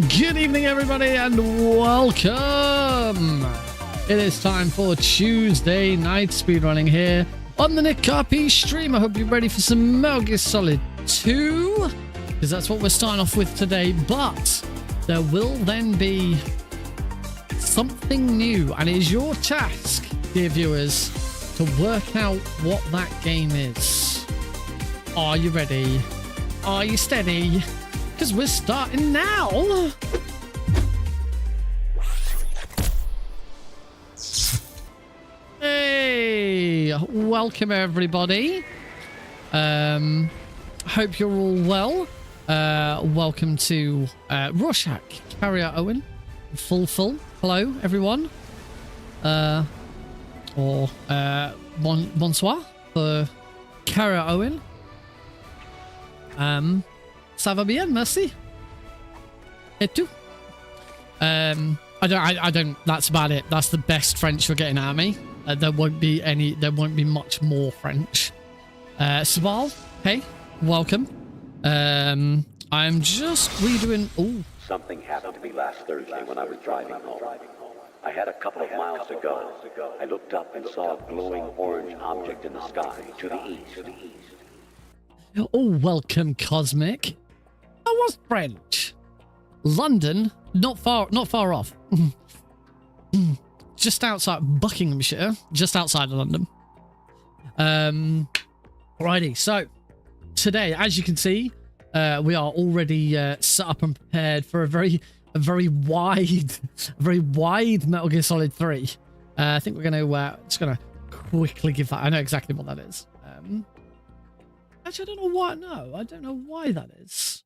Good evening, everybody, and welcome. It is time for Tuesday night speedrunning here on the Nick RP stream. I hope you're ready for some Metal Gear Solid 2, because that's what we're starting off with today. But there will then be something new, and it is your task, dear viewers, to work out what that game is. Are you ready? Are you steady? Because we're starting now. Hey, welcome everybody. Hope you're all well. Welcome to Rorschach, Carrier Owen, Full. Hello everyone. Bonsoir for Carrier Owen. Ça va bien, merci. Et tout. I don't, that's about it. That's the best French you're getting out of me. There won't be much more French. Sabal, hey, welcome. I'm just redoing, ooh. Something happened to me last Thursday when I was driving home. I had a couple of miles to go. I looked up and saw a glowing orange object in the sky to the east. Oh, welcome, Cosmic. I was French. London, not far off. Just outside Buckinghamshire, just outside of London. Alrighty, so today, as you can see, we are already set up and prepared for a very wide Metal Gear Solid 3. I think we're just gonna quickly give that. I know exactly what that is. Actually, I don't know why. No, I don't know why that is.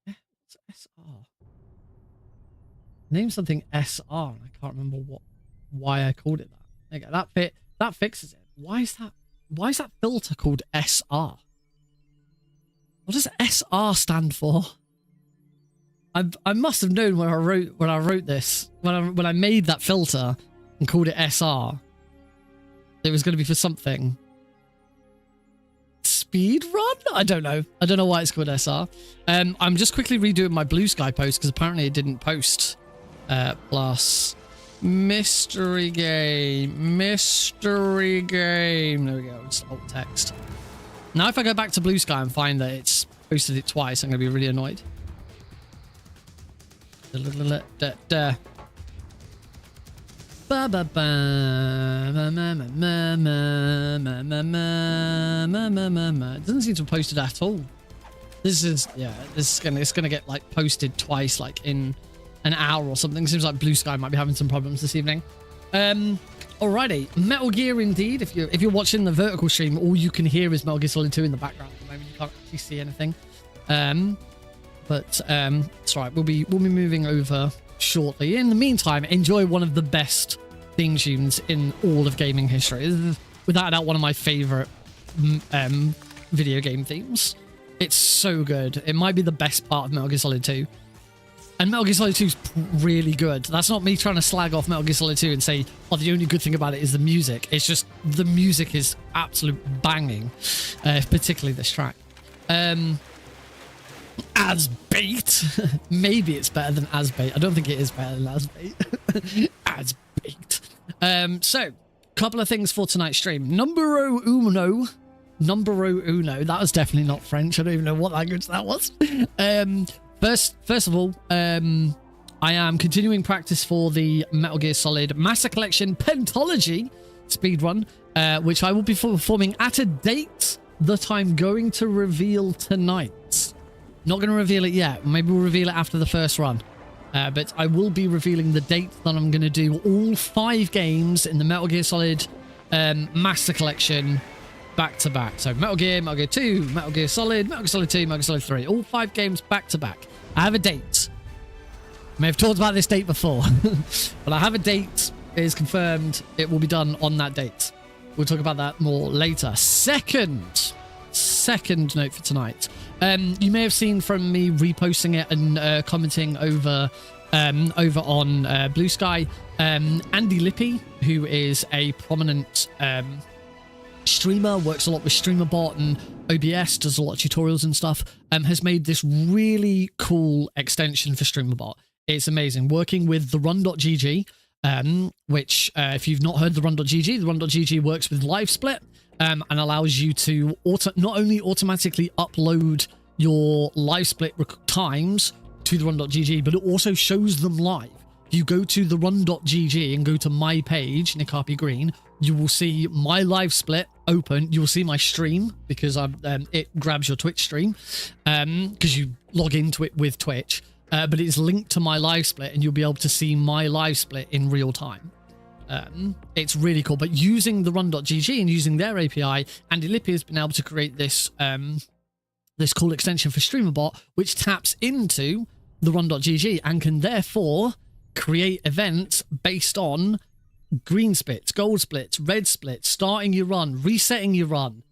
It's SR. Name something SR. I can't remember why I called it that. Okay, that fixes it. Why is that filter called SR? What does SR stand for? I must have known when I wrote this, when I made that filter and called it SR, it was going to be for something. Speed run? I don't know why it's called SR. I'm just quickly redoing my Blue Sky post because apparently it didn't post. Plus mystery game. There we go. It's alt text. Now if I go back to Blue Sky and find that it's posted it twice, I'm gonna be really annoyed. It doesn't seem to have posted at all. It's gonna get like posted twice, like in an hour or something. Seems like Blue Sky might be having some problems this evening. Alrighty, Metal Gear indeed. If you're watching the vertical stream, all you can hear is Metal Gear Solid 2 in the background at the moment. You can't actually see anything. But it's alright. We'll be moving over shortly. In the meantime, enjoy one of the best theme tunes in all of gaming history. This is without a doubt one of my favorite video game themes. It's so good. It might be the best part of Metal Gear Solid 2. And Metal Gear Solid 2 is really good. That's not me trying to slag off Metal Gear Solid 2 and say, oh, the only good thing about it is the music. It's just the music is absolute banging, particularly this track. As Bait. Maybe it's better than As Bait. I don't think it is better than As Bait. As Bait. So, couple of things for tonight's stream. Numero uno. That was definitely not French. I don't even know what language that was. First of all, I am continuing practice for the Metal Gear Solid Master Collection Pentalogy Speedrun, which I will be performing at a date that I'm going to reveal tonight. Not going to reveal it yet. Maybe we'll reveal it after the first run. But I will be revealing the date that I'm going to do all 5 games in the Metal Gear Solid Master Collection back to back. So Metal Gear 2, Metal Gear Solid 2, Metal Gear Solid 3. All 5 games back to back. I have a date. I may have talked about this date before, but I have a date. It is confirmed. It will be done on that date. We'll talk about that more later. Second note for tonight. You may have seen from me reposting it and commenting over on Blue Sky. Andy Lippy, who is a prominent streamer, works a lot with StreamerBot and OBS, does a lot of tutorials and stuff, has made this really cool extension for StreamerBot. It's amazing. Working with the run.gg, which if you've not heard the run.gg works with live split and allows you to not only automatically upload your live split times to the run.gg, but it also shows them live. If you go to the run.gg and go to my page, Nick RP Green, you will see my live split open. You will see my stream because it grabs your Twitch stream because you log into it with Twitch. But it's linked to my live split and you'll be able to see my live split in real time. It's really cool. But using the run.gg and using their API, Andy Lippy has been able to create this this cool extension for StreamerBot, which taps into the run.gg and can therefore create events based on green splits, gold splits, red splits, starting your run, resetting your run.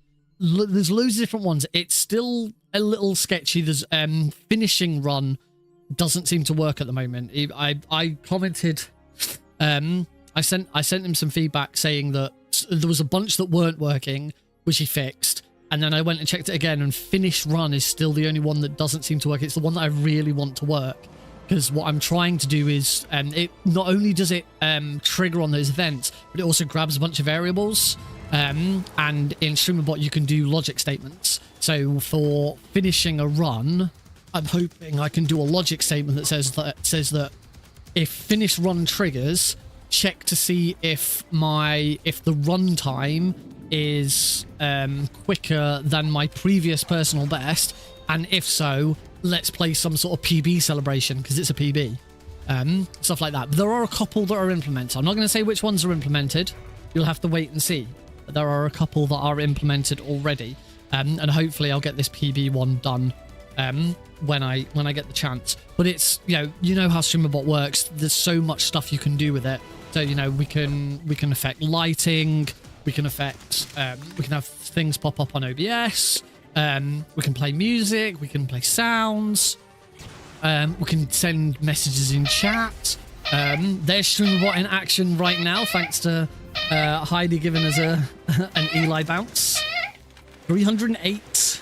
There's loads of different ones. It's still a little sketchy. There's finishing run doesn't seem to work at the moment. I commented, I sent him some feedback saying that there was a bunch that weren't working, which he fixed. And then I went and checked it again, and finish run is still the only one that doesn't seem to work. It's the one that I really want to work, because what I'm trying to do is, it not only does it trigger on those events, but it also grabs a bunch of variables. And in StreamerBot, you can do logic statements. So for finishing a run, I'm hoping I can do a logic statement that says that if finish run triggers, check to see if the run time is quicker than my previous personal best, and if so, let's play some sort of PB celebration because it's a PB. Stuff like that. But there are a couple that are implemented. I'm not going to say which ones are implemented. You'll have to wait and see. But there are a couple that are implemented already, and hopefully I'll get this PB one done when I get the chance. But it's you know how StreamerBot works. There's so much stuff you can do with it. So we can affect lighting. We can affect. We can have things pop up on OBS. We can play music. We can play sounds. We can send messages in chat. There's StreamerBot in action right now, thanks to Heidi giving us an Eli bounce. 308.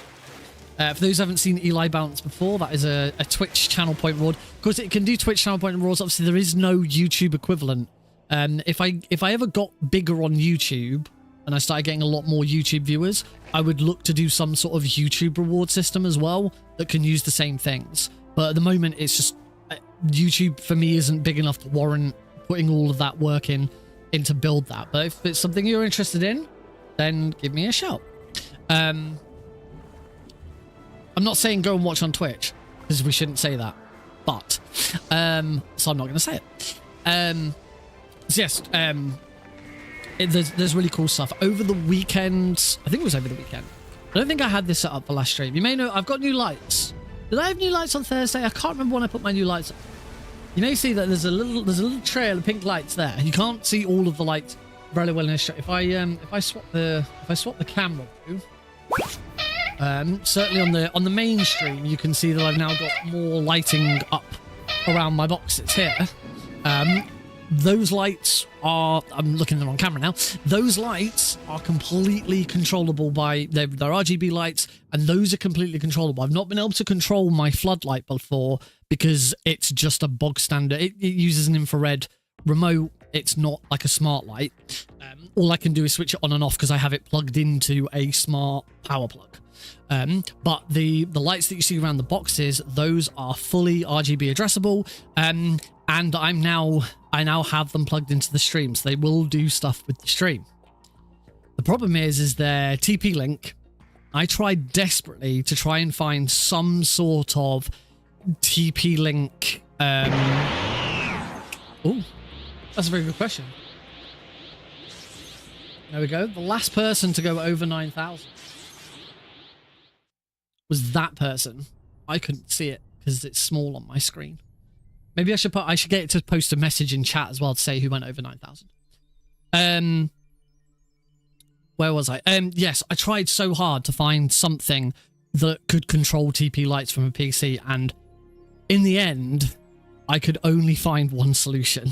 For those who haven't seen Eli bounce before, that is a Twitch channel point reward. Of course, it can do Twitch channel point rewards. Obviously, there is no YouTube equivalent. If I ever got bigger on YouTube and I started getting a lot more YouTube viewers, I would look to do some sort of YouTube reward system as well that can use the same things. But at the moment, it's just YouTube for me isn't big enough to warrant putting all of that work in to build that. But if it's something you're interested in, then give me a shout. I'm not saying go and watch on Twitch, because we shouldn't say that. But so I'm not going to say it. So yes, there's really cool stuff over the weekend. I think it was over the weekend. I don't think I had this set up for last stream. You may know I've got new lights. Did I have new lights on Thursday? I can't remember when I put my new lights up. You may see that there's a little trail of pink lights there. You can't see all of the lights very well in this shot. If I swap the camera view, certainly on the main stream, you can see that I've now got more lighting up around my boxes here. Those lights are, I'm looking at them on camera now, those lights are completely controllable by, they're RGB lights, and those are completely controllable. I've not been able to control my floodlight before because it's just a bog standard. It uses an infrared remote. It's not like a smart light. All I can do is switch it on and off because I have it plugged into a smart power plug. But the lights that you see around the boxes, those are fully RGB addressable. And I now have them plugged into the stream, so they will do stuff with the stream. The problem is their TP link. I tried desperately to try and find some sort of TP link. Oh, that's a very good question. There we go. The last person to go over 9,000 was that person. I couldn't see it because it's small on my screen. Maybe I should get it to post a message in chat as well to say who went over 9,000. Where was I? Yes, I tried so hard to find something that could control TP lights from a PC, and in the end, I could only find one solution.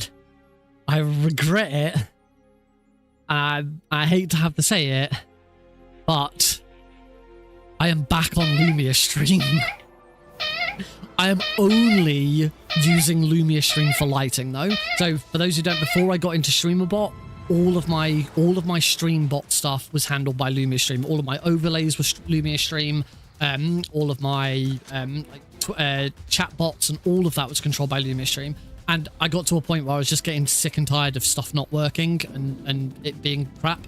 I regret it. I hate to have to say it, but I am back on Lumia's stream. I am only using Lumia Stream for lighting though. So for those who don't, before I got into StreamerBot, all of my StreamBot stuff was handled by Lumia Stream. All of my overlays were Lumia Stream. All of my chat bots and all of that was controlled by Lumia Stream. And I got to a point where I was just getting sick and tired of stuff not working and it being crap.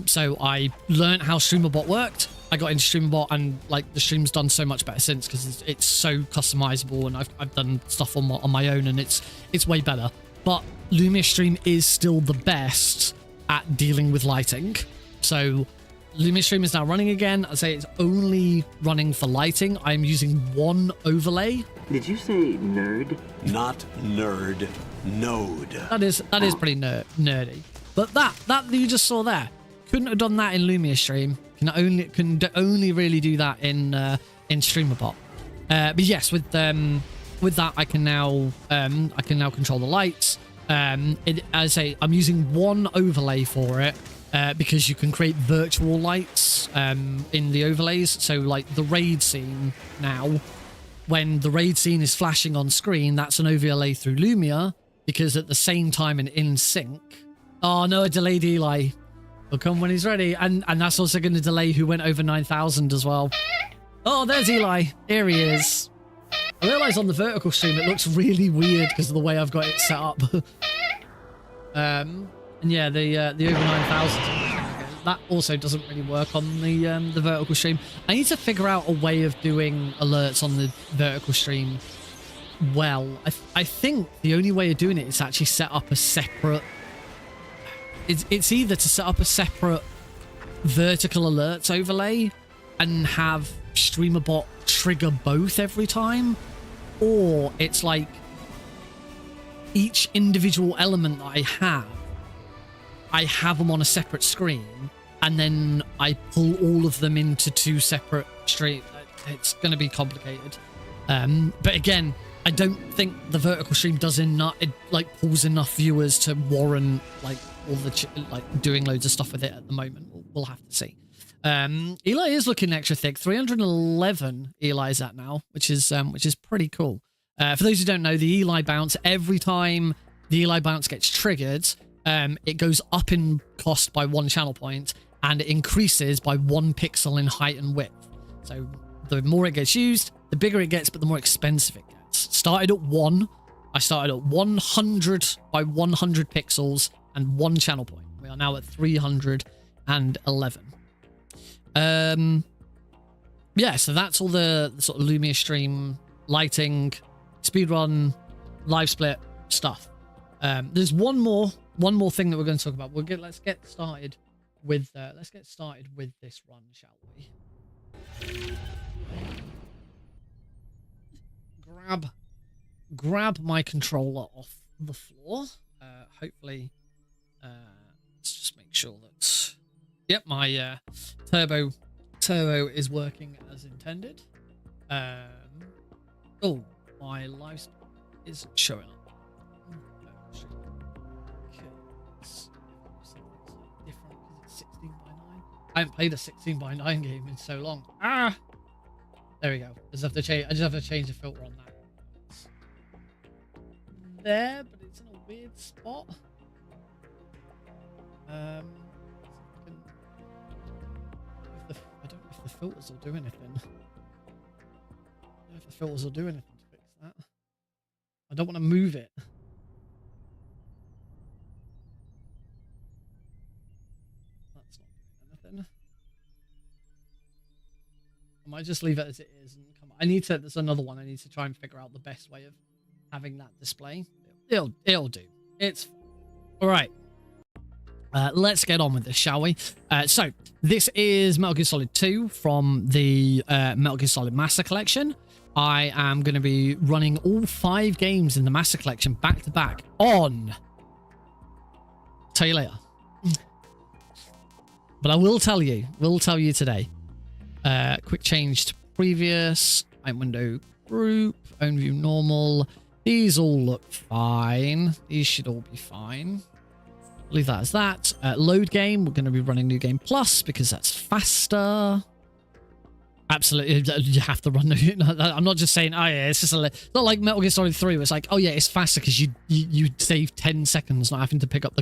So I learned how StreamerBot worked. I got into StreamerBot and like the stream's done so much better since because it's so customizable and I've done stuff on my own and it's way better. But Lumia Stream is still the best at dealing with lighting. So Lumia Stream is now running again. I say it's only running for lighting. I'm using one overlay. Did you say nerd? Not nerd, node. That is pretty nerdy. But that you just saw there, couldn't have done that in Lumia Stream. Can only really do that in StreamerBot. But yes, with that I can now control the lights. As I say, I'm using one overlay for it. Because you can create virtual lights in the overlays. So like the raid scene now, when the raid scene is flashing on screen, that's an overlay through Lumia because at the same time and in sync. Oh no, a delayed Eli. Will come when he's ready. And that's also going to delay who went over 9,000 as well. Oh, there's Eli. Here he is. I realise on the vertical stream it looks really weird because of the way I've got it set up. And yeah, the over 9,000, that also doesn't really work on the vertical stream. I need to figure out a way of doing alerts on the vertical stream well. I think the only way of doing it is actually set up a separate... It's either to set up a separate vertical alerts overlay and have StreamerBot trigger both every time, or it's like each individual element that I have them on a separate screen, and then I pull all of them into two separate streams. It's going to be complicated. But again, I don't think the vertical stream does enough. It like pulls enough viewers to warrant like all the doing loads of stuff with it at the moment. We'll have to see. Eli is looking extra thick. 311 Eli's at now, which is pretty cool. For those who don't know, the Eli bounce, every time the Eli bounce gets triggered, it goes up in cost by 1 channel point and it increases by 1 pixel in height and width. So the more it gets used, the bigger it gets, but the more expensive it gets. Started at 1. I started at 100 by 100 pixels and 1 channel point. We are now at 311. Yeah, so that's all the sort of Lumia Stream lighting, speedrun, live split stuff. There's one more thing that we're going to talk about. Let's get started with this run, shall we? Grab my controller off the floor. Hopefully, let's just make sure that yep, my turbo is working as intended. Oh, my live split is showing up. I haven't played a 16:9 game in so long. Ah, there we go. I just have to change the filter on that. There, but it's in a weird spot. I don't know if the filters will do anything. I don't know if the filters will do anything to fix that. I don't want to move it. That's not doing anything. I might just leave it as it is and come on. There's another one. I need to try and figure out the best way of having that display. It'll do. It's all right. Let's get on with this, shall we? So this is Metal Gear Solid 2 from the Metal Gear Solid Master Collection. I am going to be running all 5 games in the Master Collection back to back on. Tell you later. But I will tell you today. Quick change to previous. Item window group. Own view normal. These all look fine. These should all be fine. Leave that as that. Load game. We're going to be running New Game Plus because that's faster. Absolutely, you have to run. I'm not just saying, oh yeah, it's just it's not like Metal Gear Solid 3 where it's like, oh yeah, it's faster because you save 10 seconds not having to pick up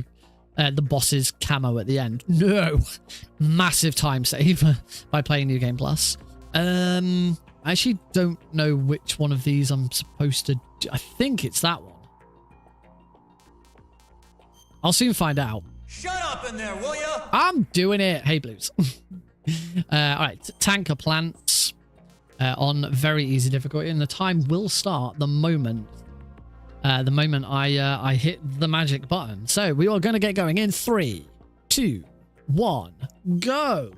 the boss's camo at the end. No, massive time save by playing New Game Plus. I actually don't know which one of these I'm supposed to do. I think it's that one. I'll soon find out. Shut up in there, will ya? I'm doing it. Hey, Blues. All right, tanker plants on very easy difficulty, and the time will start the moment I hit the magic button. So we are going to get going in 3, 2, 1, go.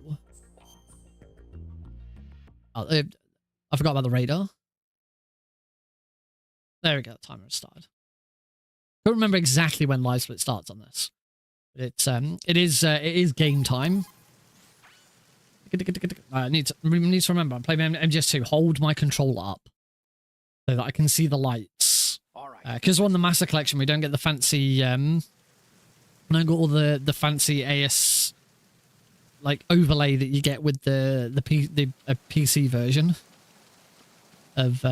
Oh, I forgot about the radar. There we go. The timer has started. I don't remember exactly when live split starts on this, but it is game time. I need to remember, I'm playing MGS2. Hold my controller up so that I can see the lights. All right. Because we're on the Master Collection, we don't get the fancy, we don't get all the fancy AS like overlay that you get with the PC version of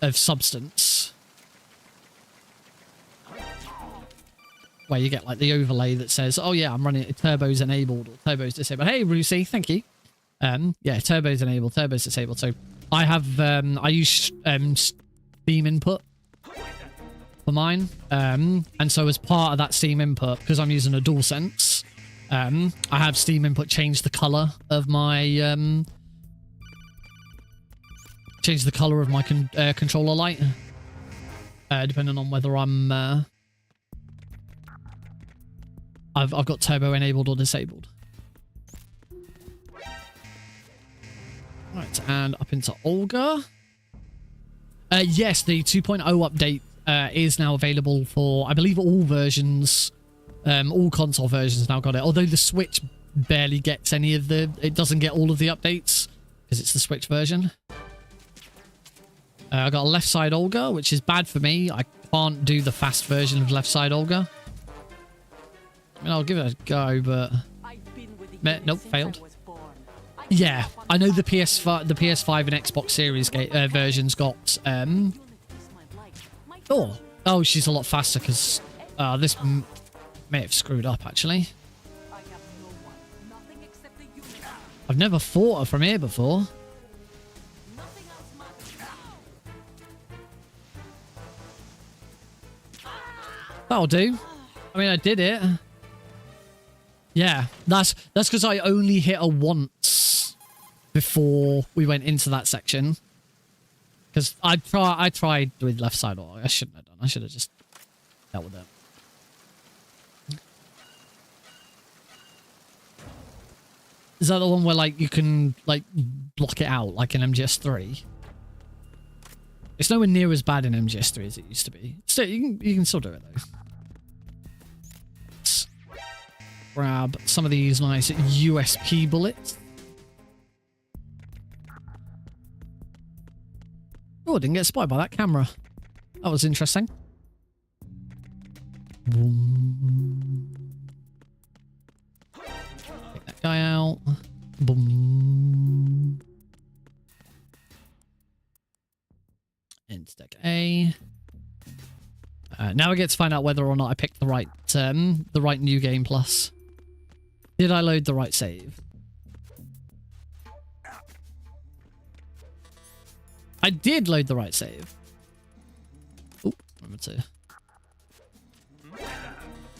of Substance, where you get like the overlay that says, oh yeah, I'm running it, turbo's enabled or turbo's disabled. Hey Lucy, thank you. Yeah, turbo's enabled, turbo's disabled. So I have I use Steam input for mine, and so as part of that Steam input, because I'm using a DualSense, I have Steam input change the color of my controller light, depending on whether I'm I've got turbo enabled or disabled. Right, and up into Olga. Yes, the 2.0 update is now available for, I believe, all versions. All console versions now got it. Although the Switch barely gets any of it doesn't get all of the updates because it's the Switch version. I got a left side Olga, which is bad for me. I can't do the fast version of left side Olga. I mean, I'll give it a go, but nope, failed. Yeah, I know the PS5 and Xbox Series versions got oh, she's a lot faster because this may have screwed up actually. I've never fought her from here before. That'll do. I mean, I did it. Yeah, that's because I only hit her once before we went into that section. Because I tried with left side, or I shouldn't have done. I should have just dealt with it. Is that the one where like you can like block it out like in MGS3? It's nowhere near as bad in MGS3 as it used to be. Still, you can still do it though. Let's grab some of these nice USP bullets. Oh, didn't get spotted by that camera. That was interesting. Boom. Take that guy out. Boom. Into deck A. Now I get to find out whether or not I picked the right New Game Plus. Did I load the right save? I did load the right save. Oh, remember to.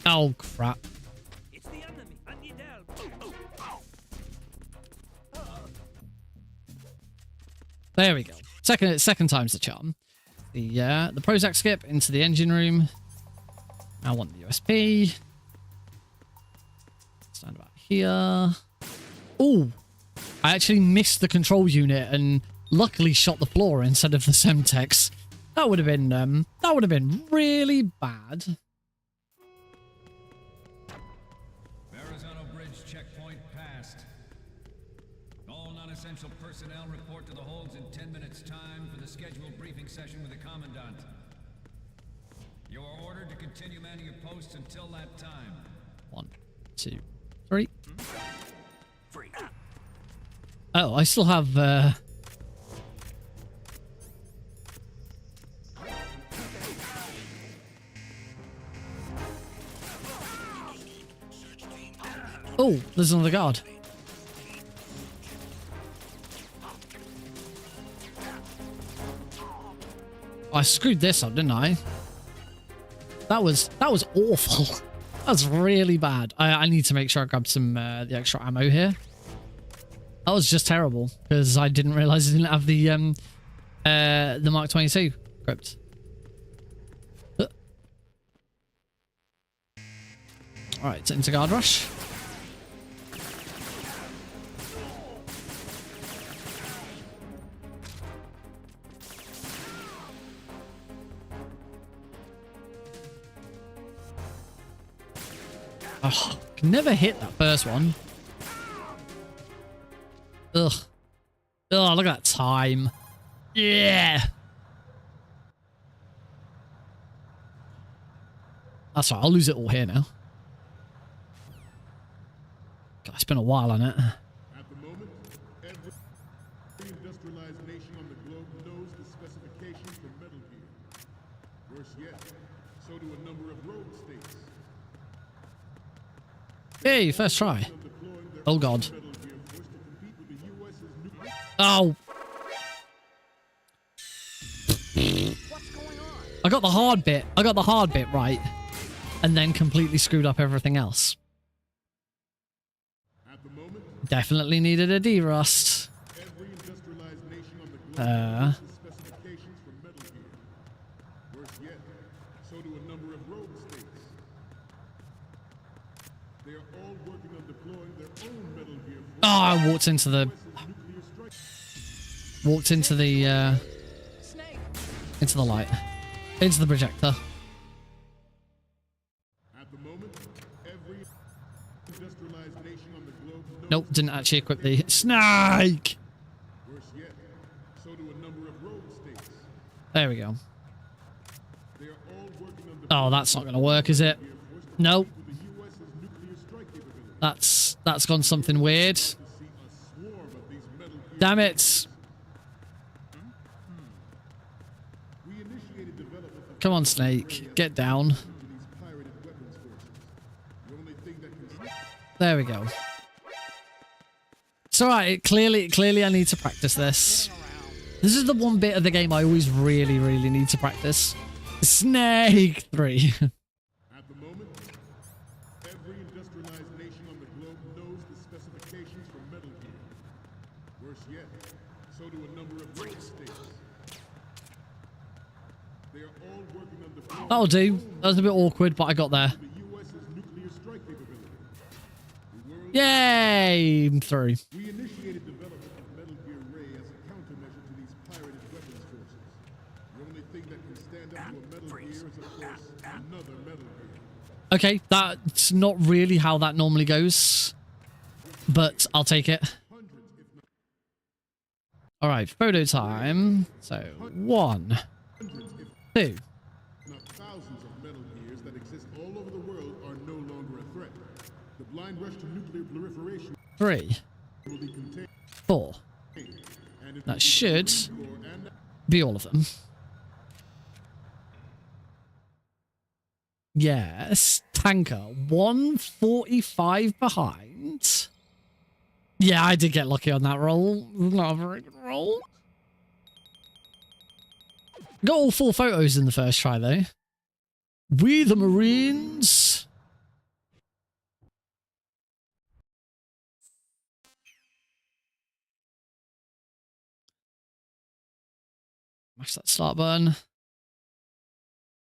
Oh crap! It's the enemy. I need help. There we go. Second time's the charm. The Prozac skip into the engine room. I want the USB. Stand about here. Oh, I actually missed the control unit and luckily shot the floor instead of the Semtex. That would have been really bad. Verrazano Bridge checkpoint passed. All non-essential personnel report to the holds in 10 minutes' time for the scheduled briefing session with the Commandant. You are ordered to continue manning your posts until that time. 1, 2, 3. Oh, I still have... Oh, there's another guard. I screwed this up, didn't I? That was awful. That's really bad. I need to make sure I grab some the extra ammo here. That was just terrible because I didn't realize I didn't have the Mark 22 equipped. All right, into guard rush. Oh, can never hit that first one. Ugh. Oh, look at that time. Yeah. That's right. I'll lose it all here now. God, it's been a while on it. At the moment, every industrialized nation on the globe knows the specifications for Metal Gear. Worse yet, so do a number of rogue states. Hey, first try. Oh, God. Oh. I got the hard bit. I got the hard bit right. And then completely screwed up everything else. Definitely needed a derust. Oh, I walked into the light. Into the projector. Nope, didn't actually equip the snake. There we go. Oh, that's not going to work, is it? Nope. That's gone something weird. Damn it. Come on, Snake. Get down. There we go. It's alright. Clearly I need to practice this. This is the one bit of the game I always really need to practice. Snake 3. At the moment, every industrialized nation on the globe knows the specifications for Metal Gear. Worse yet, so do a number of rogue states. They are all working on the That'll do. That was a bit awkward, but I got there. Yay! I'm through. We initiated development of Metal Gear Ray as a countermeasure to these pirated weapons forces. The only thing that can stand up to a Metal Gear is, of course, another Metal Gear. Okay, that's not really how that normally goes, but I'll take it. All right, photo time. So 1, 2. Now, thousands of Metal Gears that exist all over the world are no longer a threat. The blind rush to nuclear proliferation 3, will be contained, 4. and it That should be all of them. Yes, tanker 145 behind. Yeah, I did get lucky on that roll. Not a very good roll. Got all 4 photos in the first try though. We the Marines. Mash that start button.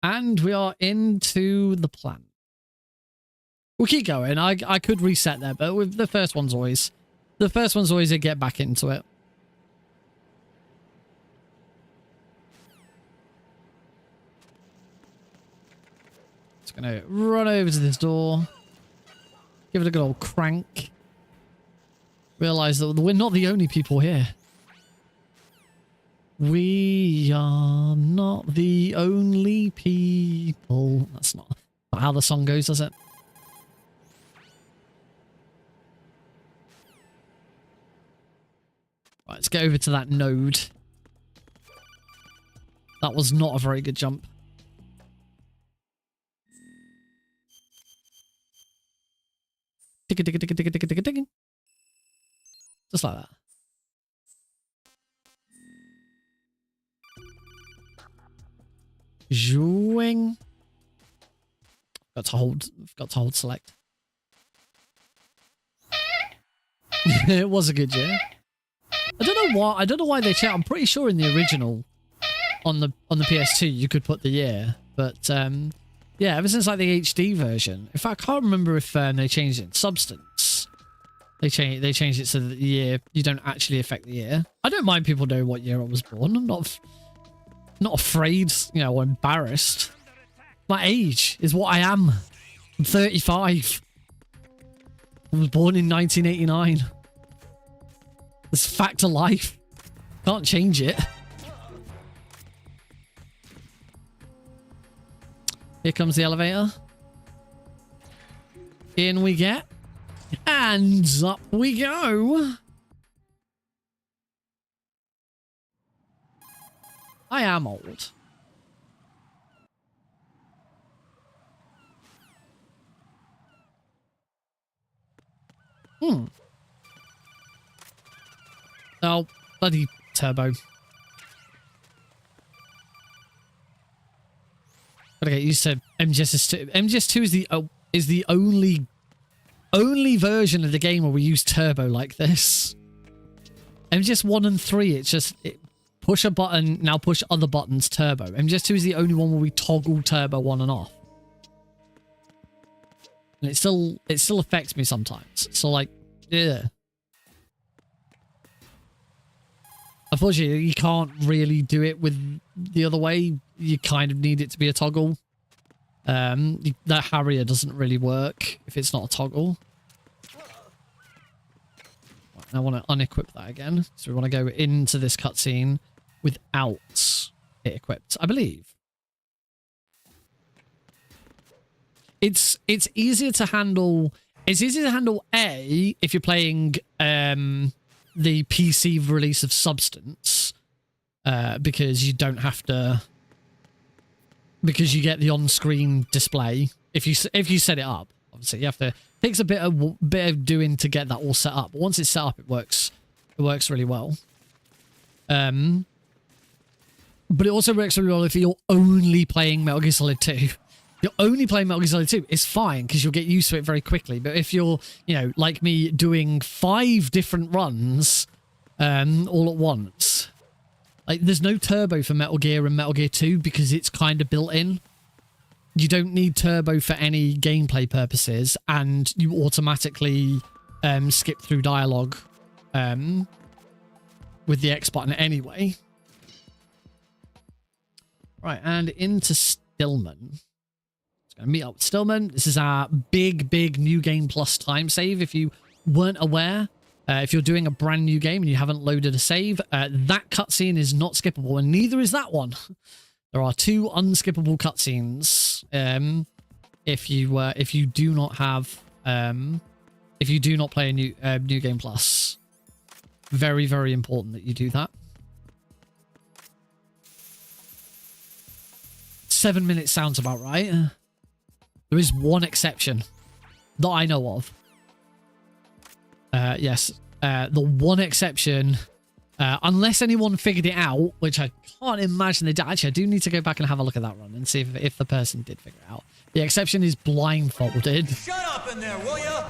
And we are into the plant. We'll keep going. I could reset there, but with the first one's always a get back into it. Just gonna run over to this door. Give it a good old crank. Realize that we're not the only people here. We are not the only people. That's not how the song goes, does it? Right, let's get over to that node. That was not a very good jump. Ticka. Just like that. Zhooing. Got to hold select. It was a good year. I don't know why they changed. I'm pretty sure in the original on the PS2 you could put the year, but yeah, ever since like the HD version. In fact, I can't remember if they changed it in Substance. They changed it so that the year you don't actually affect the year. I don't mind people knowing what year I was born. I'm not afraid, you know, or embarrassed. My age is what I am. I'm 35. I was born in 1989. It's a fact of life. Can't change it. Here comes the elevator. In we get. And up we go. I am old. Oh, bloody turbo. Gotta get used to MGS2. MGS2 is the only version of the game where we use turbo like this. MGS 1 and 3, it's just push a button, now push other buttons, turbo. MGS2 is the only one where we toggle turbo on and off. And it still affects me sometimes. So like, yeah. Unfortunately, you can't really do it with the other way. You kind of need it to be a toggle. That Harrier doesn't really work if it's not a toggle. Right, I want to unequip that again. So we want to go into this cutscene without it equipped, I believe. It's easier to handle. It's easier to handle A if you're playing the PC release of Substance, because you don't have to, because you get the on-screen display if you set it up. Obviously, you have to. It takes a bit of doing to get that all set up. But once it's set up, it works. It works really well. But it also works really well if you're only playing Metal Gear Solid 2. You're only playing Metal Gear Solid 2, it's fine because you'll get used to it very quickly. But if you're, you know, like me, doing 5 different runs all at once, like there's no turbo for Metal Gear and Metal Gear 2 because it's kind of built in. You don't need turbo for any gameplay purposes, and you automatically skip through dialogue with the X button anyway. Right, and into Stillman. Gonna meet up with Stillman. This is our big New Game Plus time save. If you weren't aware, if you're doing a brand new game and you haven't loaded a save, that cutscene is not skippable, and neither is that one. There are 2 unskippable cutscenes. If you do not have, if you do not play a New Game Plus, very important that you do that. 7 minutes sounds about right. There is one exception that I know of. Yes, the one exception, unless anyone figured it out, which I can't imagine they did. Actually, I do need to go back and have a look at that run and see if the person did figure it out. The exception is blindfolded. Shut up in there, will ya?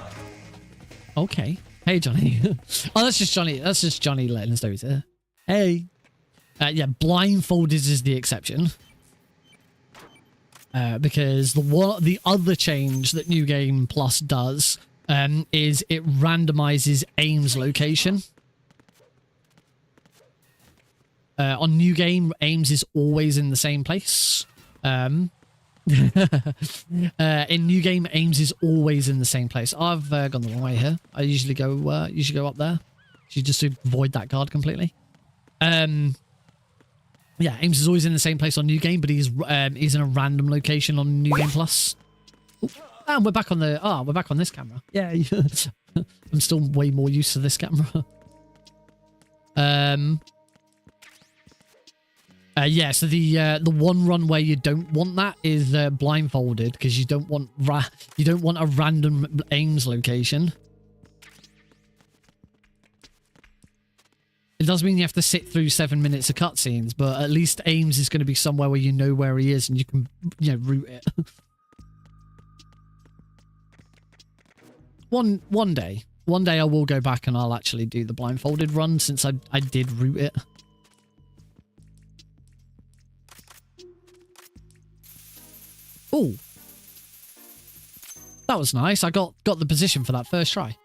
Okay. Hey, Johnny. Oh, that's just Johnny. That's just Johnny letting stories here. Hey. Yeah, blindfolded is the exception. Because the other change that New Game Plus does is it randomizes aim's location. On New Game, aims is always in the same place. In New Game, aims is always in the same place. I've gone the wrong way here. I usually go up there. Just to avoid that guard completely. Yeah, Ames is always in the same place on New Game, but he's in a random location on New Game Plus. Ooh, and we're back on this camera. Yeah, I'm still way more used to this camera. Yeah, so the one run where you don't want that is blindfolded, because you don't want a random aims location. It does mean you have to sit through 7 minutes of cutscenes, but at least aims is going to be somewhere where you know where he is and you can, route it. One day I will go back and I'll actually do the blindfolded run, since I did route it. Oh, that was nice. I got the position for that first try.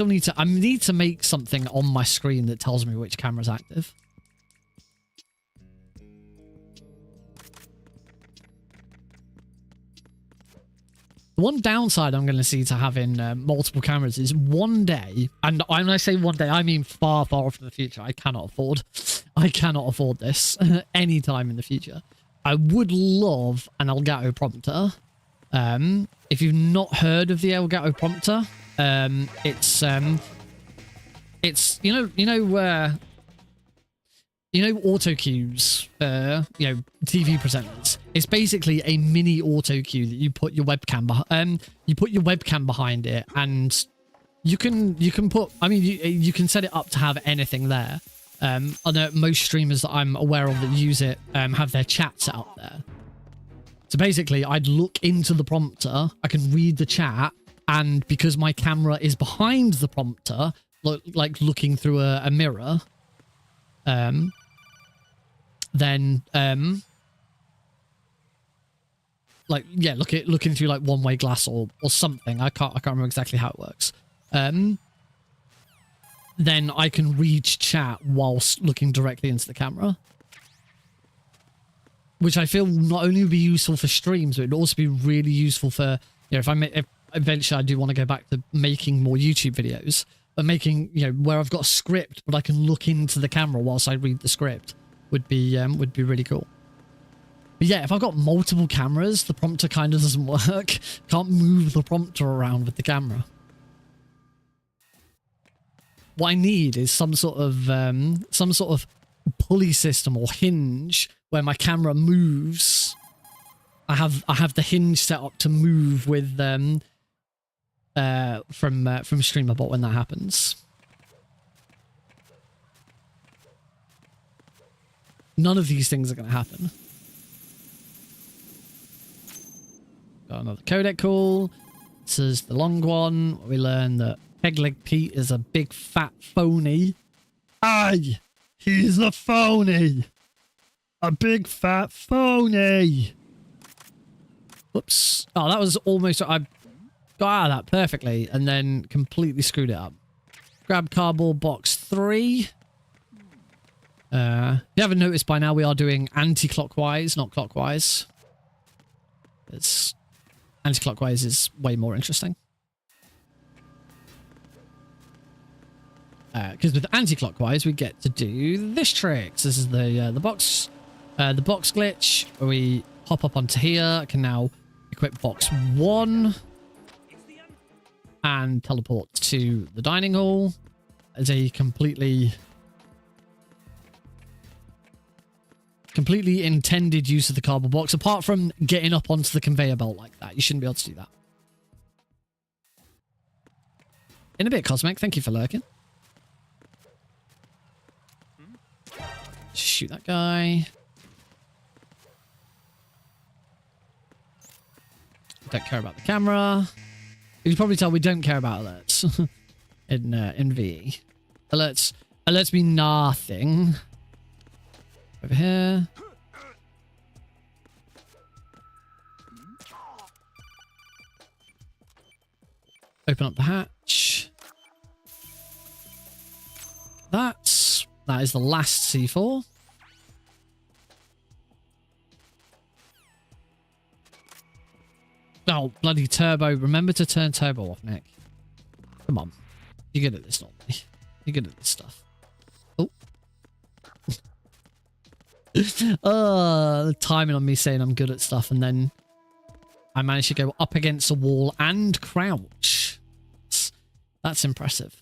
I need to make something on my screen that tells me which camera's active. The one downside I'm going to see to having multiple cameras is one day, and when I say one day, I mean far, far off in the future. I cannot afford this anytime in the future. I would love an Elgato prompter. If you've not heard of the Elgato prompter, it's auto cues, TV presenters. It's basically a mini auto cue that you put your webcam behind it, and you can put, you can set it up to have anything there. I know most streamers that I'm aware of that use it have their chat set up there. So basically, I'd look into the prompter, I can read the chat, and because my camera is behind the prompter, like looking through a mirror, looking through like one-way glass or something. I can't remember exactly how it works. Then I can read chat whilst looking directly into the camera, which I feel not only would be useful for streams, but it'd also be really useful for, if eventually I do want to go back to making more YouTube videos, but making, where I've got a script, but I can look into the camera whilst I read the script would be really cool. But yeah, if I've got multiple cameras, the prompter kind of doesn't work. Can't move the prompter around with the camera. What I need is some sort of pulley system or hinge where my camera moves. I have the hinge set up to move with from StreamerBot when that happens. None of these things are going to happen. Got another codec call. This is the long one. We learn that Pegleg Pete is a big fat phony. Aye, he's a phony. A big fat phony. Whoops. Oh, that was almost... I got out of that perfectly and then completely screwed it up. Grab cardboard box 3. If you haven't noticed by now, we are doing anti-clockwise, not clockwise. It's anti-clockwise is way more interesting. Because with anti-clockwise, we get to do this trick. So this is the box glitch, where we hop up onto here. I can now equip box 1 and teleport to the dining hall as a completely intended use of the cardboard box. Apart from getting up onto the conveyor belt like that, you shouldn't be able to do that. In a bit, Cosmic. Thank you for lurking. Shoot that guy. Don't care about the camera. You can probably tell we don't care about alerts in VE. Alerts mean nothing. Over here. Open up the hatch. That is the last C4. Oh, bloody turbo. Remember to turn turbo off, Nick. Come on. You're good at this, not me. You're good at this stuff. Oh. The timing on me saying I'm good at stuff, and then I managed to go up against a wall and crouch. That's impressive.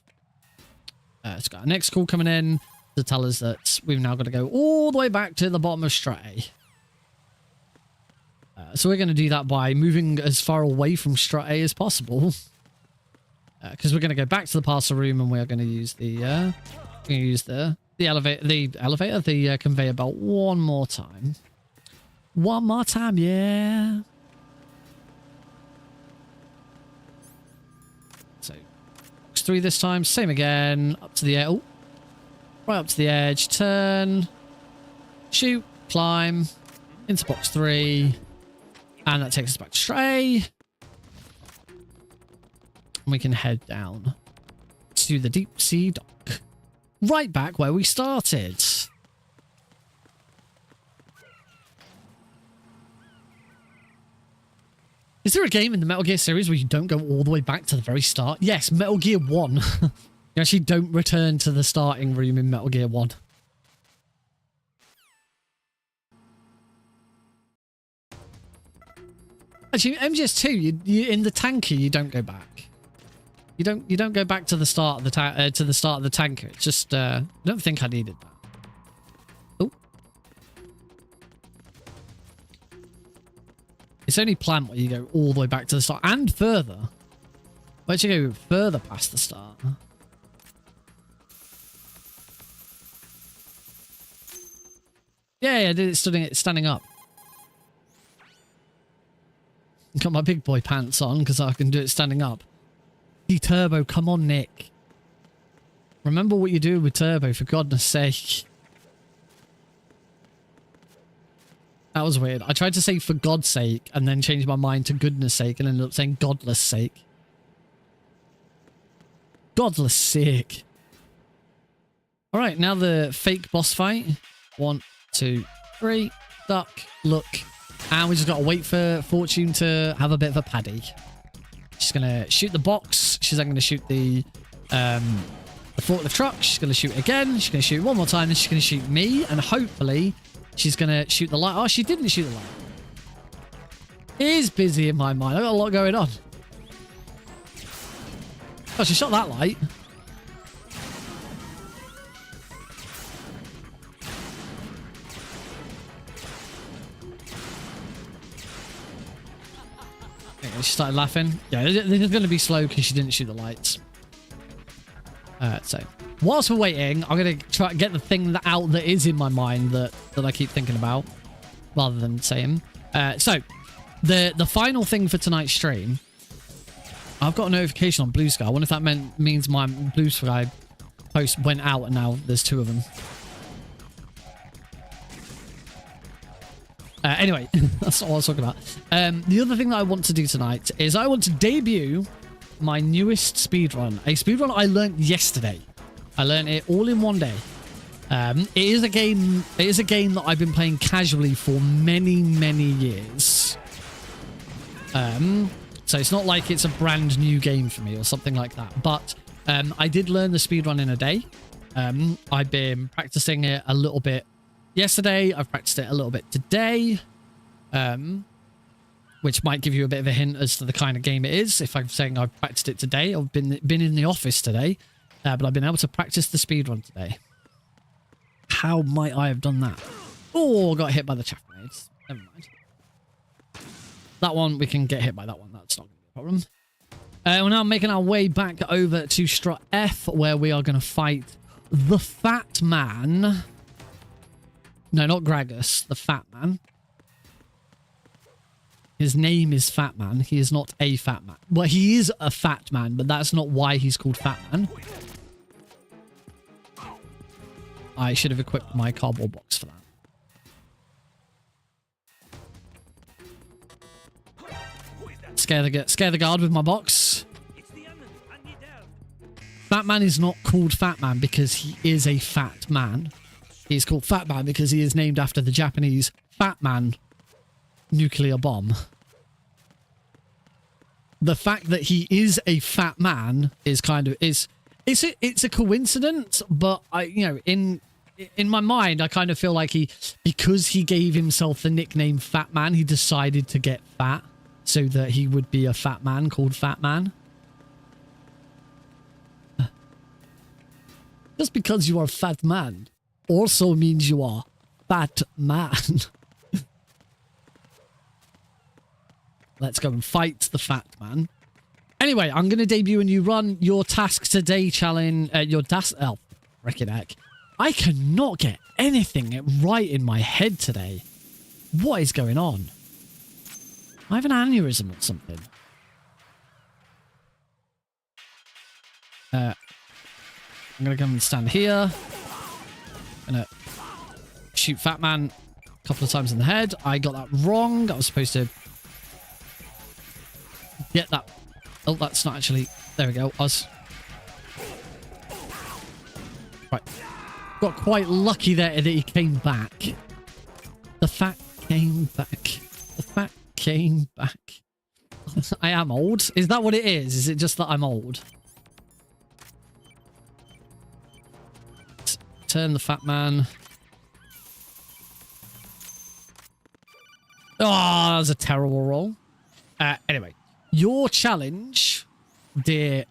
It's got our next call coming in to tell us that we've now got to go all the way back to the bottom of Strat A. So we're going to do that by moving as far away from Strat A as possible. Because we're going to go back to the parcel room and we're going to use the conveyor belt one more time. One more time, yeah. So, box 3 this time, same again, up to the edge. Oh, right up to the edge, turn, shoot, climb, into box 3, and that takes us back to Stray. And we can head down to the deep sea dock. Right back where we started. Is there a game in the Metal Gear series where you don't go all the way back to the very start? Yes, Metal Gear 1. You actually don't return to the starting room in Metal Gear 1. Actually, MGS2, you in the tanker, you don't go back. You don't go back to the start of the tanker. It's just I don't think I needed that. Oh, it's only plant where you go all the way back to the start and further. Where'd you go further past the start? Yeah, I did it standing up. Got my big boy pants on because I can do it standing up. Turbo, come on, Nick. Remember what you're doing with Turbo, for goodness sake. That was weird. I tried to say for God's sake and then changed my mind to goodness sake and ended up saying godless sake. Godless sake. Alright, now the fake boss fight. 1, 2, 3. Duck, look. And we just got to wait for Fortune to have a bit of a paddy. She's going to shoot the box. She's then going to shoot the forklift truck. She's going to shoot again. She's going to shoot one more time. And she's going to shoot me. And hopefully she's going to shoot the light. Oh, she didn't shoot the light. It is busy in my mind. I've got a lot going on. Oh, she shot that light. She started laughing. Yeah, this is going to be slow because she didn't shoot the lights. So, whilst we're waiting, I'm going to try to get the thing out that is in my mind that I keep thinking about, rather than saying. So, the final thing for tonight's stream, I've got a notification on Blue Sky. I wonder if that means my Blue Sky post went out and now there's 2 of them. Anyway, that's all I was talking about. The other thing that I want to do tonight is I want to debut my newest speedrun. A speedrun I learned yesterday. I learned it all in one day. It is a game that I've been playing casually for many, many years. So it's not like it's a brand new game for me or something like that. But I did learn the speedrun in a day. I've been practicing it a little bit yesterday. I've practiced it a little bit today, which might give you a bit of a hint as to the kind of game it is. If I'm saying I've practiced it today, I've been in the office today, but I've been able to practice the speedrun today. How might I have done that? Oh, got hit by the chaff grenades. Never mind. That one, we can get hit by that one. That's not going to be a problem. We're now making our way back over to Strut F, where we are going to fight the Fat Man. No, not Gragas, the Fat Man. His name is Fat Man. He is not a fat man. Well, he is a fat man, but that's not why he's called Fat Man. I should have equipped my cardboard box for that. Scare the guard with my box. Fat Man is not called Fat Man because he is a fat man. He's called Fat Man because he is named after the Japanese Fat Man nuclear bomb. The fact that he is a fat man is kind of it's a coincidence, but in my mind I kind of feel like because he gave himself the nickname Fat Man, he decided to get fat so that he would be a fat man called Fat Man. Just because you are a fat man also means you are fat man. Let's go and fight the fat man. Anyway, I'm going to debut a new run. Your task today challenge... Oh, frickin' heck. I cannot get anything right in my head today. What is going on? I have an aneurysm or something. I'm going to come and stand here. I'm going to shoot Fat Man a couple of times in the head. I got that wrong. I was supposed to get that. Oh, that's not actually... There we go. Right. Got quite lucky there that he came back. The fat came back. The fat came back. I am old. Is that what it is? Is it just that I'm old? Turn the fat man. Oh, that was a terrible roll. Anyway, your challenge, dear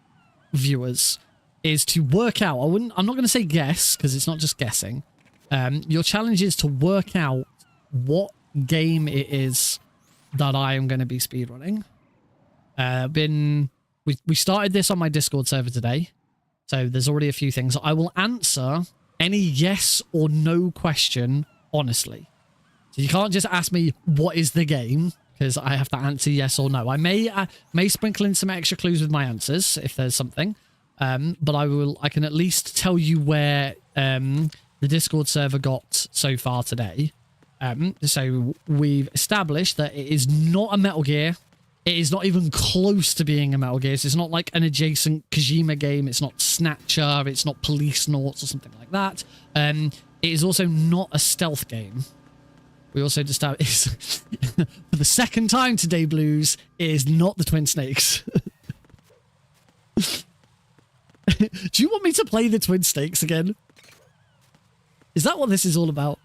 viewers, is to work out. I'm not going to say guess because it's not just guessing. Your challenge is to work out what game it is that I am going to be speedrunning. We started this on my Discord server today, so there's already a few things. I will answer any yes or no question honestly. So you can't just ask me what is the game, because I have to answer yes or no. I may sprinkle in some extra clues with my answers if there's something, but I can at least tell you where the Discord server got so far today. So we've established that it is not a Metal Gear. It is not even close to being a Metal Gear. So it's not like an adjacent Kojima game. It's not Snatcher. It's not Police Nauts or something like that. It is also not a stealth game. We also just have... for the second time today, Blues, it is not the Twin Snakes. Do you want me to play the Twin Snakes again? Is that what this is all about?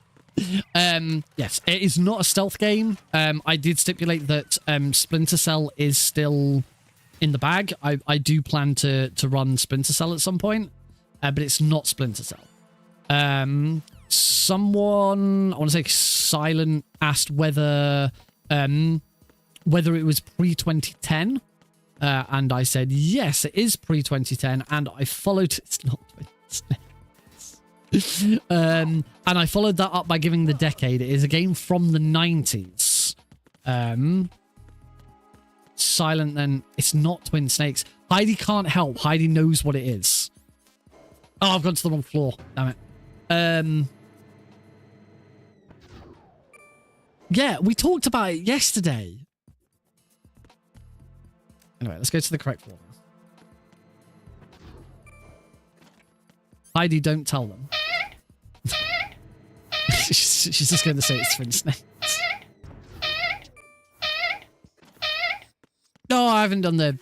Yes, it is not a stealth game. I did stipulate that Splinter Cell is still in the bag. I do plan to run Splinter Cell at some point, but it's not Splinter Cell. Someone, I want to say Silent, asked whether it was pre-2010, and I said yes, it is pre-2010, and I followed... It's not Twin Snakes. And I followed that up by giving the decade. It is a game from the 90s. Silent, then it's not Twin Snakes. Heidi can't help. Heidi knows what it is. Oh, I've gone to the wrong floor. Damn it. Yeah, we talked about it yesterday. Anyway, let's go to the correct floor now. Heidi, don't tell them. She's just going to say it's Twin Snakes. No, I haven't done the.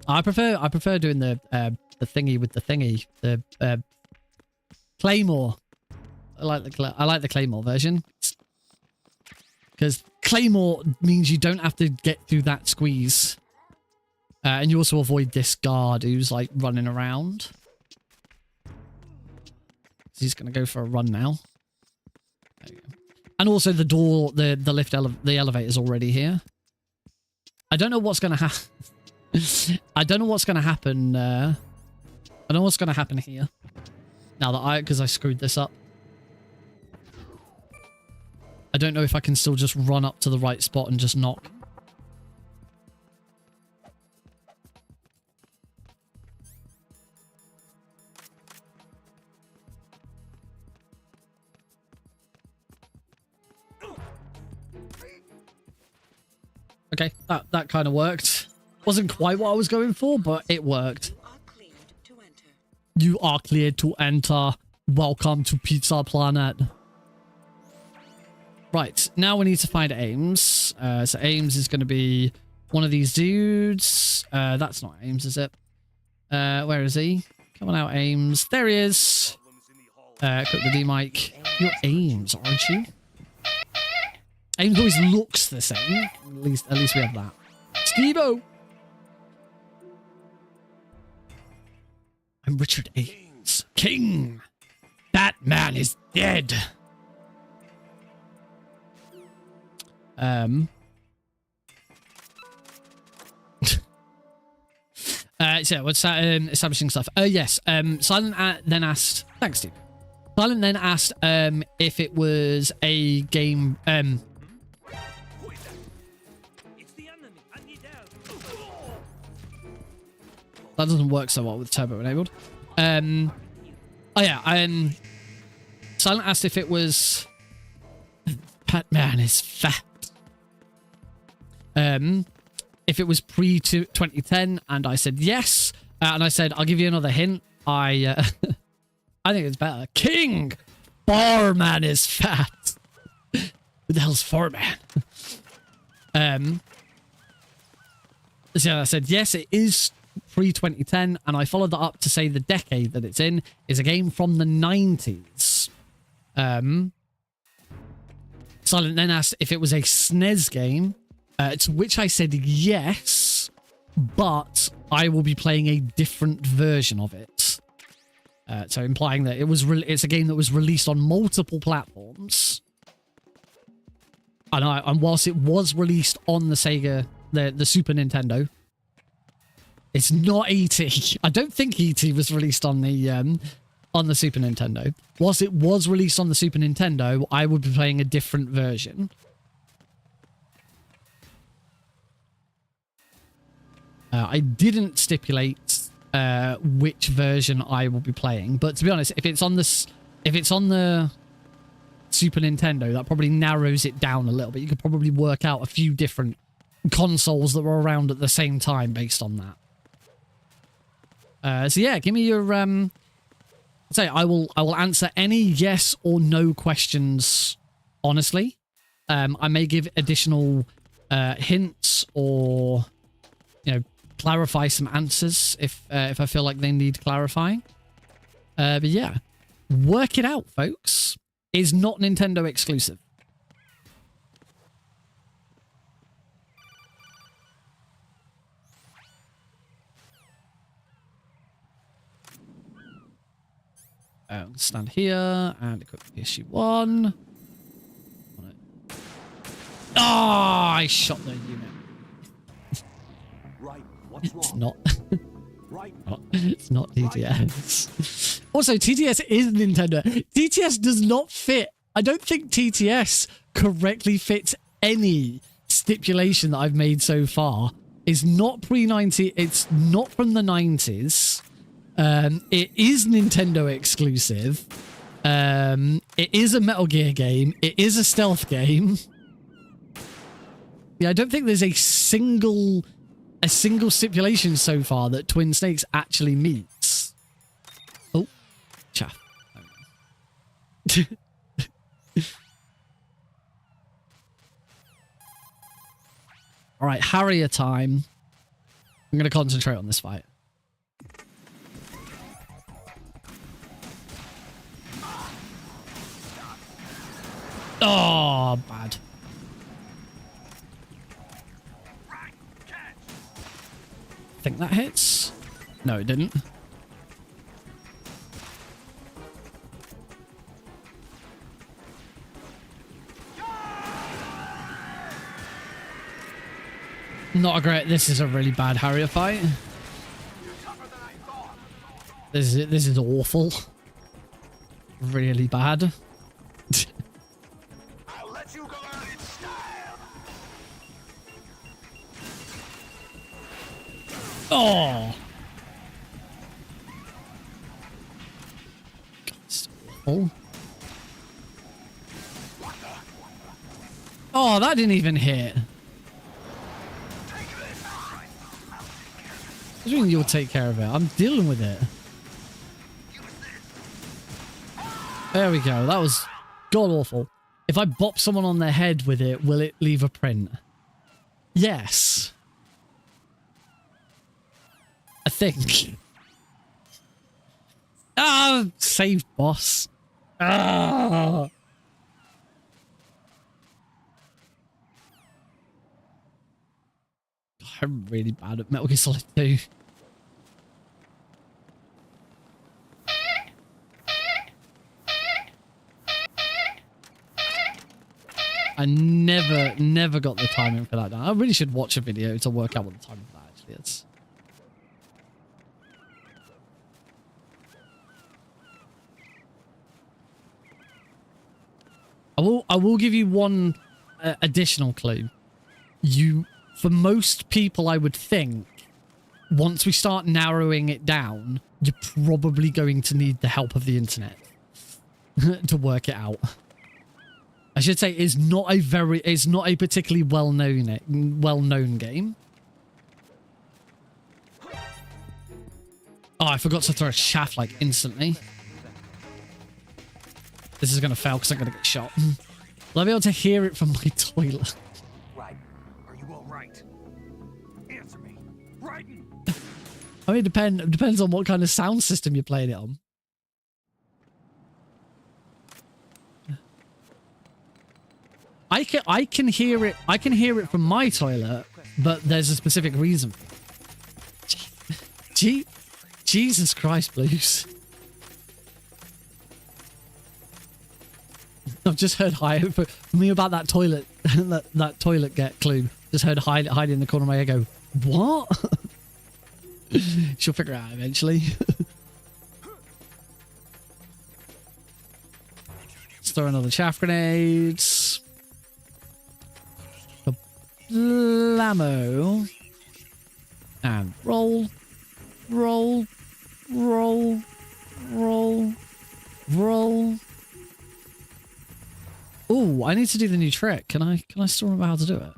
I prefer doing the thingy with the thingy. The Claymore. I like the Claymore version. Because Claymore means you don't have to get through that squeeze. And you also avoid this guard who's like running around. So he's going to go for a run now. There you go. And also the door, the lift, the elevator's already here. I don't know what's going to happen. I don't know what's going to happen. I don't know what's going to happen here. Now that because I screwed this up. I don't know if I can still just run up to the right spot and just knock. Okay, that kind of worked. Wasn't quite what I was going for, but it worked. You are cleared to enter. Welcome to Pizza Planet. Right, now we need to find Ames. So Ames is going to be one of these dudes. That's not Ames, is it? Where is he? Come on out, Ames. There he is. Click the D mic. You're Ames, aren't you? Ames always looks the same. At least we have that. Steve-O! I'm Richard Ames. King! That man is dead! So what's that? Establishing stuff. Oh yes. Silent then asked. Thanks, Steve. Silent then asked if it was a game. It's the enemy. I need help. That doesn't work so well with turbo enabled. Oh yeah. Silent asked if it was. Batman is fat. If it was pre-2010, and I said yes, and I said I'll give you another hint. I think it's better. King Barman is fat. Who the hell's Farman? So I said yes, it is pre-2010, and I followed that up to say the decade that it's in is a game from the 90s. Silent then asked if it was a SNES game. To which I said yes, but I will be playing a different version of it. So implying that it's a game that was released on multiple platforms. And whilst it was released on the Sega, the Super Nintendo, it's not E.T. I don't think E.T. was released on the Super Nintendo. Whilst it was released on the Super Nintendo, I would be playing a different version. I didn't stipulate which version I will be playing, but to be honest, if it's on the Super Nintendo, that probably narrows it down a little bit. You could probably work out a few different consoles that were around at the same time based on that. So yeah, give me your say I will answer any yes or no questions honestly. I may give additional hints or clarify some answers if I feel like they need clarifying. But yeah, work it out, folks. Is not Nintendo exclusive. Stand here and equip the PSG-1. Oh, I shot the unit. Right. What's It's wrong? not. Right. It's not TTS. Also, TTS is Nintendo. TTS does not fit. I don't think TTS correctly fits any stipulation that I've made so far. It's not pre-90. It's not from the 90s. It is Nintendo exclusive. It is a Metal Gear game. It is a stealth game. Yeah, I don't think there's a single stipulation so far that Twin Snakes actually meets. Oh, chaff. All right, Harrier time. I'm going to concentrate on this fight. Oh, bad. I think that hits. No, it didn't. Not a great. This is a really bad Harrier fight. This is awful. Really bad. I'll let you go out in style. Oh. Oh. Oh, that didn't even hit. What do you mean you'll take care of it? I'm dealing with it. There we go. That was god awful. If I bop someone on their head with it, will it leave a print? Yes. I think. Ah, saved boss. Ah. I'm really bad at Metal Gear Solid 2. I never got the timing for that down. I really should watch a video to work out what the timing for that actually is. I will give you one additional clue. For most people, I would think, once we start narrowing it down, you're probably going to need the help of the internet to work it out. I should say it's not a particularly well-known game. Oh, I forgot to throw a shaft like instantly. This is going to fail because I'm going to get shot. Will I be able to hear it from my toilet? Right. Are you all right? Answer me. Raiden! I mean, it depends on what kind of sound system you're playing it on. I can hear it. I can hear it from my toilet, but there's a specific reason. Jesus Christ, Blues. I've just heard hide for me about that toilet. that toilet get clue. Just heard hide in the corner of my ear. Go, what? She'll figure it out eventually. Let's throw another chaff grenade. Blammo. And roll. Roll. Roll. Roll. Roll. Oh, I need to do the new trick. Can I still remember how to do it?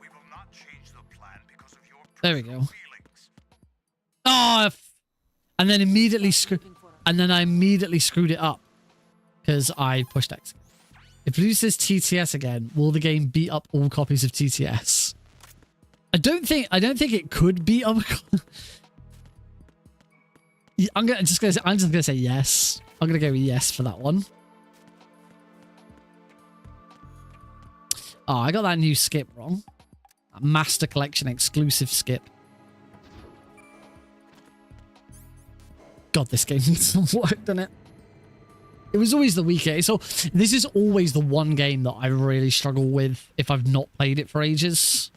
We will not change the plan because of your There we go. feelings. Oh, and then I immediately screwed it up because I pushed X. If Blue says TTS again, will the game beat up all copies of TTS? I don't think it could beat up. I'm just gonna say yes. I'm gonna go with yes for that one. Oh, I got that new skip wrong. That Master Collection exclusive skip. God, this game needs some work, doesn't it? It was always the weaker. So this is always the one game that I really struggle with if I've not played it for ages.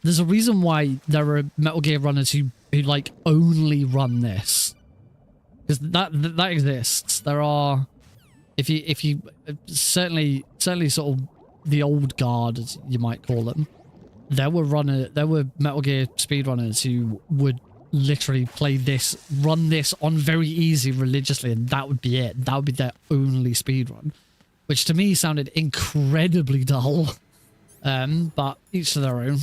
There's a reason why there are Metal Gear runners who like only run this. Because that exists. There are, if you certainly sort of the old guard, as you might call them. There were Metal Gear speedrunners who would literally run this on very easy religiously, and that would be it. That would be their only speedrun, which to me sounded incredibly dull. But each to their own.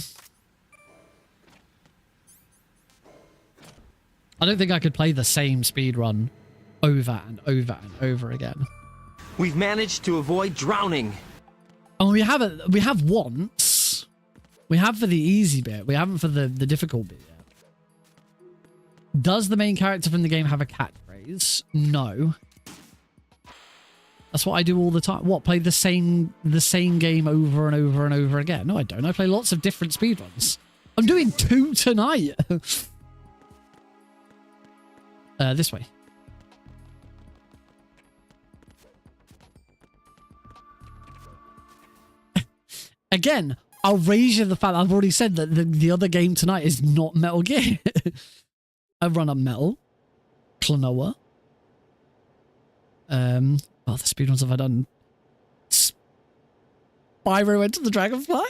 I don't think I could play the same speedrun over and over and over again. We've managed to avoid drowning. And we have once. We have for the easy bit. We haven't for the difficult bit yet. Does the main character from the game have a catchphrase? No. That's what I do all the time. What, play the same game over and over and over again? No, I don't. I play lots of different speedruns. I'm doing 2 tonight. This way. Again, I'll raise you the fact I've already said that the other game tonight is not Metal Gear. I run up Metal. Klonoa. Oh, the speedruns have I done? Spyro Enter the Dragonfly?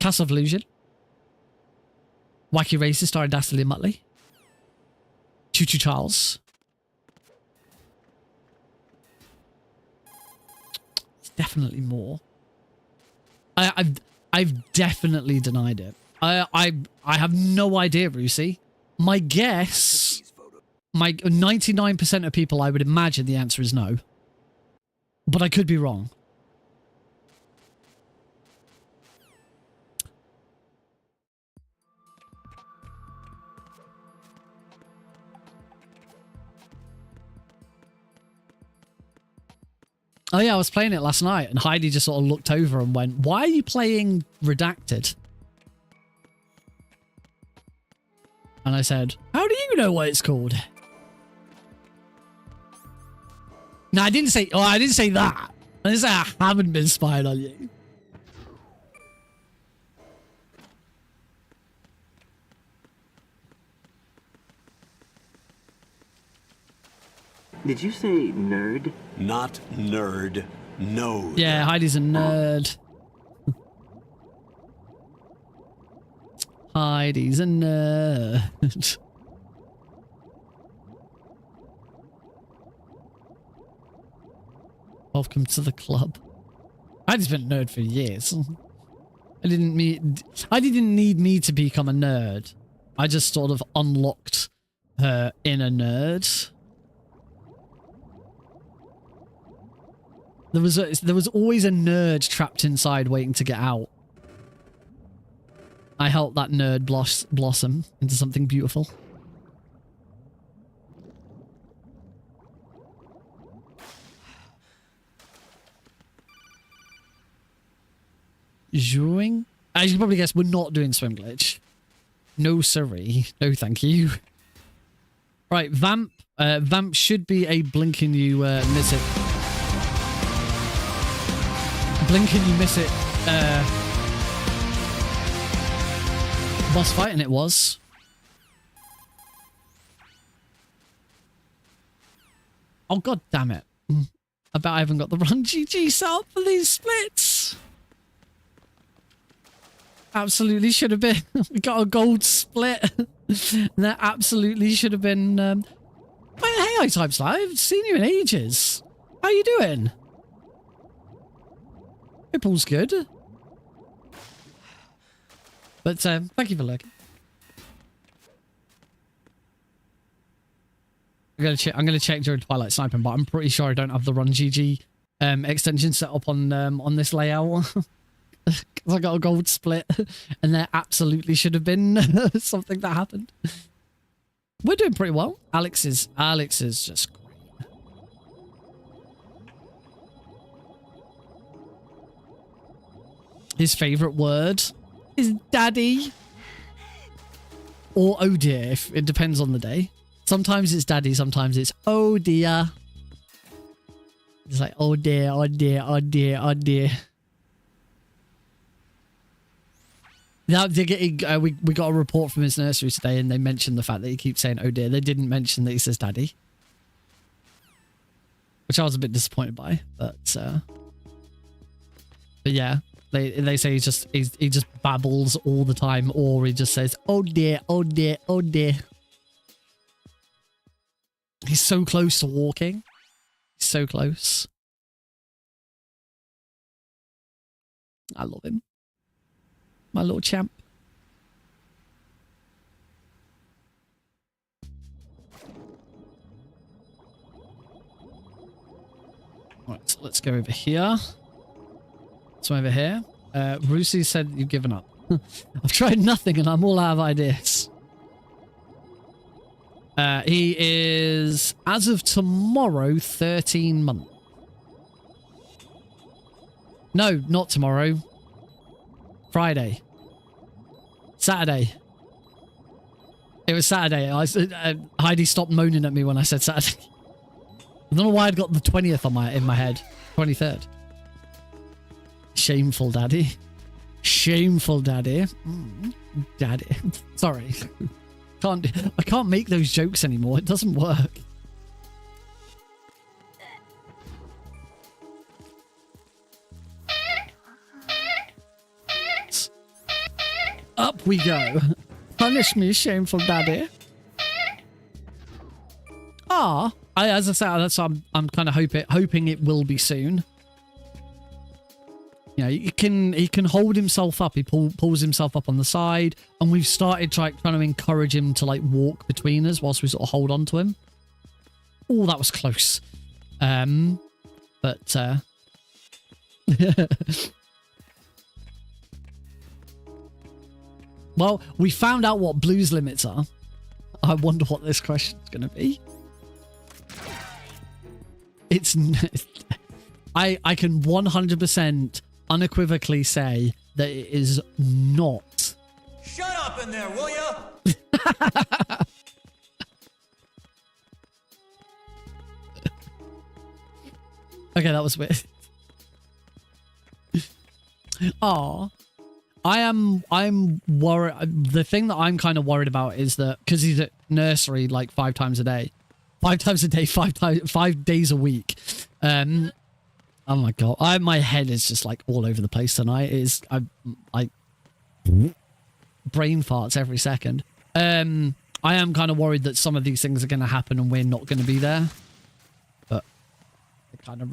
Castle of Illusion. Wacky Races starring Dastardly Muttley. Choo Choo Charles. It's definitely more. I've definitely denied it. I have no idea, Brucey. My guess, 99% of people, I would imagine the answer is no. But I could be wrong. Oh yeah, I was playing it last night and Heidi just sort of looked over and went, "Why are you playing Redacted?" And I said, "How do you know what it's called?" No, I didn't say. Oh, I didn't say that. I didn't say I haven't been spying on you. Did you say nerd? Not nerd. Node. Yeah, Heidi's a nerd. Heidi's a nerd. Welcome to the club. Heidi's been a nerd for years. I didn't need me to become a nerd. I just sort of unlocked her inner nerd. There was always a nerd trapped inside waiting to get out. I helped that nerd blossom into something beautiful. Joing? As you can probably guess, we're not doing swim glitch. No siree. No thank you. Right, Vamp. Vamp should be a blinking you miss it. Blinking you miss it. Boss fight, and it was. Oh god damn it. I bet I haven't got the wrong GG set up for these splits. Absolutely should have been. We got a gold split. That absolutely should have been. Well, hey, iTypes Live. I haven't seen you in ages. How you doing? Ripple's good. But thank you for looking. I'm gonna check during Twilight Sniping, but I'm pretty sure I don't have the Run GG extension set up on this layout. Because I got a gold split, and there absolutely should have been something that happened. We're doing pretty well. Alex is just great. His favorite word is daddy. Or oh dear, if it depends on the day. Sometimes it's daddy, sometimes it's oh dear. It's like oh dear, oh dear, oh dear, oh dear. Now, we got a report from his nursery today, and they mentioned the fact that he keeps saying oh dear. They didn't mention that he says daddy, which I was a bit disappointed by. But yeah, they say he just babbles all the time, or he just says oh dear, oh dear, oh dear. He's so close to walking. He's so close. I love him. My little champ. Right, so let's go over here. So over here. Rusi said you've given up. I've tried nothing and I'm all out of ideas. He is, as of tomorrow, 13 months. No, not tomorrow. Friday. Saturday. It was Saturday. Heidi stopped moaning at me when I said Saturday. I don't know why I'd got the 20th in my head. 23rd. Shameful daddy. Shameful daddy. Daddy. Sorry. I can't make those jokes anymore. It doesn't work. Up we go. Punish me, shameful daddy. As I said, I'm kind of hoping it will be soon. You know, he can hold himself up. He pulls himself up on the side, and we've started trying to encourage him to like walk between us whilst we sort of hold on to him. Oh, that was close. But well, we found out what Blue's limits are. I wonder what this question's going to be. I can 100% unequivocally say that it is not. Shut up in there, will ya? Okay, that was weird. Oh, I'm worried. The thing that I'm kind of worried about is that because he's at nursery like 5 times a day, 5 days a week. Oh my god, my head is just like all over the place tonight. I'm like brain farts every second. I am kind of worried that some of these things are going to happen and we're not going to be there. But the kind of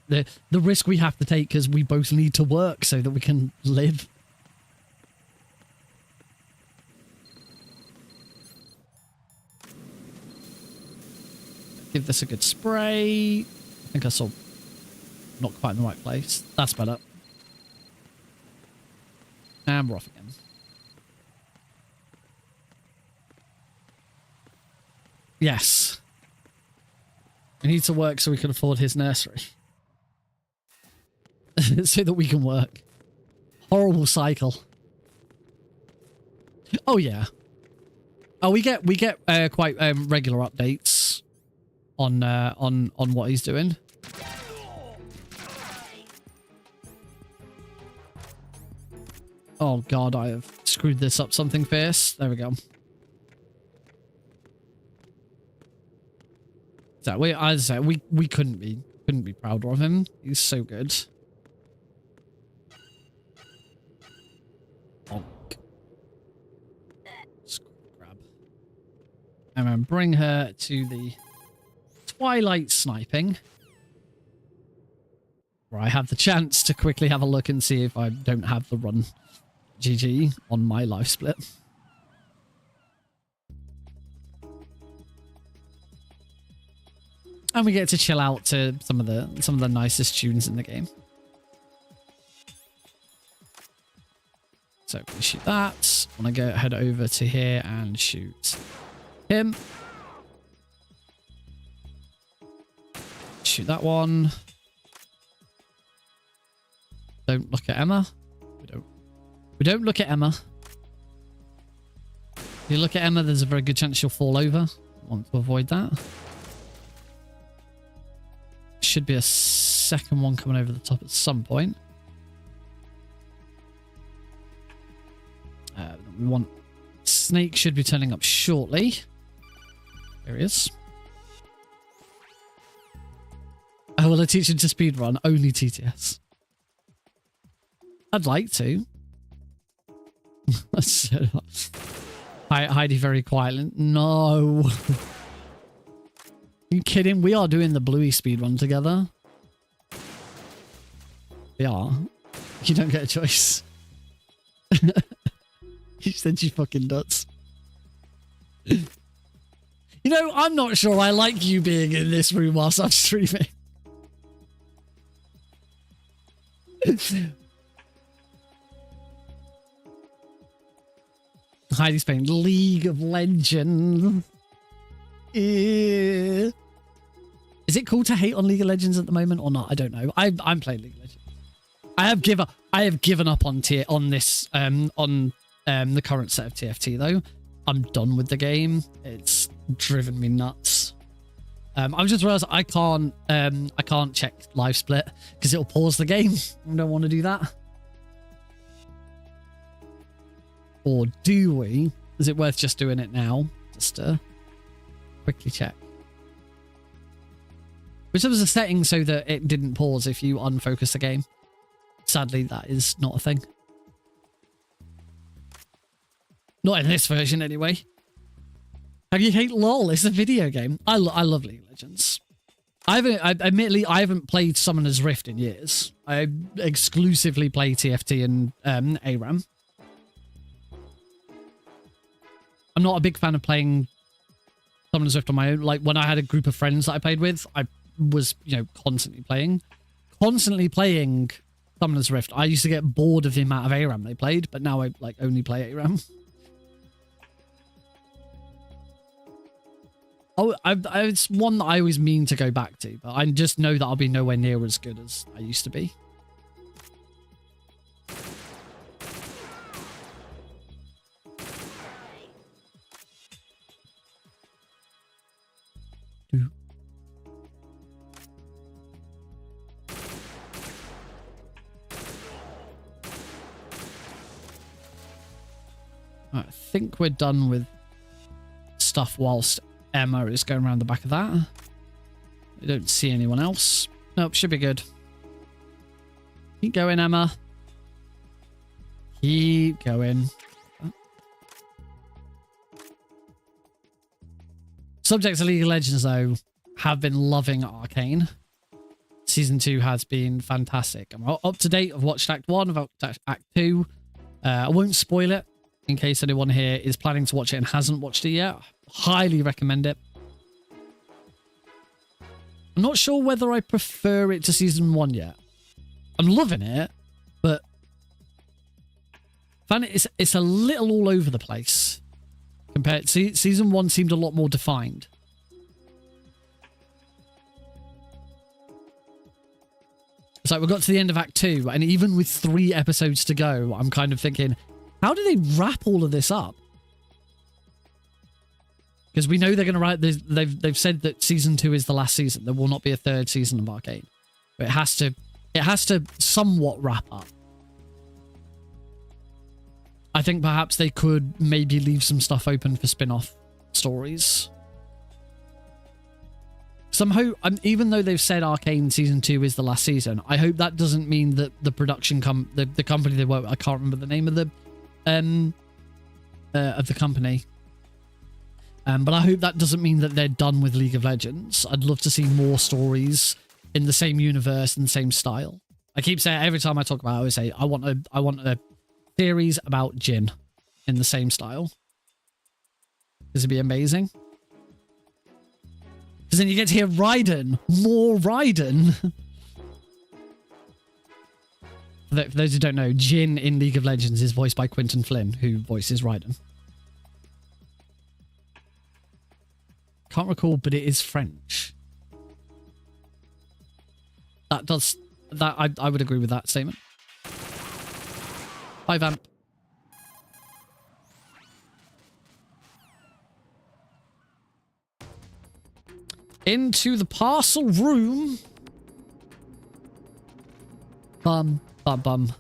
the risk we have to take because we both need to work so that we can live. Give this a good spray. I think I saw not quite in the right place. That's better. And we're off again. Yes. We need to work so we can afford his nursery. So that we can work. Horrible cycle. Oh yeah. Oh, we get quite regular updates on what he's doing. Oh god, I have screwed this up something fierce. There we go. So as I say, we couldn't be prouder of him. He's so good. Bonk. Grab. And then bring her to the Twilight sniping. Where I have the chance to quickly have a look and see if I don't have the run GG on my life split. And we get to chill out to some of the nicest tunes in the game. So we shoot that. I want to head over to here and shoot him. Shoot that one. Don't look at Emma. We don't look at Emma. If you look at Emma, there's a very good chance she'll fall over. I want to avoid that. Should be a second one coming over the top at some point. We want Snake should be turning up shortly. There he is. I will teach him to speedrun only TTS. I'd like to. Heidi very quietly. No. Are you kidding? We are doing the Bluey speedrun together. We are. You don't get a choice. You said you fucking nuts. You know, I'm not sure I like you being in this room whilst I'm streaming. Heidi's playing League of Legends. Is it cool to hate on League of Legends at the moment or not? I don't know. I'm playing League of Legends. I have given up on the current set of TFT though. I'm done with the game. It's driven me nuts. I've just realized I can't check live split because it'll pause the game. I don't want to do that. Or do we? Is it worth just doing it now? Just to quickly check. Which was a setting so that it didn't pause if you unfocus the game. Sadly, that is not a thing. Not in this version, anyway. How do you hate LOL? It's a video game. I love League of Legends. Admittedly, I haven't played Summoner's Rift in years. I exclusively play TFT and ARAM. I'm not a big fan of playing Summoner's Rift on my own. Like, when I had a group of friends that I played with, I was, you know, constantly playing Summoner's Rift. I used to get bored of the amount of ARAM they played, but now I, like, only play ARAM. Oh, it's one that I always mean to go back to, but I just know that I'll be nowhere near as good as I used to be. I think we're done with stuff whilst Emma is going around the back of that. I don't see anyone else. Nope, should be good. Keep going, Emma. Keep going. Subjects of League of Legends, though, have been loving Arcane. Season 2 has been fantastic. I'm up to date. I've watched Act 1, I've watched Act 2. I won't spoil it in case anyone here is planning to watch it and hasn't watched it yet. Highly recommend it. I'm not sure whether I prefer it to Season 1 yet. I'm loving it, but I find it's a little all over the place. Compared to Season 1 seemed a lot more defined. It's like we got to the end of Act 2, and even with 3 episodes to go, I'm kind of thinking, how do they wrap all of this up? Because we know they're going to write. They've said that Season 2 is the last season. There will not be a 3rd season of Arcane. But it has to somewhat wrap up. I think perhaps they could maybe leave some stuff open for spin-off stories. Somehow, even though they've said Arcane Season 2 is the last season, I hope that doesn't mean that the production the company they work with, I can't remember the name of the company. But I hope that doesn't mean that they're done with League of Legends. I'd love to see more stories in the same universe and the same style. I keep saying, every time I talk about it, I always say, I want a series about Jin in the same style. This would be amazing. Because then you get to hear Raiden. More Raiden. For those who don't know, Jin in League of Legends is voiced by Quentin Flynn, who voices Raiden. Can't recall, but it is French. I would agree with that statement. Hi, Vamp. Into the parcel room. Bum, bum, bum.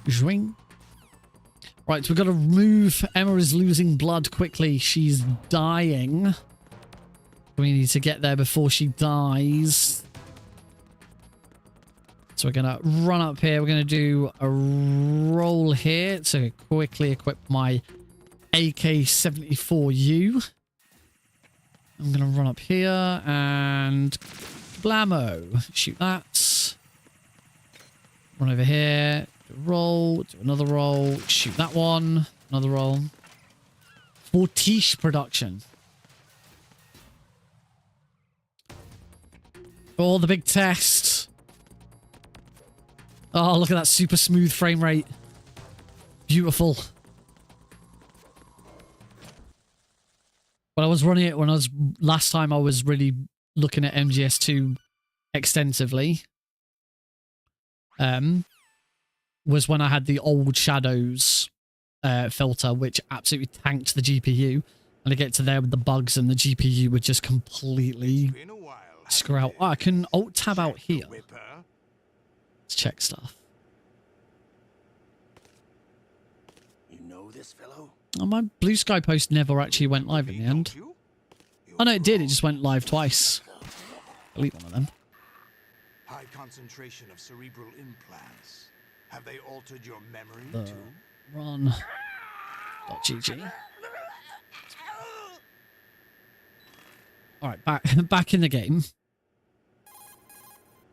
Zwing. Right, we've got to move. Emma is losing blood quickly. She's dying. We need to get there before she dies. So we're going to run up here. We're going to do a roll here to quickly equip my AK-74U. I'm going to run up here and blammo. Shoot that. Run over here. Do a roll. Do another roll. Shoot that one. Another roll. Fortiche production. Oh, the big test. Oh, look at that super smooth frame rate. Beautiful. When I was running it, last time I was really looking at MGS2 extensively, was when I had the old Shadows filter, which absolutely tanked the GPU. And I get to there with the bugs and the GPU would just completely screw out. Oh, I can alt-tab out here. Let's check stuff. You know this fellow? Oh, my Blue Sky post never actually went live in the end. Oh no, it did. It just went live twice. Delete one of them. High concentration of cerebral implants. Have they altered your memory too? Run.gg. Alright, back in the game.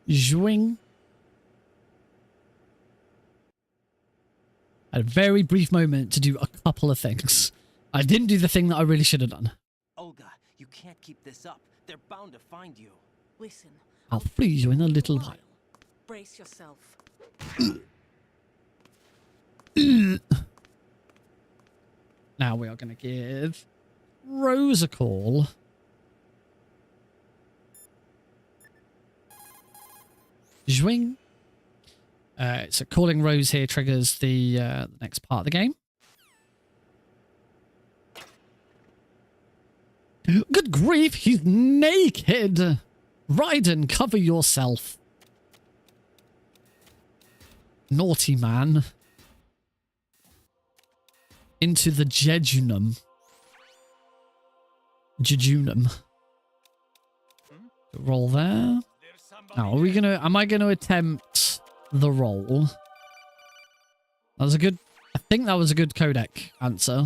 Zwing. I had a very brief moment to do a couple of things. I didn't do the thing that I really should have done. Olga, you can't keep this up. They're bound to find you. Listen. I'll free you in a little while. Brace yourself. Now we are going to give Rose a call. Zwing. So calling Rose here triggers the next part of the game. Good grief, he's naked! Raiden, cover yourself. Naughty man. into the jejunum. Jejunum. Roll there. Now, am I gonna attempt the roll? That was a good, I think that was a good codec answer.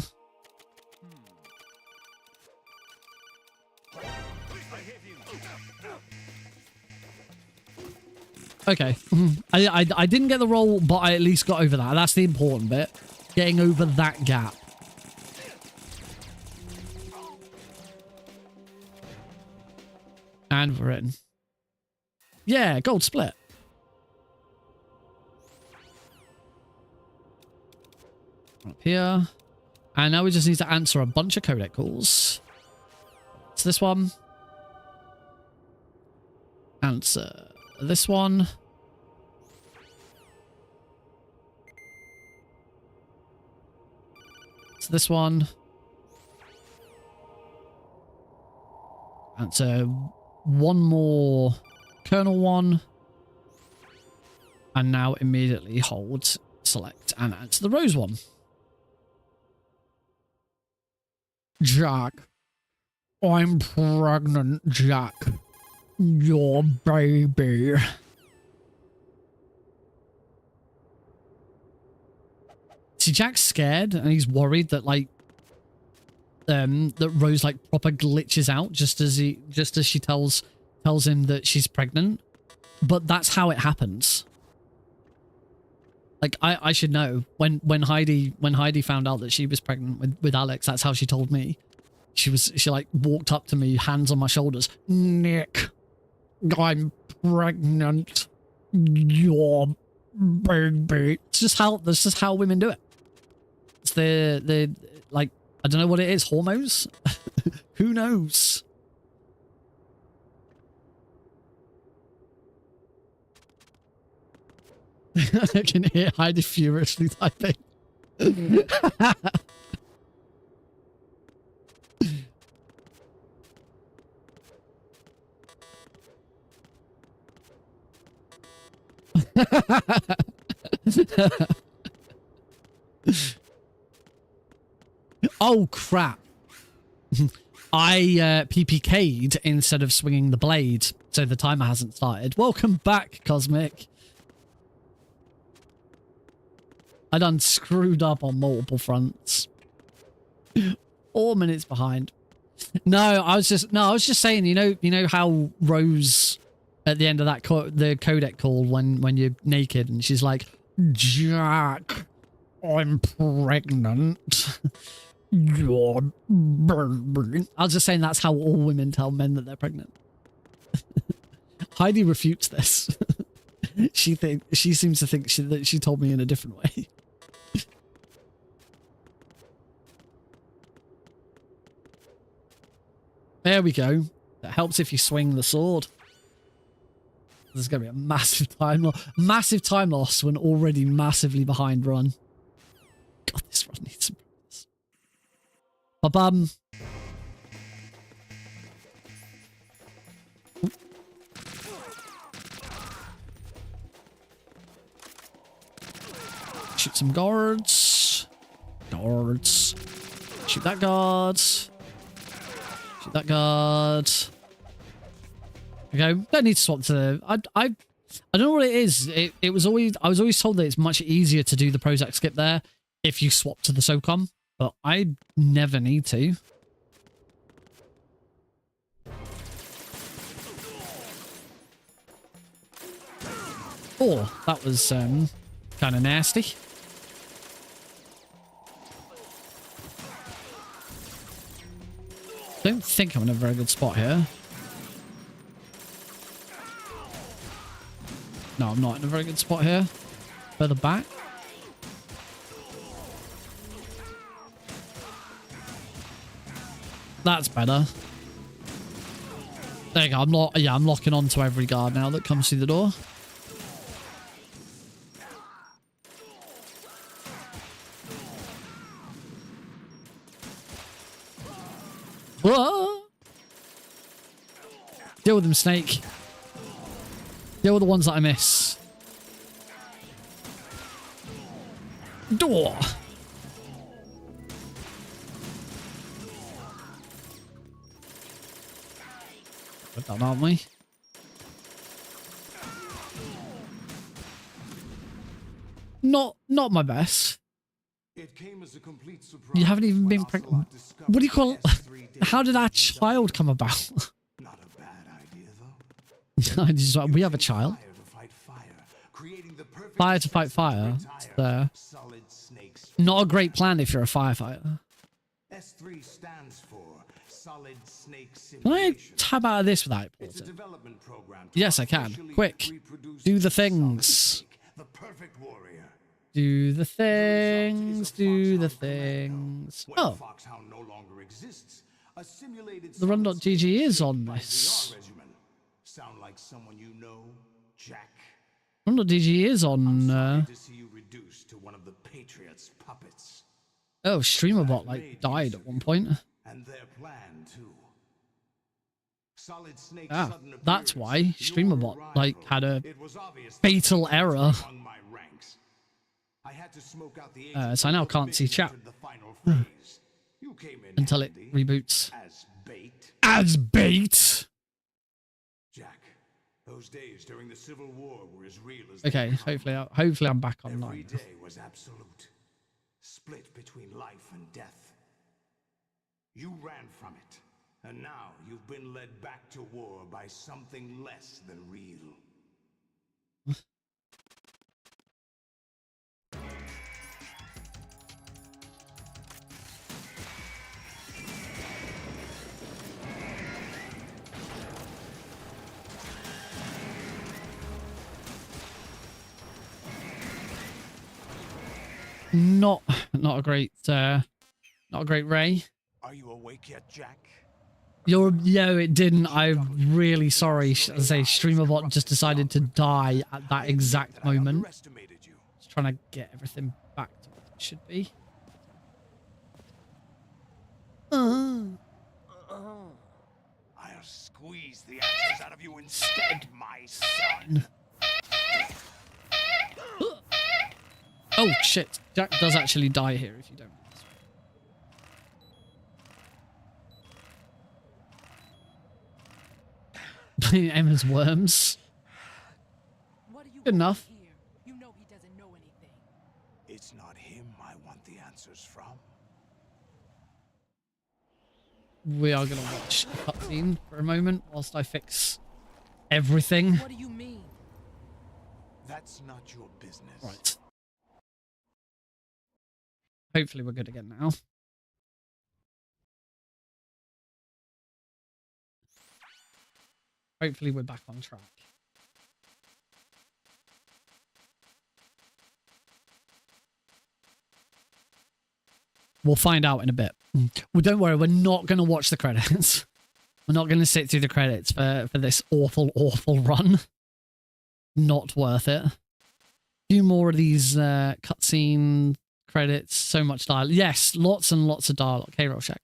Okay. I didn't get the roll, but I at least got over that. That's the important bit. Getting over that gap. And we're in. Yeah, gold split. Up here. And now we just need to answer a bunch of codec calls. It's this one. Answer this one. It's this one. Answer one more kernel one. And now immediately hold, select, and answer the rose one. Jack. I'm pregnant, Jack. Your baby. See, Jack's scared and he's worried that like that Rose like proper glitches out just as she tells him that she's pregnant. But that's how it happens. Like I should know. When Heidi found out that she was pregnant with Alex, that's how she told me. She like walked up to me, hands on my shoulders. Nick, I'm pregnant. Your baby. That's just how women do it. It's the like, I don't know what it is, hormones? Who knows? I can hear Heidi furiously typing. Oh crap. I PPK'd instead of swinging the blade, so the timer hasn't started. Welcome back, Cosmic. I done screwed up on multiple fronts. 4 minutes behind. No, I was just saying, you know how Rose at the end of that the codec call when you're naked and she's like, Jack, I'm pregnant. You're baby. I was just saying that's how all women tell men that they're pregnant. Heidi refutes this. She seems to think that she told me in a different way. There we go. That helps if you swing the sword. There's going to be a massive time loss when already massively behind run. God, this run needs some progress. Ba-bum. Shoot some guards. Guards. Shoot that guard. Shoot that guard. Okay, don't need to swap to the... I don't know what it is. I was always told that it's much easier to do the Prozac skip there if you swap to the SOCOM, but I never need to. Oh, that was kind of nasty. Don't think I'm in a very good spot here. No, I'm not in a very good spot here. Further back. That's better. There you go. I'm locking onto every guard now that comes through the door. Whoa! Deal with them, Snake. Deal with the ones that I miss. Door. We're done, aren't we? Not my best. It came as a complete surprise. You haven't even been when pregnant. Ocelot discovered What do you call it? S3 How did our databases child come about? Not a bad idea, though. I just like, we have a child. Fire to fight fire, creating the perfect Fire to fight fire. retire It's there. solid snakes. Not a great plan if you're a firefighter. S3 stands for Solid Snake Can I Simulation. tab out of this without It's a pausing? development program to Yes, I can. artificially Quick. reproduce Do the a solid things. snake, the perfect warrior. Do the The result things. is a Do the foxhound commando. things. When Oh, Foxhound no longer exists, a simulated the run.gg is on by this. VR regimen. Sound like someone you know, Jack? Run.gg is on. Sorry to see you reduced to one of the Patriots' puppets. Oh, StreamerBot like died at one point. And their plan too. Solid Snake's Ah, sudden that's appearance, why your StreamerBot like arrival. had a It was obvious fatal that error. among my ranks. I had to smoke out the So I now can't see chat the final phase. You came in until it handy reboots. as bait. As bait. Jack, those days during the Civil War were as real as Okay, they come. hopefully I'm back Every online. day was absolute. Split between life and death. You ran from it, and now you've been led back to war by something less than real. Not a great Ray. Are you awake yet, Jack? It didn't. I'm really sorry. As I say, StreamerBot just decided to die at that exact I moment. underestimated you. Just trying to get everything back to what it should be. I'll squeeze the answers out of you instead, my son. Oh shit! Jack does actually die here if you don't. Emma's worms. What are you Good enough. doing here? You know he doesn't know anything. It's not him I want the answers from. We are going to watch a cutscene for a moment whilst I fix everything. What do you mean? That's not your business. Right. Hopefully we're good again now. Hopefully we're back on track. We'll find out in a bit. Well, don't worry, we're not going to watch the credits. We're not going to sit through the credits for this awful, awful run. Not worth it. A few more of these cutscene credits. So much dialogue. Yes, lots and lots of dialogue. Hey, Rorschach.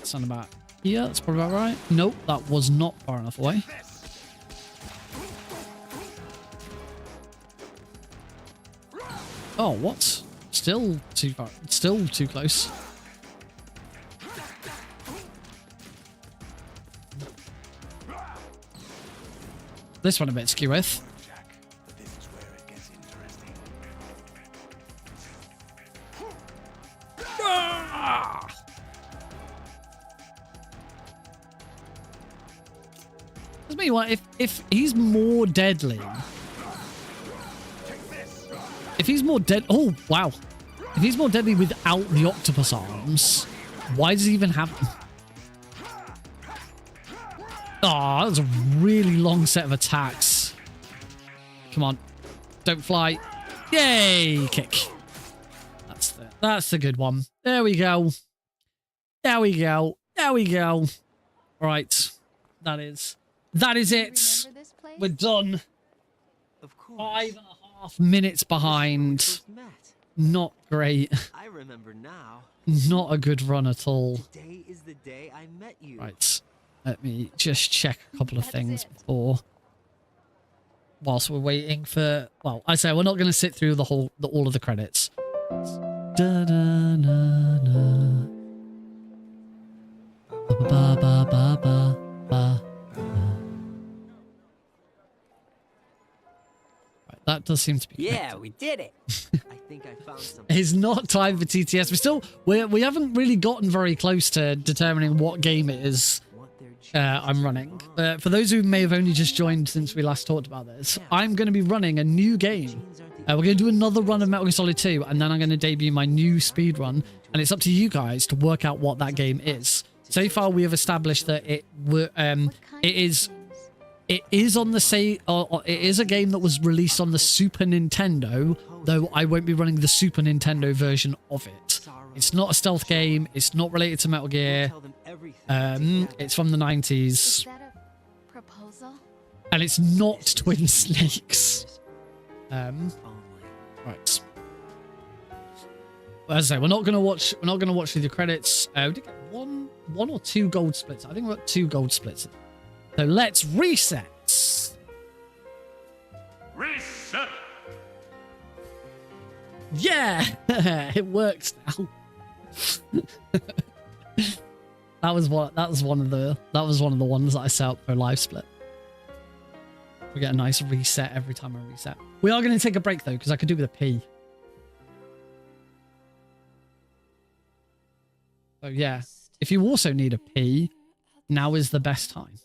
Sound about... Yeah, that's probably about right. Nope, that was not far enough away. Oh, what? Still too far. Still too close. This one a bit skew with. Jack, this is where it gets interesting. Ah! Does me what if he's more deadly? If he's more dead, oh wow! If he's more deadly without the octopus arms, why does he even have them? Oh, that was a really long set of attacks. Come on, don't fly! Yay! Kick. That's the good one. There we go. There we go. There we go. All right, that is it. Remember this place? We're done. Of course. 5.5 minutes behind. First met. Not great. I remember now. Not a good run at all. Today is the day I met you. Right. Let me just check a couple of That's things it. before. whilst we're waiting for... Well, I say we're not going to sit through all of the credits. Da-da-na-na. Ba-ba-ba-ba-ba-ba. Right, that does seem to be Yeah, we did it. I think I found something. It's not time for TTS. We haven't really gotten very close to determining what game it is I'm running. For those who may have only just joined since we last talked about this, I'm going to be running a new game. We're going to do another run of Metal Gear Solid 2, and then I'm going to debut my new speed run, and it's up to you guys to work out what that game is. So far, we have established that it is on the it is a game that was released on the Super Nintendo, though I won't be running the Super Nintendo version of it. It's not a stealth game. It's not related to Metal Gear. It's from the 90s. Is that a proposal? And it's not Twin Snakes. Right. Well, as I say, we're not gonna watch through the credits. We did get one or two gold splits. I think we got 2 gold splits. So let's reset. Reset! Yeah, it works now. that was one of the ones that I set up for a live split. We get a nice reset every time I reset. We are going to take a break though, because I could do with a pee. So yeah, if you also need a pee, now is the best time.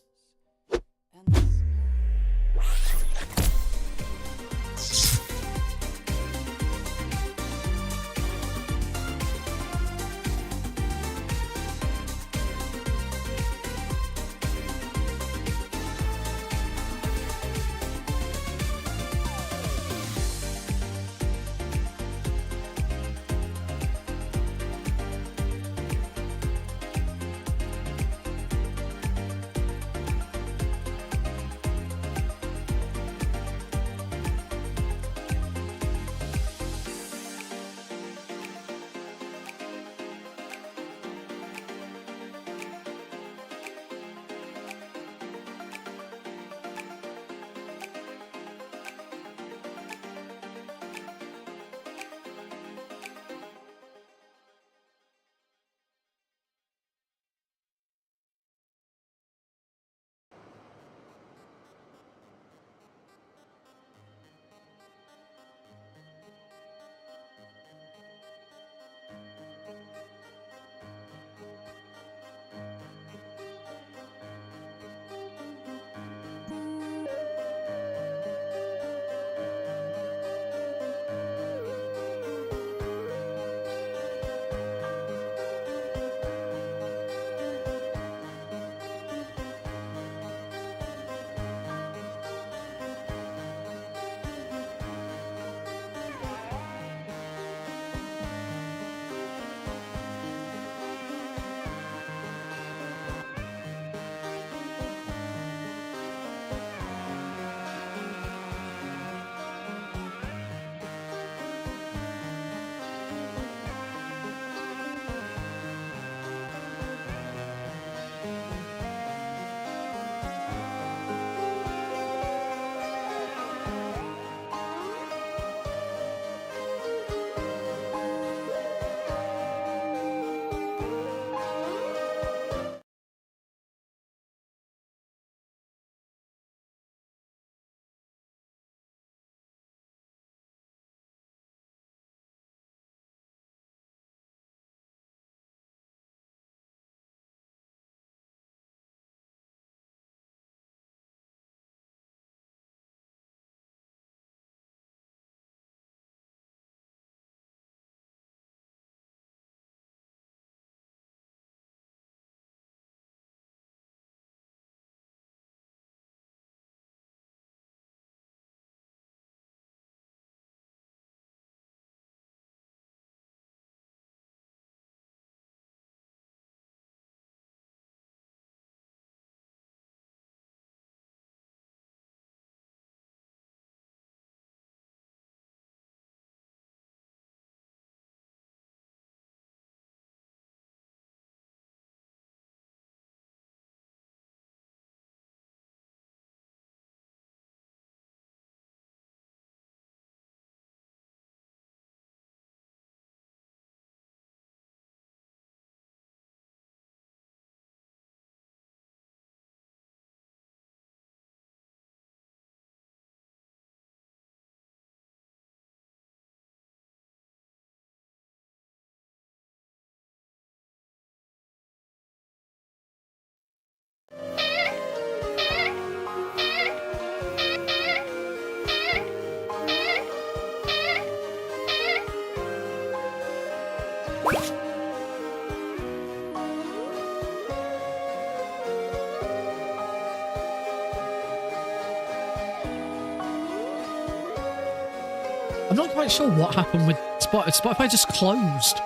I'm not quite sure what happened with Spotify. Spotify just closed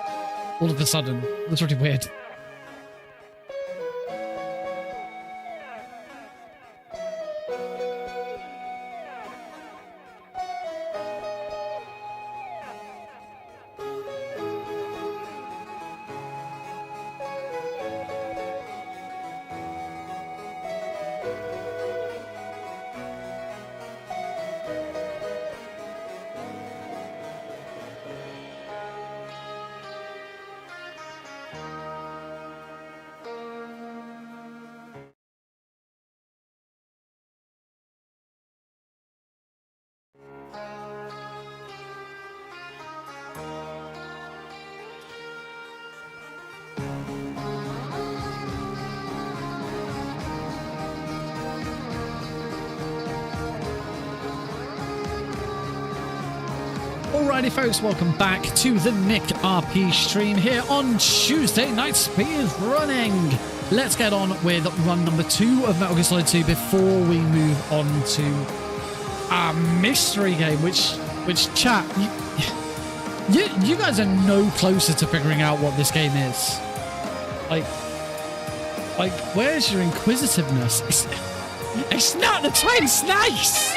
all of a sudden. That's really weird. Alrighty folks, welcome back to the Nick RP stream here on Tuesday Night Speed Running. Let's get on with run number 2 of Metal Gear Solid 2 before we move on to our mystery game, which chat, you guys are no closer to figuring out what this game is. Like where's your inquisitiveness? It's not the Twin Snakes!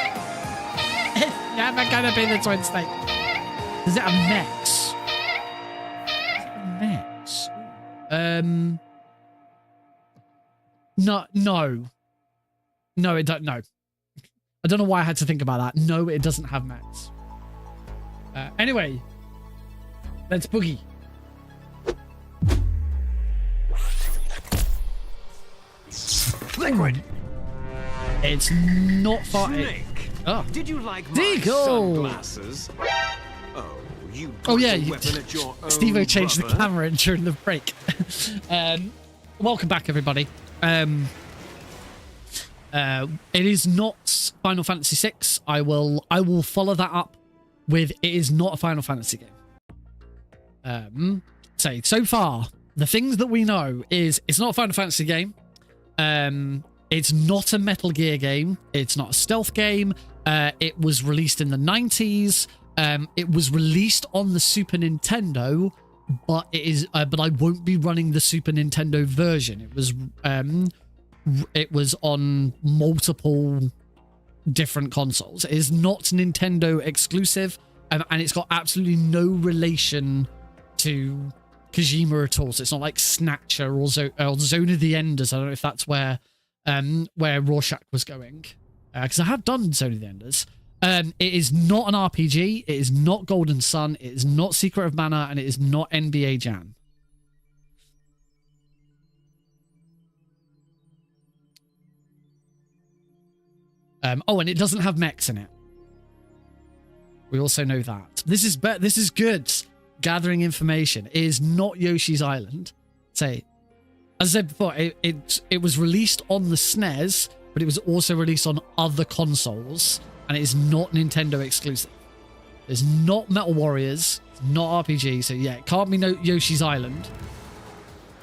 It's never gonna be the Twin Snakes. Is it a mech? No, it don't. No, I don't know why I had to think about that. No, it doesn't have mechs. Anyway, let's boogie. Liquid. It's not far. Snake. Oh. Did you like my Deagle. sunglasses? Oh yeah, Steve-O changed the camera during the break. Welcome back, everybody. It is not Final Fantasy VI. I will follow that up with it is not a Final Fantasy game. So far, the things that we know is it's not a Final Fantasy game. It's not a Metal Gear game. It's not a stealth game. It was released in the 90s. It was released on the Super Nintendo, but I won't be running the Super Nintendo version. It was on multiple different consoles. It is not Nintendo exclusive, and it's got absolutely no relation to Kojima at all. So it's not like Snatcher or Zone of the Enders. I don't know if that's where Rorschach was going, because I have done Zone of the Enders. It is not an RPG. It is not Golden Sun. It is not Secret of Mana, and it is not NBA Jam. Oh, and it doesn't have mechs in it. We also know that. This is good. Gathering information. It is not Yoshi's Island. As I said before, it was released on the SNES, but it was also released on other consoles. And it is not Nintendo exclusive. It's not Metal Warriors. It's not RPG. So yeah, it can't be Yoshi's Island.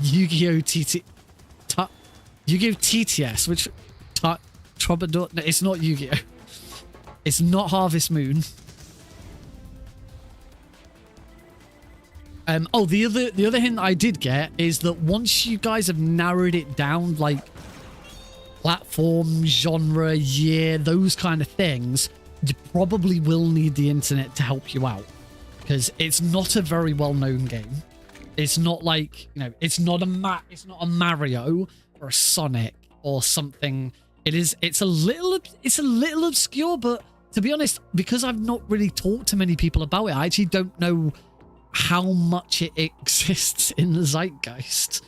Yu-Gi-Oh! Yu-Gi-Oh! TTS, which... Troubadour... No, it's not Yu-Gi-Oh! It's not Harvest Moon. Oh, the other hint I did get is that once you guys have narrowed it down, like... platform, genre, year, those kind of things, you probably will need the internet to help you out, because it's not a very well-known game. It's not like, it's not a Mario or a Sonic or something. It's a little obscure, but to be honest, because I've not really talked to many people about it, I actually don't know how much it exists in the zeitgeist.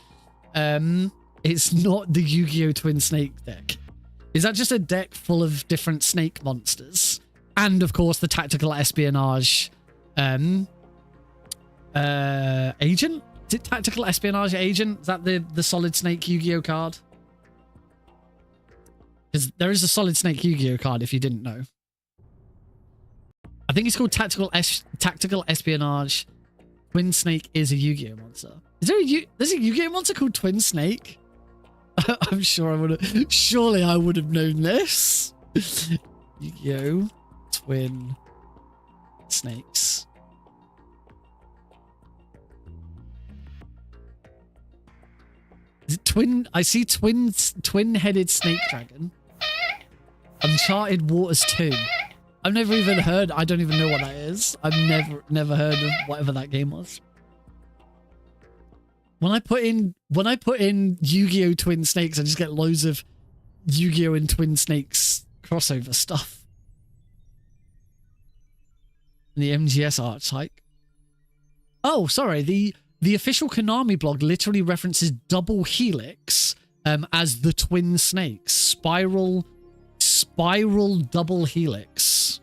It's not the Yu-Gi-Oh! Twin Snake deck. Is that just a deck full of different snake monsters? And, of course, the tactical espionage agent? Is it tactical espionage agent? Is that the Solid Snake Yu-Gi-Oh! Card? Because there is a Solid Snake Yu-Gi-Oh! Card, if you didn't know. I think it's called tactical espionage. Twin Snake is a Yu-Gi-Oh! monster. There's a Yu-Gi-Oh! monster called Twin Snake? I'm sure I would have. Surely I would have known this. Yu-Gi-Oh! Twin snakes. Is it twin? I see twin-headed snake dragon. Uncharted Waters 2. I've never even heard. I don't even know what that is. I've never heard of whatever that game was. When I put in Yu-Gi-Oh! Twin Snakes, I just get loads of Yu-Gi-Oh! And Twin Snakes crossover stuff. The MGS archetype. Oh, sorry. The official Konami blog literally references Double Helix as the Twin Snakes. Spiral Double Helix.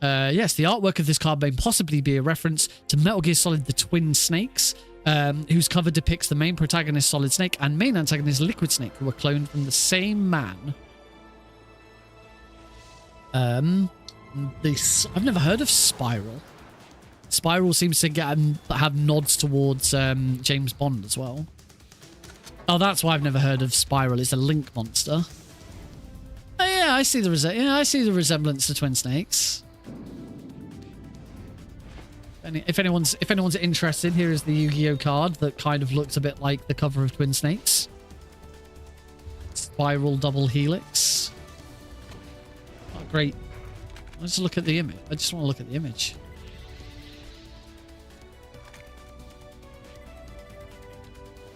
Yes, the artwork of this card may possibly be a reference to Metal Gear Solid The Twin Snakes, whose cover depicts the main protagonist Solid Snake and main antagonist Liquid Snake, who were cloned from the same man. I've never heard of Spiral. Spiral seems to have nods towards James Bond as well. Oh, that's why I've never heard of Spiral. It's a Link monster. Oh yeah, I see the resemblance to Twin Snakes. If anyone's interested, here is the Yu-Gi-Oh card that kind of looks a bit like the cover of Twin Snakes. Spiral Double Helix. Oh, great. Let's look at the image. I just want to look at the image.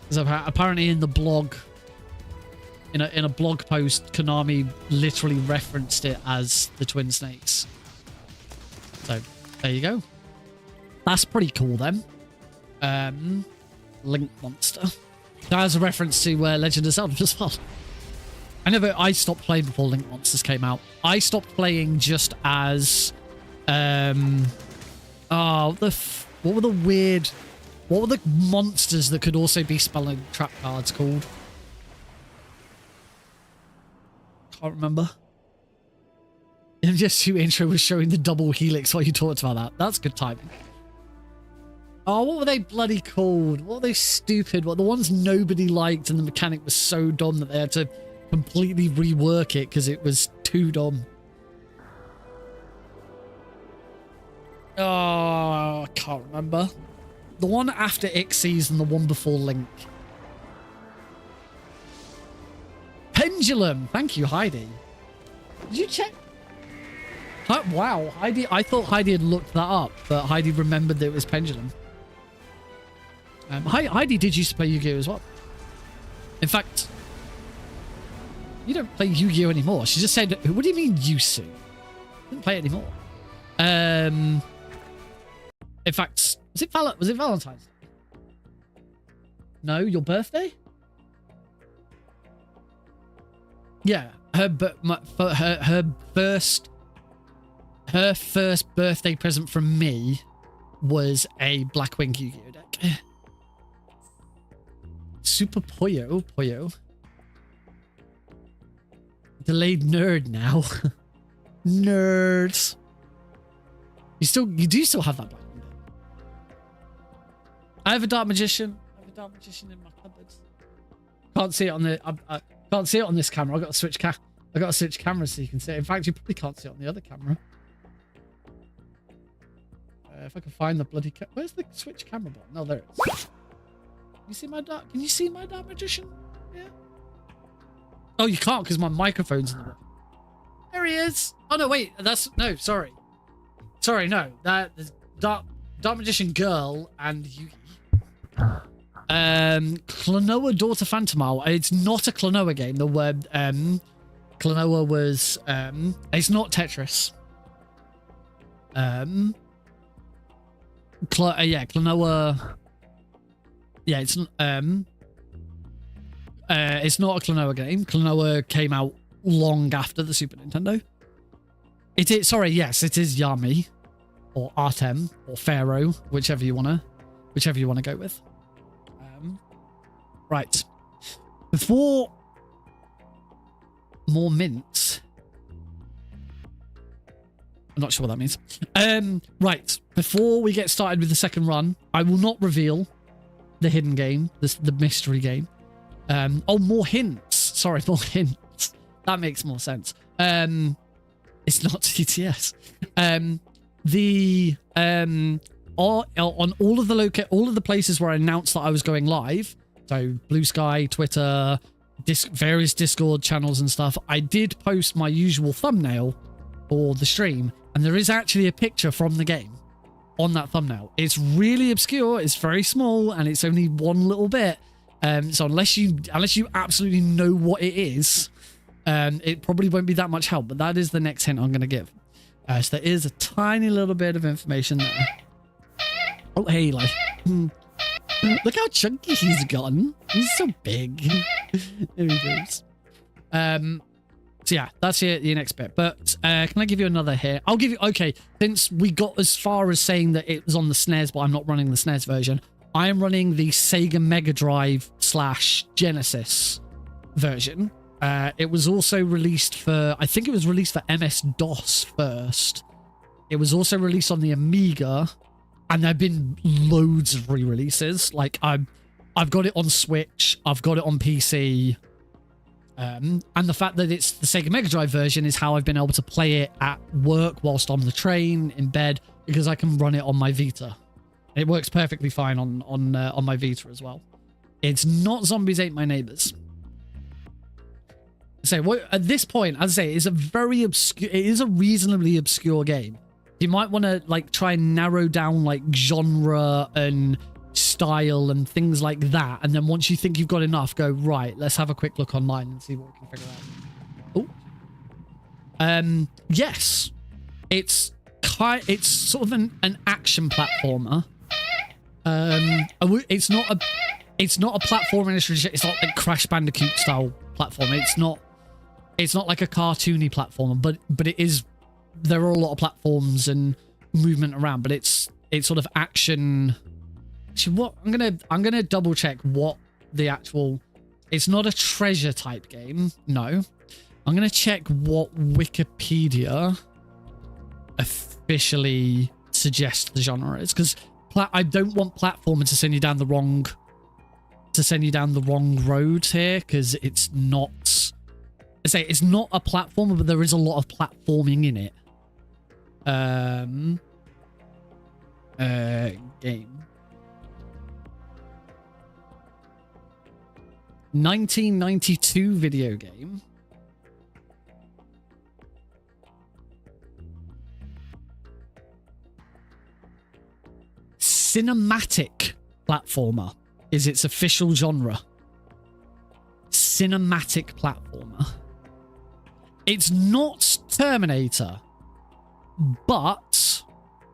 Because apparently in the blog, in a blog post, Konami literally referenced it as the Twin Snakes. So there you go. That's pretty cool then. Link monster. That has a reference to Legend of Zelda as well. I stopped playing before Link Monsters came out. I stopped playing just as what were the monsters that could also be spelling trap cards called? Can't remember. MGS2 intro was showing the double helix while you talked about that. That's good timing. Oh, what were they bloody called? What were they stupid? What, the ones nobody liked and the mechanic was so dumb that they had to completely rework it because it was too dumb. Oh, I can't remember. The one after Ixies and the one before Link. Pendulum! Thank you, Heidi. Did you check? Wow, Heidi. I thought Heidi had looked that up, but Heidi remembered that it was Pendulum. Heidi did used to play Yu-Gi-Oh! As well. In fact, you don't play Yu-Gi-Oh! Anymore. She just said, what do you mean used to? Didn't play it anymore. In fact, was it Valentine's Day? No, your birthday? Yeah, her first birthday present from me was a Blackwing Yu-Gi-Oh! Deck. Super Poyo. Delayed nerd now. Nerds. You do still have that Blackwing deck. I have a Dark Magician. In my cupboard. Can't see it on the. I can't see it on this camera. I got to switch cameras so you can see it. In fact, you probably can't see it on the other camera. If I can find the bloody. Where's the switch camera button? No, there it is. Can you see my Dark Magician? Yeah. Oh, you can't because my microphone's in the way. There he is. Oh no, wait. No. Sorry, no. There's Dark Magician girl and Yugi. Klonoa Daughter Phantomile. It's not a Klonoa game. The word Klonoa was it's not Tetris. Klonoa. Yeah, it's not a Klonoa game. Klonoa came out long after the Super Nintendo. It is Yami or Artem or Pharaoh, whichever you wanna go with. Right. Before more mints. I'm not sure what that means. Right. Before we get started with the second run, I will not reveal the hidden game, the mystery game. More hints. Sorry, more hints. That makes more sense. It's not TTS. On all of the places where I announced that I was going live, so Blue Sky, Twitter, various Discord channels and stuff, I did post my usual thumbnail for the stream, and there is actually a picture from the game on that thumbnail. It's really obscure, it's very small, and it's only one little bit. So unless you absolutely know what it is, it probably won't be that much help, but that is the next hint I'm going to give. So there is a tiny little bit of information there. Oh, hey, like, look how chunky he's gotten. He's so big. There he goes. So yeah, that's your next bit. But can I give you another here? I'll give you, okay, since we got as far as saying that it was on the SNES, but I'm not running the SNES version, I am running the Sega Mega Drive / Genesis version. It was also released for, I think it was released for MS-DOS first. It was also released on the Amiga, and there have been loads of re-releases. Like, I've got it on Switch, I've got it on PC, and the fact that it's the Sega Mega Drive version is how I've been able to play it at work whilst on the train, in bed, because I can run it on my Vita. It works perfectly fine on my Vita as well. It's not Zombies Ate My Neighbors. So at this point, as I say, it's a very obscure, it is a reasonably obscure game. You might want to like try and narrow down like genre and style and things like that, and then once you think you've got enough, go right. Let's have a quick look online and see what we can figure out. Oh, yes, it's sort of an action platformer. It's not a platformer. It's not like Crash Bandicoot style platform. It's not like a cartoony platformer, but it is. There are a lot of platforms and movement around, but it's sort of action. Actually, what I'm gonna double check what the actual. It's not a treasure type game. No, I'm gonna check what Wikipedia officially suggests the genre is, because I don't want platformer to send you down the wrong road here, because it's not. I say it's not a platformer, but there is a lot of platforming in it. Game. 1992 video game. Cinematic platformer is its official genre. Cinematic platformer. It's not Terminator, but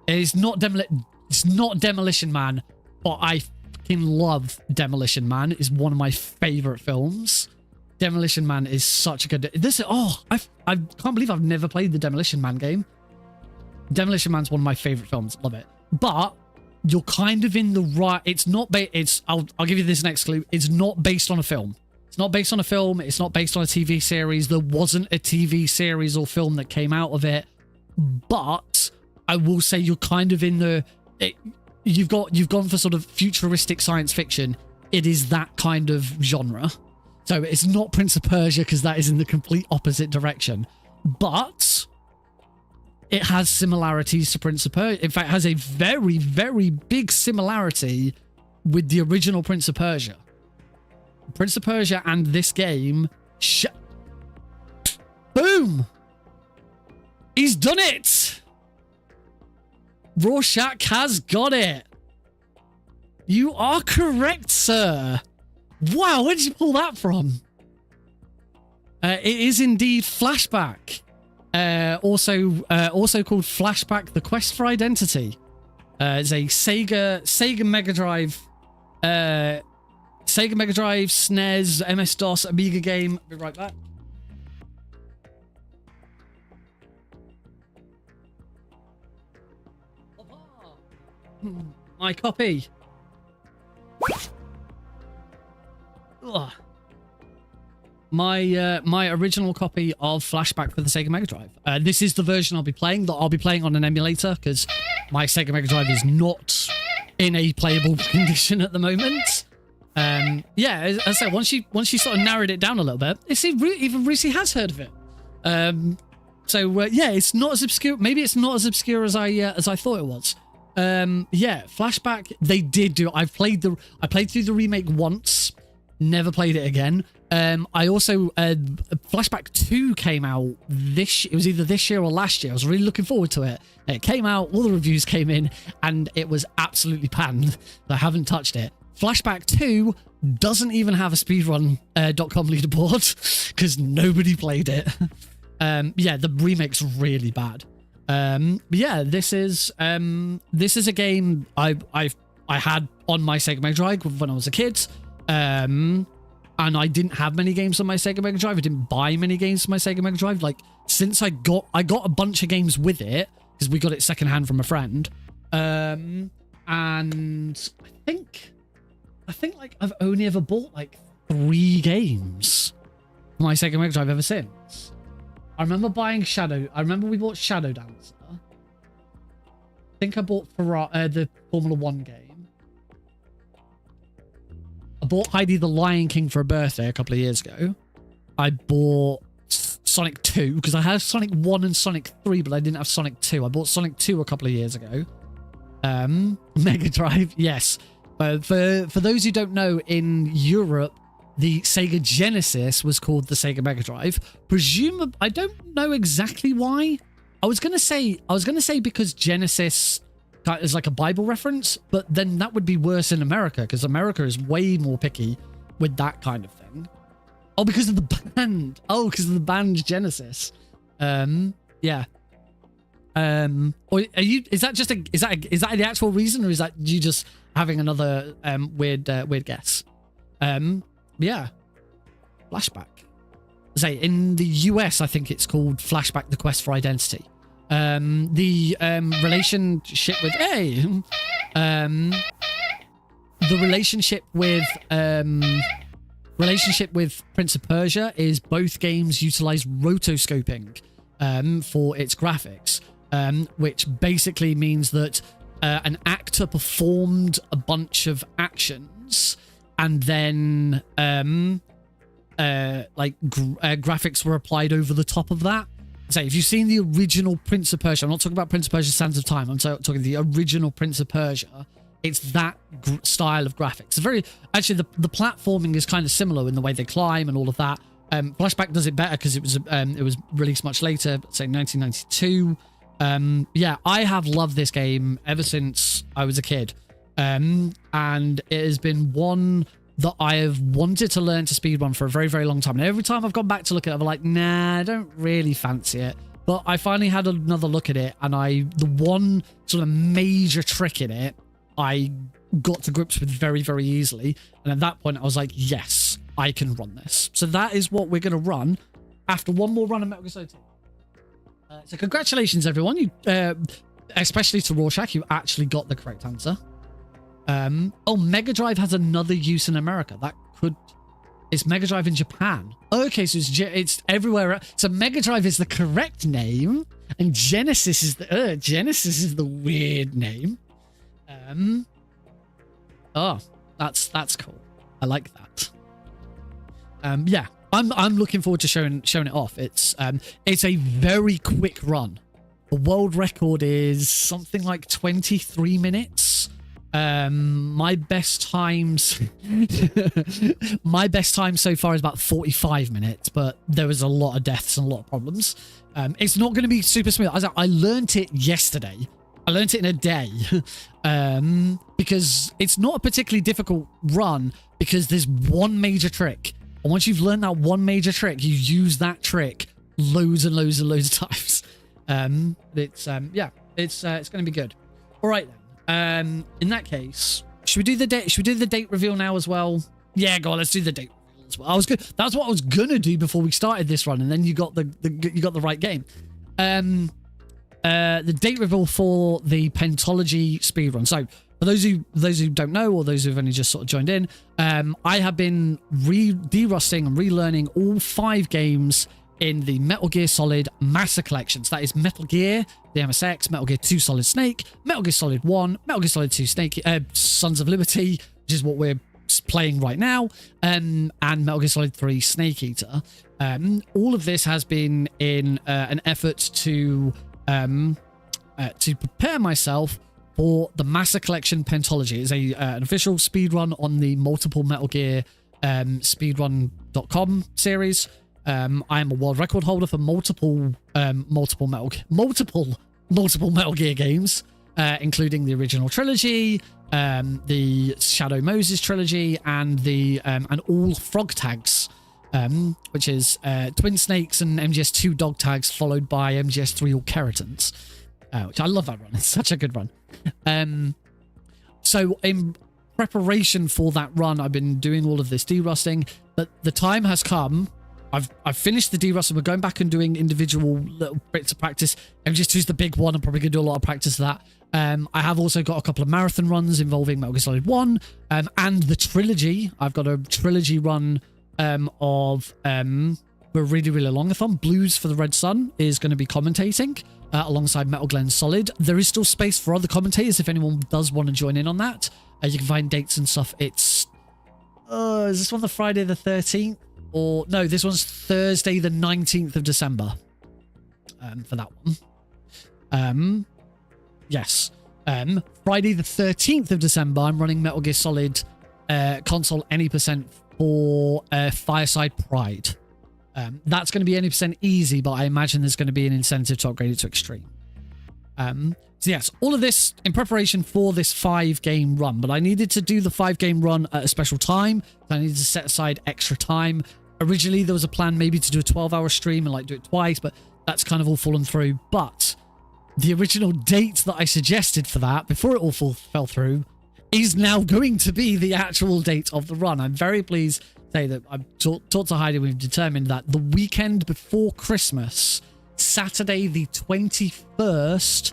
it's not Demolition Man, but I fucking love Demolition Man. It's one of my favorite films. Demolition Man is such a good... I can't believe I've never played the Demolition Man game. Demolition Man's one of my favorite films. Love it. But you're kind of in the right... It's not... I'll give you this next clue. It's not based on a film. It's not based on a film. It's not based on a TV series. There wasn't a TV series or film that came out of it. But I will say you're kind of in the... You've gone for sort of futuristic science fiction. It is that kind of genre. So it's not Prince of Persia, because that is in the complete opposite direction. But it has similarities to Prince of Persia. In fact, it has a very, very big similarity with the original Prince of Persia. Prince of Persia and this game... Boom! He's done it! Rorschach has got it. You are correct, sir. Wow, where did you pull that from? It is indeed Flashback. Also called Flashback: The Quest for Identity. It's a Sega Mega Drive, SNES, MS-DOS, Amiga game. I'll be right back. My copy. Ugh. My original copy of Flashback for the Sega Mega Drive. This is the version I'll be playing on an emulator, because my Sega Mega Drive is not in a playable condition at the moment. Yeah, as I said, once you sort of narrowed it down a little bit, even Reese has heard of it. So yeah, it's not as obscure. Maybe it's not as obscure as I thought it was. Yeah, Flashback. They did do. I played through the remake once. Never played it again. I also Flashback 2 came out it was either this year or last year. I was really looking forward to it. It came out, all the reviews came in, and it was absolutely panned. I haven't touched it. Flashback 2 doesn't even have a speedrun.com leaderboard because nobody played it. Yeah, the remake's really bad. Yeah, this is a game I had on my Sega Mega Drive when I was a kid. And I didn't have many games on my Sega Mega Drive. I didn't buy many games for my Sega Mega Drive. Like, since I got a bunch of games with it because we got it secondhand from a friend. And I think like I've only ever bought like 3 games for my Sega Mega Drive ever since. I remember we bought Shadow Dancer. I think I bought the Formula 1 game. I bought Heidi the Lion King for a birthday a couple of years ago. I bought Sonic 2 because I had Sonic 1 and Sonic 3, but I didn't have Sonic 2. I bought Sonic 2 a couple of years ago. Mega Drive, yes. For those who don't know, in Europe, the Sega Genesis was called the Sega Mega Drive. Presumably, I don't know exactly why. I was gonna say because Genesis is like a Bible reference, but then that would be worse in America because America is way more picky with that kind of thing. Oh, because of the band. Oh, because of the band Genesis. Yeah. Or are you? Is that the actual reason, or is that you just having another weird guess? Yeah. Flashback. Say in the US, I think it's called Flashback: The Quest for Identity. The relationship with the relationship with Prince of Persia is both games utilize rotoscoping for its graphics, which basically means that an actor performed a bunch of actions and then graphics were applied over the top of that. So if you've seen the original Prince of Persia, I'm not talking about Prince of Persia Sands of Time, I'm talking the original Prince of Persia. It's that style of graphics. Actually, the platforming is kind of similar in the way they climb and all of that. Flashback does it better because it was released much later, say 1992. Yeah, I have loved this game ever since I was a kid. And it has been one that I have wanted to learn to speedrun for a very, very long time. And every time I've gone back to look at it, I'm like, nah, I don't really fancy it. But I finally had another look at it, and the one sort of major trick in it, I got to grips with very, very easily. And at that point, I was like, yes, I can run this. So that is what we're going to run after one more run of Metal Gear Solid 2. So congratulations, everyone. You, especially to Rorschach, you actually got the correct answer. Oh, Mega Drive has another use in America. It's Mega Drive in Japan. Okay, so it's everywhere. So Mega Drive is the correct name, and Genesis is the weird name. Oh, that's cool. I like that. Yeah, I'm looking forward to showing it off. It's a very quick run. The world record is something like 23 minutes. My best time so far is about 45 minutes, but there was a lot of deaths and a lot of problems. It's not going to be super smooth. I learned it yesterday. I learned it in a day. Because it's not a particularly difficult run because there's one major trick. And once you've learned that one major trick, you use that trick loads and loads and loads of times. It's going to be good. All right then. In that case, should we do the date reveal now as well? Yeah, go on, let's do the date reveal as well. That's what I was gonna do before we started this run, and then you got the right game. The date reveal for the Pentalogy Speedrun. So for those who don't know, or those who've only just sort of joined in, I have been derusting and relearning all 5 games in the Metal Gear Solid Master Collections. That is Metal Gear, the MSX, Metal Gear 2 Solid Snake, Metal Gear Solid 1, Metal Gear Solid 2 Snake, Sons of Liberty, which is what we're playing right now, and Metal Gear Solid 3 Snake Eater. All of this has been in an effort to prepare myself for the Master Collection Pentalogy. It's an official speedrun on the multiple Metal Gear speedrun.com series. I am a world record holder for multiple Metal Gear games, including the original trilogy, the Shadow Moses trilogy, and all frog tags, which is Twin Snakes and MGS2 dog tags, followed by MGS3 All Keratons, which I love that run. It's such a good run. So in preparation for that run, I've been doing all of this derusting, but the time has come. I've finished the derust, and we're going back and doing individual little bits of practice. MGS2 is the big one. I'm probably going to do a lot of practice of that. I have also got a couple of marathon runs involving Metal Gear Solid 1 and the trilogy. I've got a trilogy run of a really, really longathon. Blues for the Red Sun is going to be commentating alongside Metal Gear Solid. There is still space for other commentators if anyone does want to join in on that. You can find dates and stuff. It's... is this one the Friday the 13th? Or no, this one's Thursday the 19th of December for that one. Yes. Friday the 13th of December, I'm running Metal Gear Solid console any percent for Fireside Pride. That's going to be any percent easy, but I imagine there's going to be an incentive to upgrade it to extreme. So yes, all of this in preparation for this 5-game run, but I needed to do the 5-game run at a special time. I needed to set aside extra time. Originally, there was a plan maybe to do a 12-hour stream and like do it twice, but that's kind of all fallen through. But the original date that I suggested for that, before it all fell through, is now going to be the actual date of the run. I'm very pleased to say that I've talked to Heidi. We've determined that the weekend before Christmas, Saturday the 21st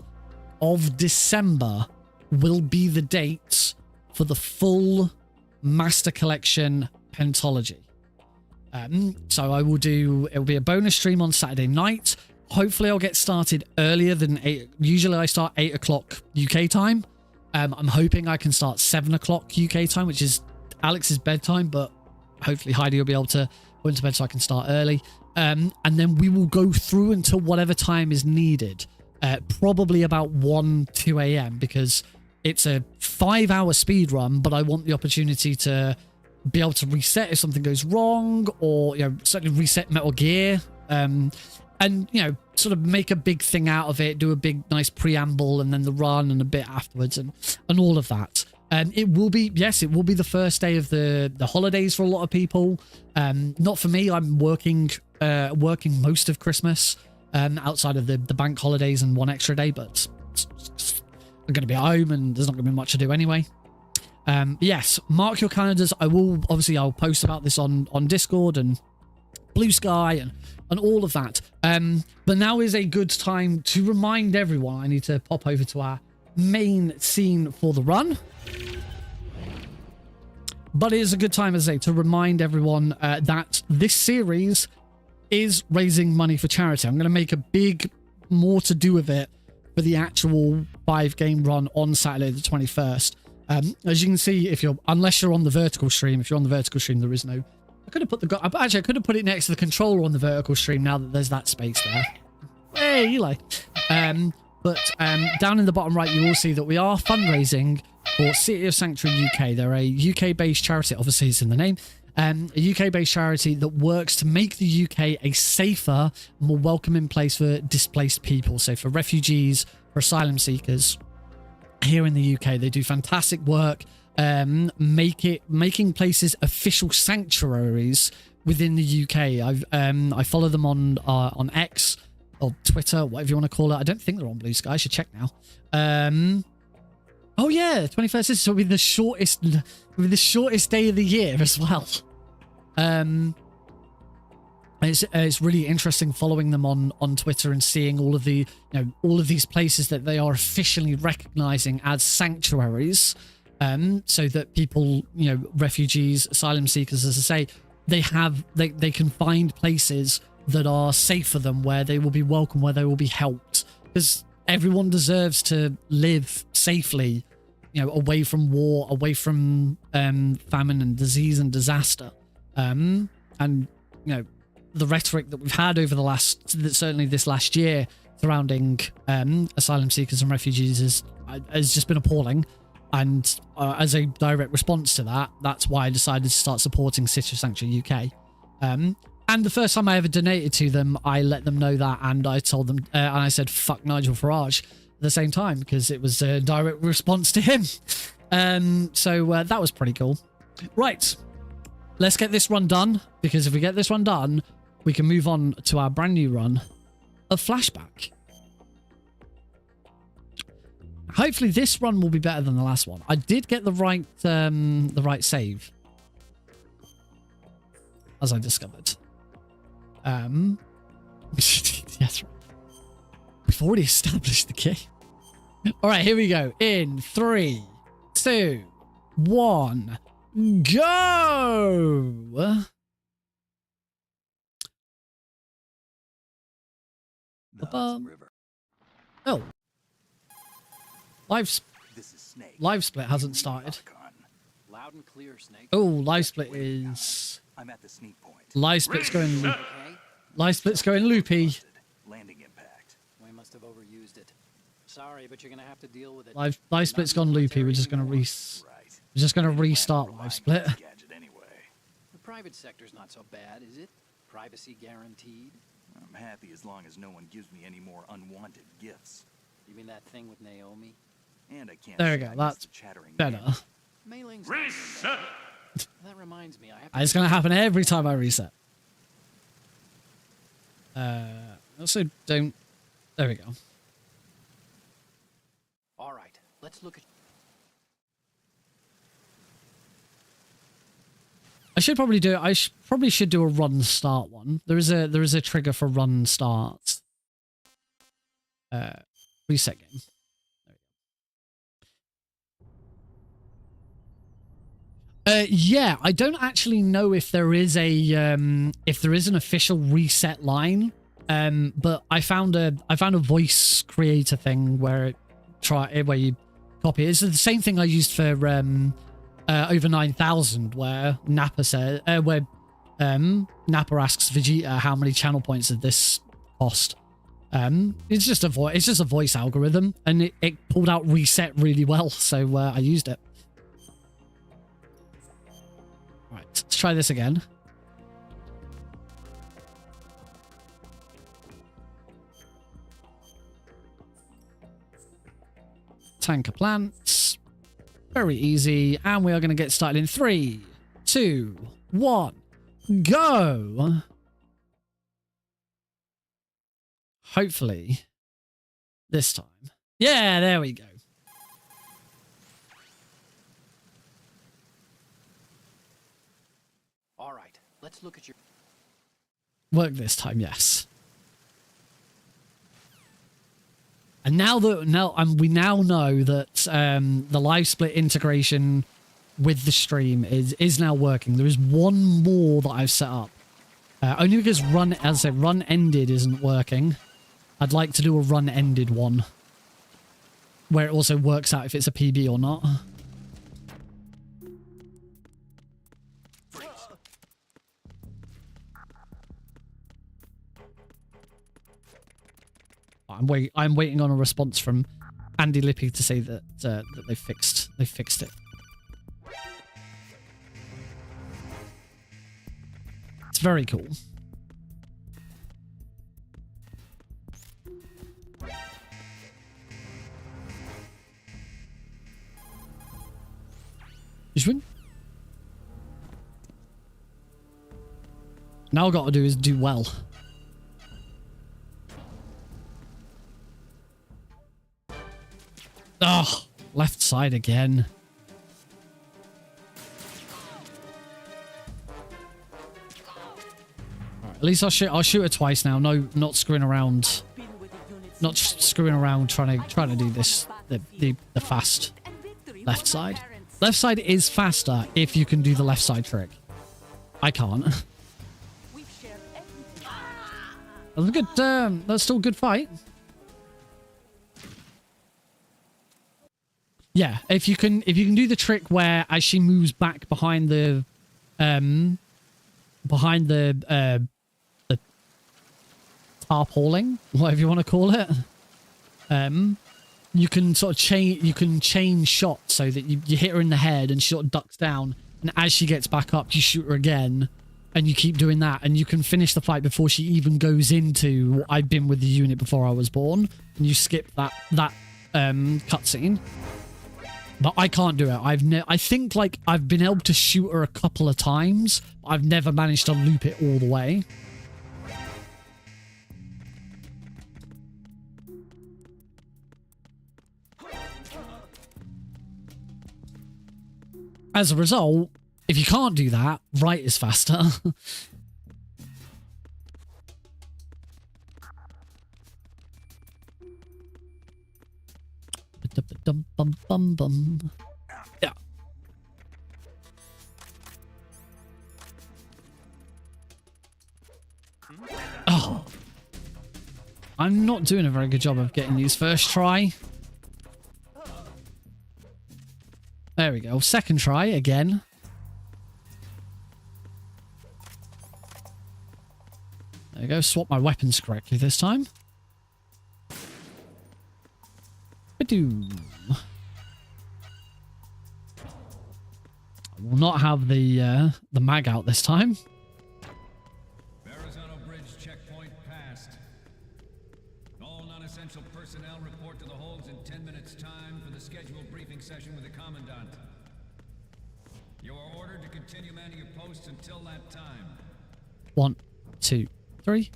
of December, will be the date for the full Master Collection Pentalogy. So I will do, it'll be a bonus stream on Saturday night. Hopefully I'll get started earlier than 8. Usually I start 8 o'clock UK time. I'm hoping I can start 7 o'clock UK time, which is Alex's bedtime, but hopefully Heidi will be able to go into bed so I can start early. And then we will go through until whatever time is needed. Probably about 2 a.m. because it's a 5-hour speed run, but I want the opportunity to be able to reset if something goes wrong, or certainly reset Metal Gear, and sort of make a big thing out of it, do a big nice preamble, and then the run and a bit afterwards, and all of that. It will be the first day of the holidays for a lot of people. Not for me. I'm working most of Christmas, outside of the bank holidays and one extra day, but I'm going to be at home and there's not going to be much to do anyway. Yes, mark your calendars. I'll post about this on Discord and Blue Sky and all of that. But now is a good time to remind everyone. I need to pop over to our main scene for the run. But it is a good time, as I say, to remind everyone that this series is raising money for charity. I'm going to make a big more to do with it for the actual 5-game run on Saturday the 21st. As you can see, unless you're on the vertical stream, if you're on the vertical stream, there is no... I could have put it next to the controller on the vertical stream now that there's that space there. Hey, Eli. But down in the bottom right, you will see that we are fundraising for City of Sanctuary UK. They're a UK-based charity, obviously it's in the name, a UK-based charity that works to make the UK a safer, more welcoming place for displaced people. So for refugees, for asylum seekers here in the UK, they do fantastic work making places official sanctuaries within the UK. I follow them on X or Twitter, whatever you want to call it. I don't think they're on Blue Sky. I should check now. Oh yeah, 21st. This will be the shortest day of the year as well. It's really interesting following them on Twitter and seeing all of these places that they are officially recognizing as sanctuaries, so that people, refugees, asylum seekers, as I say, they can find places that are safe for them, where they will be welcome, where they will be helped, because everyone deserves to live safely, away from war, away from famine and disease and disaster. And, the rhetoric that we've had over certainly this last year surrounding asylum seekers and refugees has just been appalling. And as a direct response to that, that's why I decided to start supporting City Sanctuary UK. And the first time I ever donated to them, I let them know that, and I told them, and I said, fuck Nigel Farage at the same time, because it was a direct response to him. So that was pretty cool. Right. Let's get this run done, because if we get this one done, we can move on to our brand new run of Flashback. Hopefully this run will be better than the last one. I did get the right save, as I discovered. Yes, we've already established the key. All right, here we go. In 3, 2, 1, go. Oh, live split hasn't started. Loud and clear, Snake. Oh, live split is. I'm at the sneak point. Live split's going. Live split's going loopy. Landing impact. We must have overused it. Sorry, but you're gonna have to deal with it. Live split's gone loopy. We're just gonna restart live split. The private sector's not so bad, is it? Privacy guaranteed. I'm happy as long as no one gives me any more unwanted gifts. You mean that thing with Naomi? And I can't. There we go. That's better. Reset. That reminds me, I have. It's gonna happen every time I reset. Also don't. There we go. All right, let's look at. I should probably do. Probably should do a run start one. There is a trigger for run start. Reset game. Yeah, I don't actually know if there is an official reset line. But I found a voice creator thing where you copy it. It's the same thing I used for over 9,000, where Nappa Nappa asks Vegeta how many channel points did this cost. It's just a voice algorithm, and it pulled out reset really well, so I used it. Right, let's try this again. Tanker plants. Very easy. And we are going to get started in 3, 2, 1, go. Hopefully this time. Yeah, there we go. All right, let's look at your work this time, yes. And now that we now know that the live split integration with the stream is now working. There is one more that I've set up. Only because run ended isn't working. I'd like to do a run ended one where it also works out if it's a PB or not. I'm waiting on a response from Andy Lippy to say that they fixed it. It's very cool. Now all I've got to do is do well. Oh, left side again. All right, at least I'll shoot her twice now. No, not screwing around. Not screwing around trying to do this the fast left side. Left side is faster if you can do the left side trick. I can't. That's a good. That's still a good fight. Yeah, if you can do the trick where as she moves back behind the tarpauling, whatever you want to call it, you can sort of change shots so that you hit her in the head and she sort of ducks down, and as she gets back up you shoot her again, and you keep doing that, and you can finish the fight before she even goes into I've been with the unit before I was born, and you skip that cutscene. But I can't do it. I think like I've been able to shoot her a couple of times. I've never managed to loop it all the way. As a result, if you can't do that, right is faster. Yeah. Oh. I'm not doing a very good job of getting these first try. There we go. Second try again. There we go. Swap my weapons correctly this time. Ba-doom. I will not have the mag out this time. Verrazano Bridge checkpoint passed. All non-essential personnel report to the holds in 10 minutes' time for the scheduled briefing session with the Commandant. You are ordered to continue manning your posts until that time. 1, 2, 3.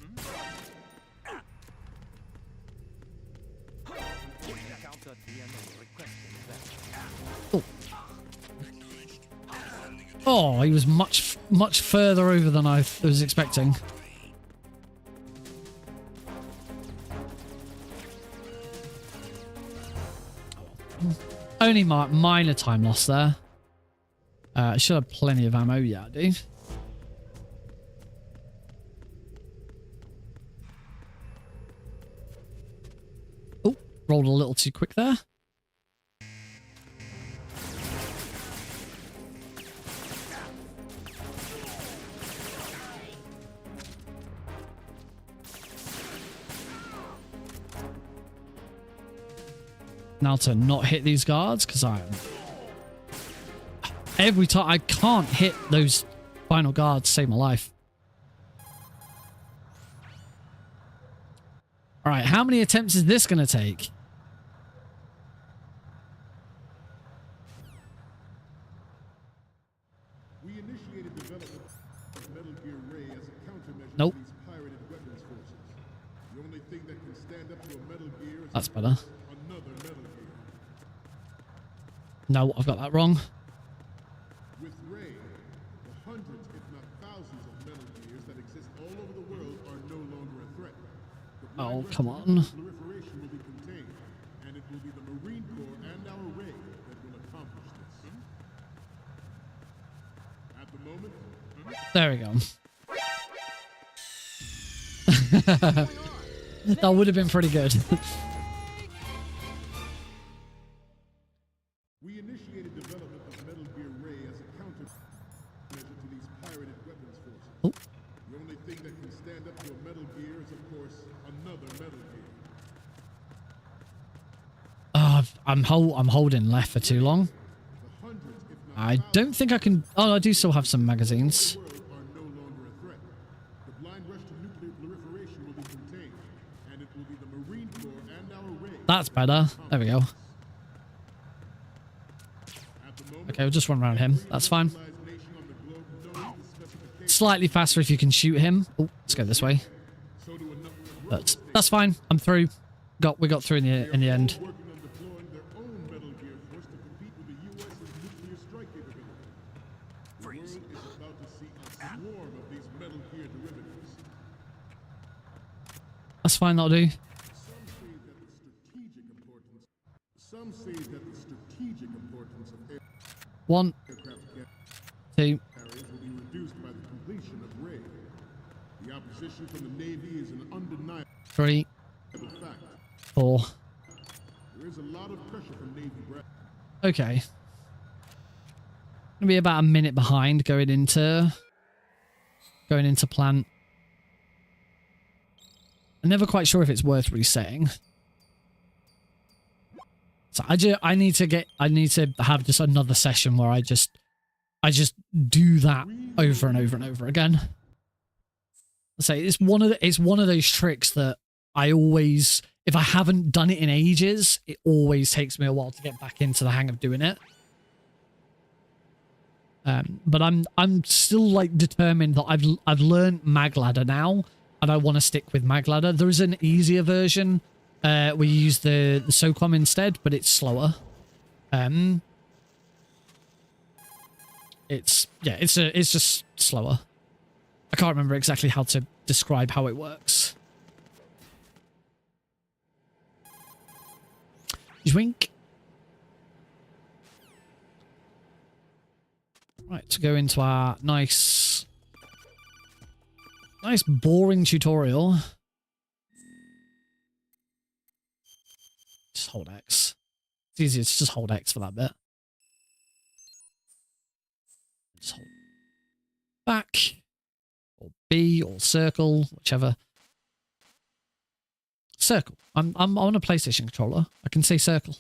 Oh, he was much further over than I was expecting. Only minor time loss there. I should have plenty of ammo. Yeah, I do. Oh, rolled a little too quick there. Now to not hit these guards, because every time I can't hit those final guards to save my life. All right, how many attempts is this going to take? We initiated development of Metal Gear Ray as a countermeasure Nope. to these pirated weapons forces. The only thing that can stand up to a Metal Gear is That's better. another Metal Gear. No, I've got that wrong. With Ray, the hundreds, if not thousands, of Metal Gears that exist all over the world are no longer a threat. The Oh, blind come rush to on. proliferation will be contained, and it will be the Marine Corps and our Ray that will accomplish this. At the moment, There we go. That would have been pretty good. we initiated development of Metal Gear Ray as a countermeasure to these pirated weapons forces. Oh. The only thing that can stand up to a Metal Gear is, of course, another Metal Gear. I'm holding left for too long. The hundreds, if not I don't think I can. Oh, I do still have some magazines. world are no longer a threat. The blind rush to nuclear proliferation will be contained, and it will be the Marine Corps and our Ray. That's better. There we go. At the moment, Okay, we'll just run around him. That's fine. civilized nation on the globe knows the specifications. Slightly faster if you can shoot him. Oh, let's go this way. So do a number of But that's fine. I'm through. We got through in the end. working on deploying their own Metal Gear force to compete with the U.S.'s nuclear strike capability. The world is about to see a swarm of these Metal Gear derivatives. That's fine. That'll do. Some say that the strategic importance of 1, aircraft 2. carriers will be reduced by the completion of Ray. The opposition from the Navy is an undeniable 3, fact. 4. There is a lot of pressure from Navy brass. Okay. Gonna be about a minute behind going into plant. I'm never quite sure if it's worth resetting. So I need to have just another session where I just do that over and over and over again. So it's one of those tricks that I always, if I haven't done it in ages, it always takes me a while to get back into the hang of doing it. But I'm still like determined that I've learned mag ladder now, and I want to stick with mag ladder. There is an easier version where you use the SOCOM instead, but it's slower. It's just slower. I can't remember exactly how to describe how it works. Zwink. Right, to go into our nice boring tutorial. Just hold X. It's easier to just hold X for that bit. Just hold back, or B, or circle, whichever. Circle. I'm on a PlayStation controller. I can say circle.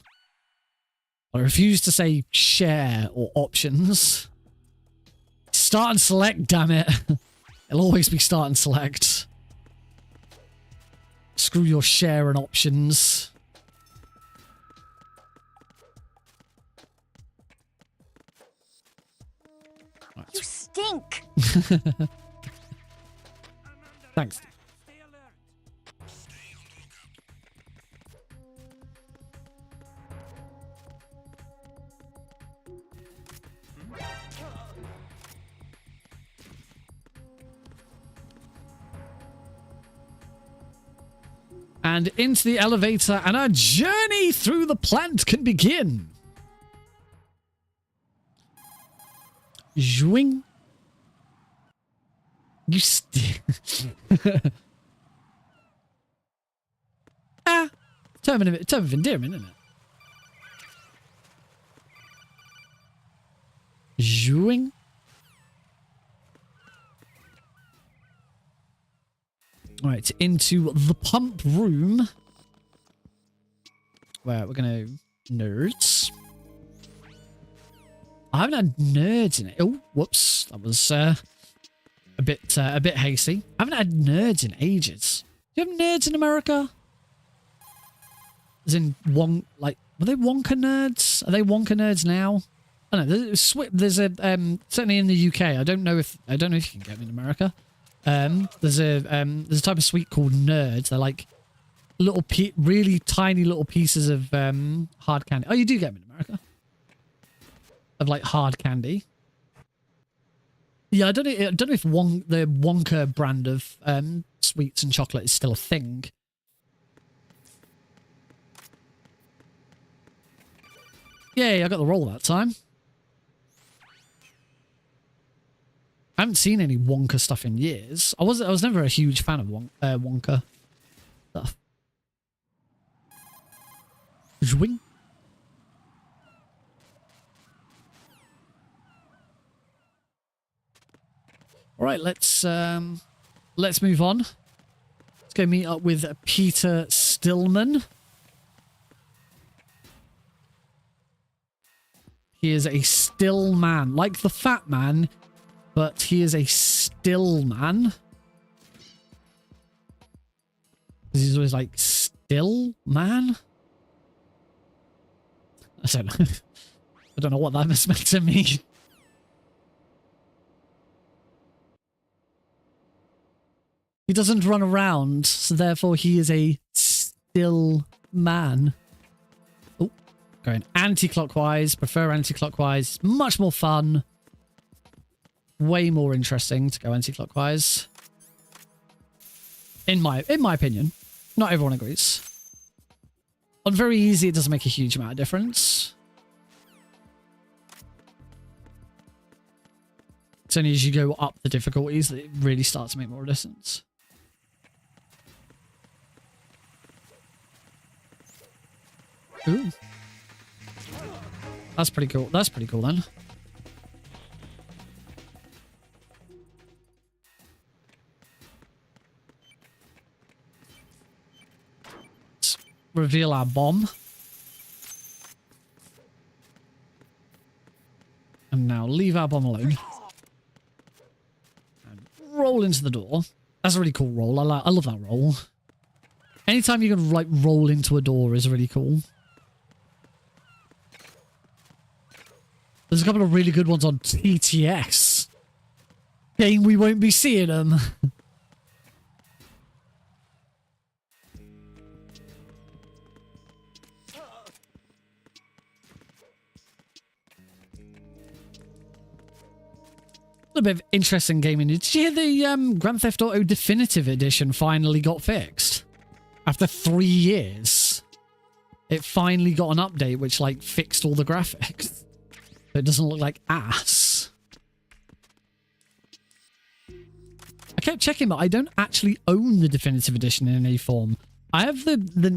I refuse to say share or options. Start and select, damn it. It'll always be start and select. Screw your share and options. Right. You stink! Thanks. And into the elevator, and our journey through the plant can begin. Zwing. You term of endearment, isn't it? Zwing. Right, into the pump room, where we're gonna nerds. I haven't had nerds in it. Oh, whoops, that was a bit hasty. I haven't had nerds in ages. Do you have nerds in America? As in were they Wonka nerds? Are they Wonka nerds now? I don't know. There's a certainly in the UK. I don't know if you can get them in America. There's a type of sweet called nerds. They're like little really tiny little pieces of hard candy. Oh, you do get them in America. Of like hard candy. Yeah, I don't know if the Wonka brand of sweets and chocolate is still a thing. Yay, I got the roll that time. I haven't seen any Wonka stuff in years. I was never a huge fan of Wonka stuff. Zwing. All right, let's move on. Let's go meet up with Peter Stillman. He is a still man, like the fat man. But he is a still man. He's always like, still man? I don't know. I don't know what that was meant to mean. He doesn't run around, so therefore he is a still man. Oh, going anti-clockwise. Prefer anti-clockwise. Much more fun. Way more interesting to go anti-clockwise. In my opinion. Not everyone agrees. On very easy, it doesn't make a huge amount of difference. It's only as you go up the difficulties that it really starts to make more distance. Ooh. That's pretty cool. That's pretty cool then. Let's reveal our bomb. And now leave our bomb alone. And roll into the door. That's a really cool roll. I love that roll. Anytime you can like roll into a door is really cool. There's a couple of really good ones on TTS. Game we won't be seeing them. A bit of interesting gaming. Did you hear the Grand Theft Auto Definitive Edition finally got fixed? After 3 years. It finally got an update which like fixed all the graphics. So it doesn't look like ass. I kept checking, but I don't actually own the Definitive Edition in any form. I have the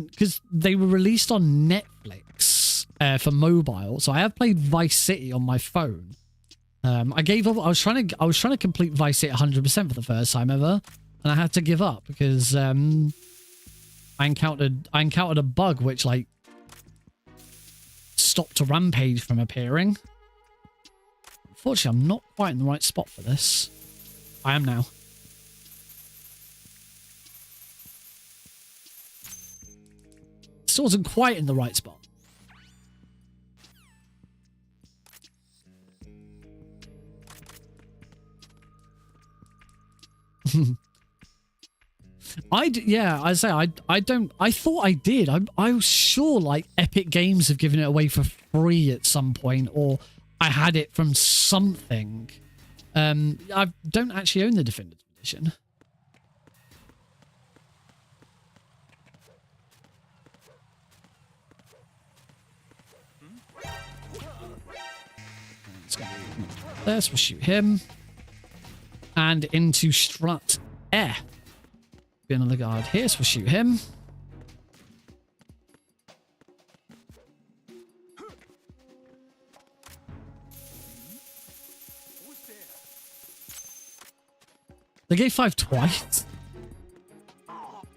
because they were released on Netflix for mobile, so I have played Vice City on my phone. I gave up. I was trying to complete Vice City 100% for the first time ever, and I had to give up because I encountered a bug which like stopped a rampage from appearing. Unfortunately, I'm not quite in the right spot for this. I am now. Still wasn't quite in the right spot. Yeah, I say I don't. I thought I did. I was sure like Epic Games have given it away for free at some point, or I had it from something. I don't actually own the Definitive Edition. Let's go. Let's shoot him. And into strut air. Be another guard here, so we'll shoot him. They gave 5 twice.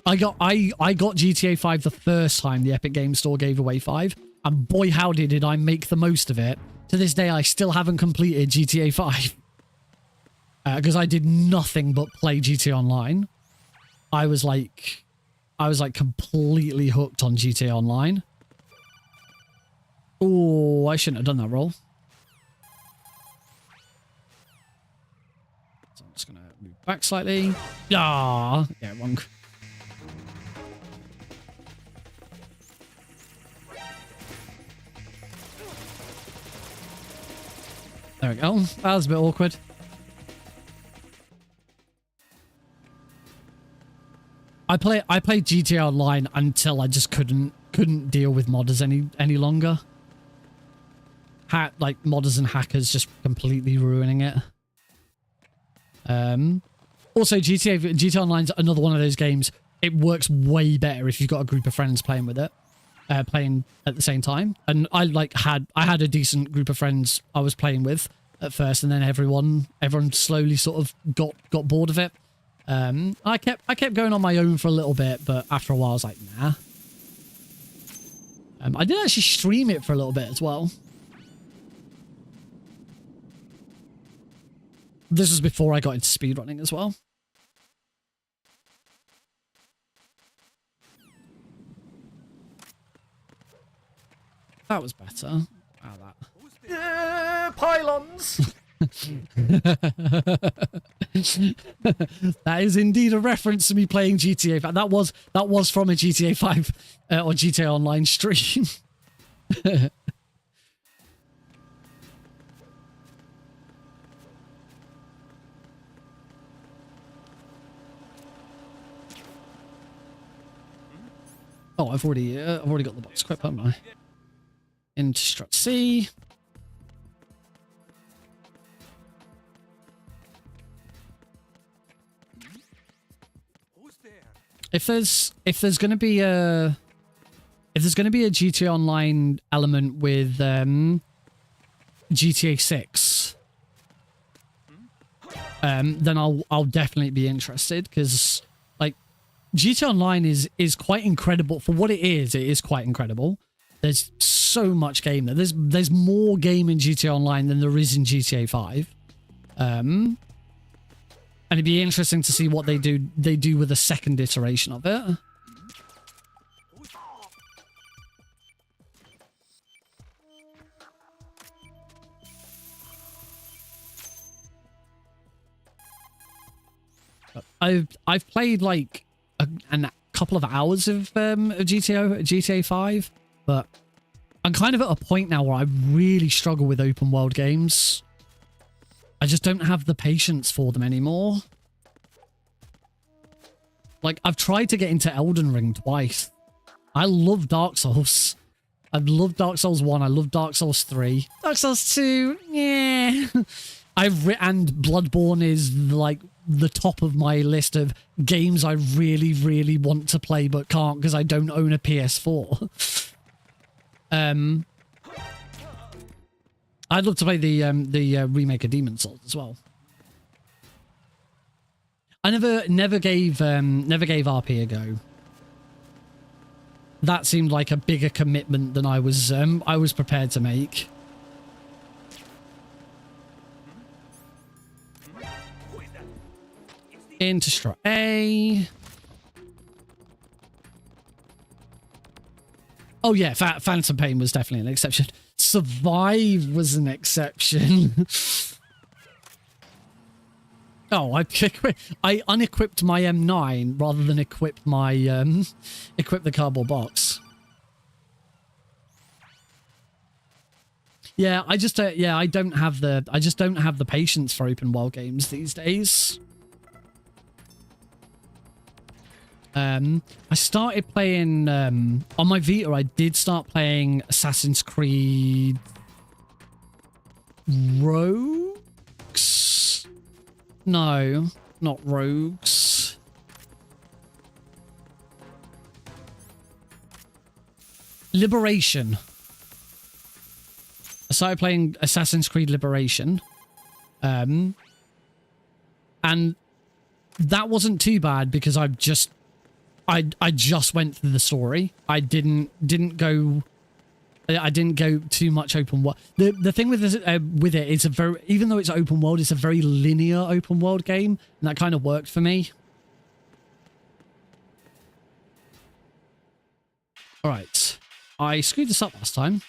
I got GTA 5 the first time the Epic Games Store gave away 5, and boy howdy did I make the most of it. To this day I still haven't completed GTA 5. Because I did nothing but play GTA Online. I was like completely hooked on GTA Online. Oh, I shouldn't have done that roll. So I'm just gonna move back slightly. Ah, yeah, wrong. There we go. That was a bit awkward. I played GTA Online until I just couldn't deal with modders any longer. Like modders and hackers just completely ruining it. Also, GTA Online's another one of those games. It works way better if you've got a group of friends playing with it, playing at the same time. And I had a decent group of friends I was playing with at first, and then everyone slowly sort of got bored of it. I kept going on my own for a little bit, but after a while I was like, nah. I did actually stream it for a little bit as well. This was before I got into speedrunning as well. That was better. Ah, that. Yeah, pylons! That is indeed a reference to me playing GTA 5. That was from a GTA 5 or GTA Online stream. Oh, I've already got the box equipped, haven't I? Into strut C. If there's going to be a GTA Online element with GTA 6, then I'll definitely be interested, because like GTA Online is quite incredible for what it is. It is quite incredible. There's so much game there. There's more game in GTA Online than there is in GTA 5. And it'd be interesting to see what they do with a second iteration of it. I've played like a couple of hours of GTA 5, but I'm kind of at a point now where I really struggle with open world games. I just don't have the patience for them anymore. Like, I've tried to get into Elden Ring twice. I love Dark Souls. I've loved Dark Souls 1. I love Dark Souls 3. Dark Souls 2, yeah. And Bloodborne is like the top of my list of games I really, really want to play but can't because I don't own a PS4. I'd love to play the remake of Demon's Souls as well. I never gave RP a go. That seemed like a bigger commitment than I was prepared to make. Into Strat A. Oh yeah, Phantom Pain was definitely an exception. Survive was an exception. Oh, I unequipped my M9 rather than equip my equip the cardboard box. Yeah, I just I don't have the patience for open world games these days. I started playing on my Vita. I did start playing Assassin's Creed Rogues. No, not Rogues. Liberation. I started playing Assassin's Creed Liberation. And that wasn't too bad because I just went through the story. I didn't go too much open world. The thing with this, with it, it's a very, even though it's open world, it's a very linear open world game, and that kind of worked for me. All right, I screwed this up last time,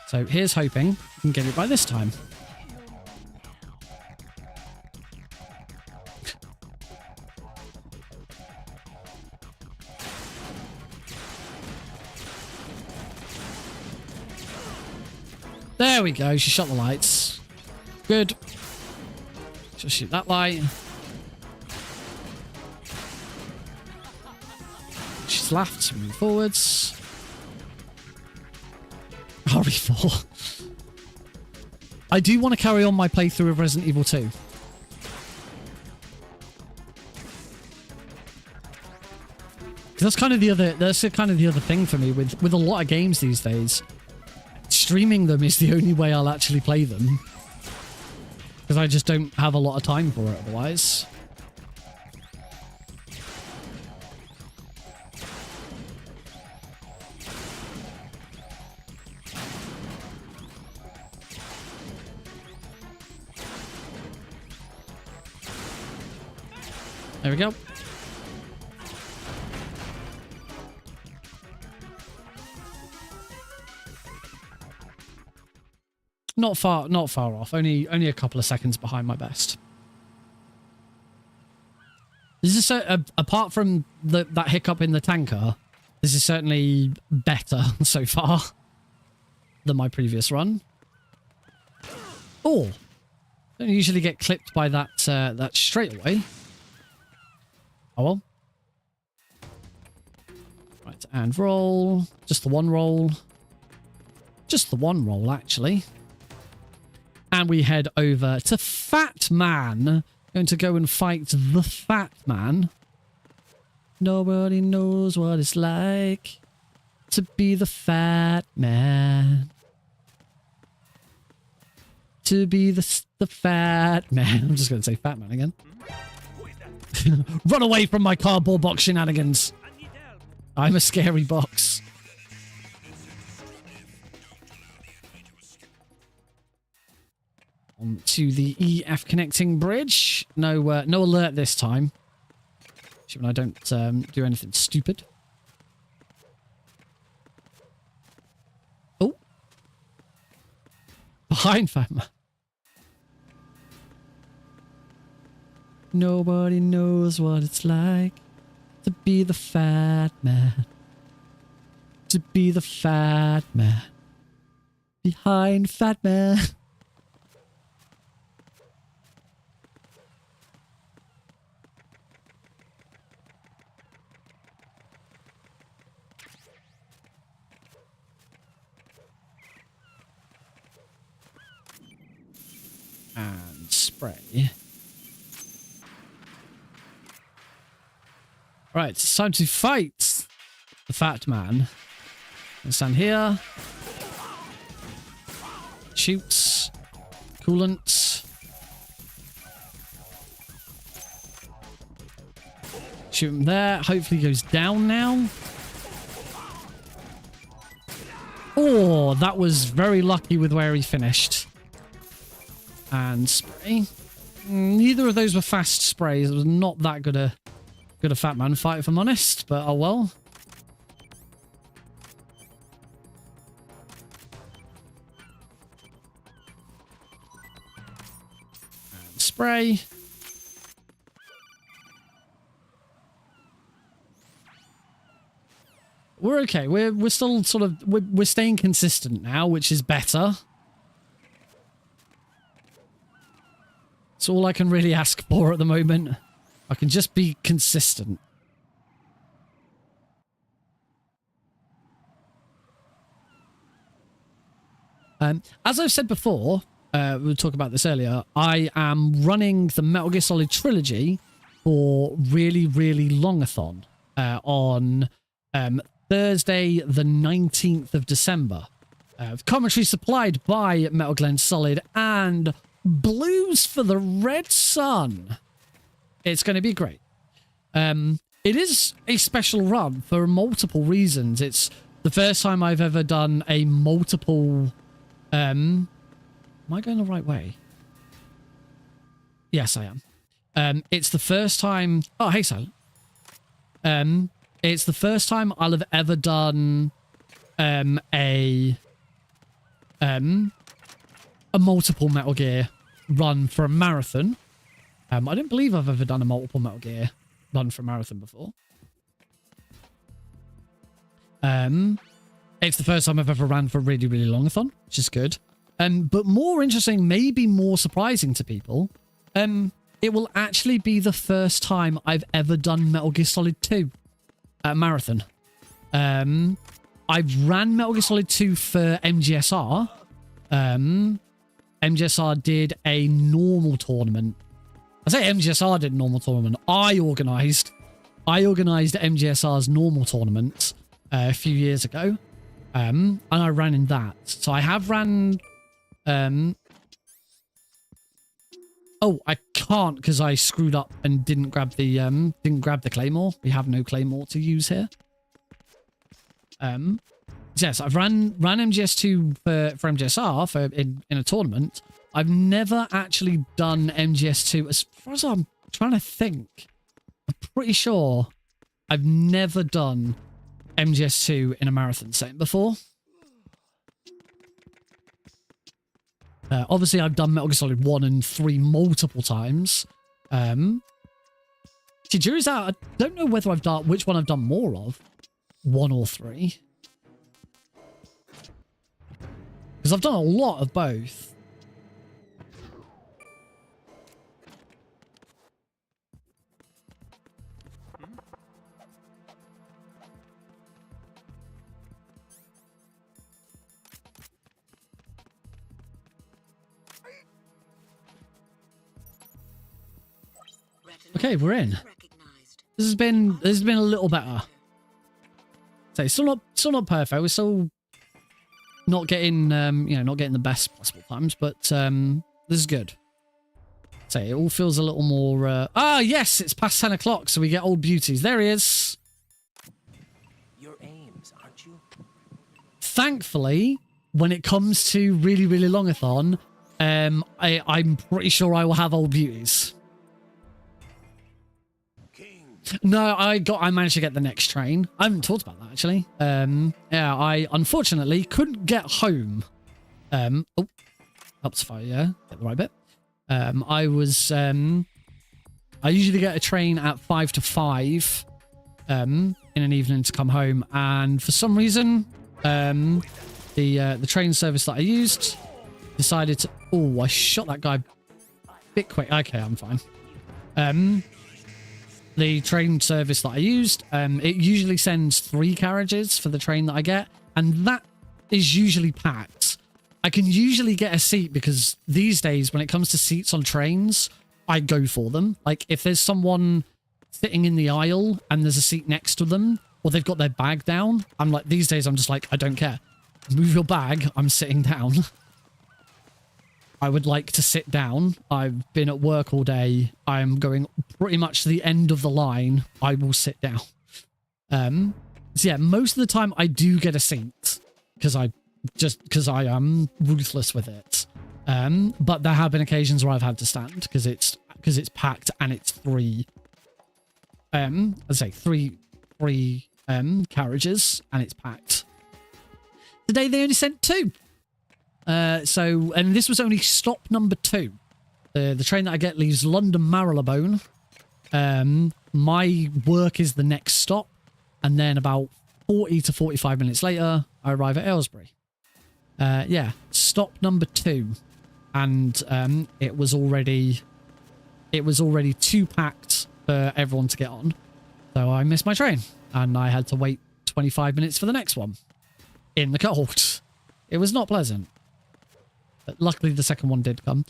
so here's hoping I can get it right this time. There we go. She shot the lights. Good. Just shoot that light. She's laughed, so move forwards. RE4. I do want to carry on my playthrough of Resident Evil 2. That's kind of the other thing for me with a lot of games these days. Streaming them is the only way I'll actually play them, because I just don't have a lot of time for it otherwise. There we go. Not far off. Only a couple of seconds behind my best. This is apart from that hiccup in the tanker, this is certainly better so far than my previous run. Oh, don't usually get clipped by that that straight away. Oh well. Right, and roll. Just the one roll. Just the one roll, actually. And we head over to Fat Man. Going to go and fight the Fat Man. Nobody knows what it's like to be the Fat Man. To be the fat man. I'm just going to say fat man again. Run away from my cardboard box shenanigans. I'm a scary box. On to the EF connecting bridge. No alert this time. When I don't do anything stupid. Oh. Behind Fatman. Nobody knows what it's like to be the fat man. To be the fat man. Behind Fat Man. And spray. Right, it's time to fight the fat man. Let's stand here. Shoots. Coolant. Shoot him there. Hopefully he goes down now. Oh, that was very lucky with where he finished. And spray. Neither of those were fast sprays. It was not that good a fat man fight, if I'm honest, but oh well. And spray. We're okay. We're still sort of we're staying consistent now, which is better. It's all I can really ask for at the moment. I can just be consistent. As I've said before, we were talking about this earlier, I am running the Metal Gear Solid trilogy for really, really longathon on Thursday, the 19th of December. Commentary supplied by Metal Gear Solid and Blues for the Red Sun. It's going to be great. It is a special run for multiple reasons. It's the first time I've ever done a multiple... am I going the right way? Yes, I am. It's the first time... Oh, hey, Silent. It's the first time I'll have ever done a multiple Metal Gear run for a marathon. I don't believe I've ever done a multiple Metal Gear run for a marathon before. It's the first time I've ever ran for a really, really longathon, which is good. But more interesting, maybe more surprising to people, it will actually be the first time I've ever done Metal Gear Solid 2 at a marathon. I've ran Metal Gear Solid 2 for MGSR. MGSR did a normal tournament. I say MGSR did a normal tournament. I organised MGSR's normal tournament a few years ago. And I ran in that. So I have ran... Oh, I can't because I screwed up and didn't grab the claymore. We have no claymore to use here. Yes, I've ran MGS2 for MGSR in a tournament. I've never actually done MGS2 as far as I'm trying to think. I'm pretty sure I've never done MGS2 in a marathon setting before. Obviously, I've done Metal Gear Solid 1 and 3 multiple times. See, jury's out. I don't know whether I've done which one I've done more of, 1 or 3. Because I've done a lot of both. Okay, we're in. This has been a little better. So still not perfect. We're still not getting not getting the best possible times, but this is good. So it all feels a little more. Yes, it's past 10 o'clock, so we get old beauties. There he is. Your aims, aren't you? Thankfully, when it comes to really, really longathon, I'm pretty sure I will have old beauties. No, I managed to get the next train. I haven't talked about that actually. Yeah, I unfortunately couldn't get home. Helps if I get the right bit. I usually get a train at 5 to 5 in an evening to come home, and for some reason the train service that I used decided to... Oh, I shot that guy a bit quick. Okay, I'm fine. The train service that I used, it usually sends 3 carriages for the train that I get, and that is usually packed. I can usually get a seat because these days, when it comes to seats on trains, I go for them. Like, if there's someone sitting in the aisle and there's a seat next to them, or they've got their bag down, I'm like, these days, I'm just like, I don't care. Move your bag, I'm sitting down. I would like to sit down. I've been at work all day. I'm going pretty much to the end of the line. I will sit down. So yeah, most of the time I do get a seat because I am ruthless with it. But there have been occasions where I've had to stand because it's packed and it's 3. I'd say three carriages and it's packed. Today they only sent 2. And this was only stop number 2. The train that I get leaves London Marylebone. My work is the next stop, and then about 40 to 45 minutes later, I arrive at Aylesbury. Yeah, stop number 2, and it was already too packed for everyone to get on, so I missed my train, and I had to wait 25 minutes for the next one in the cold. It was not pleasant. But luckily, the second one did come.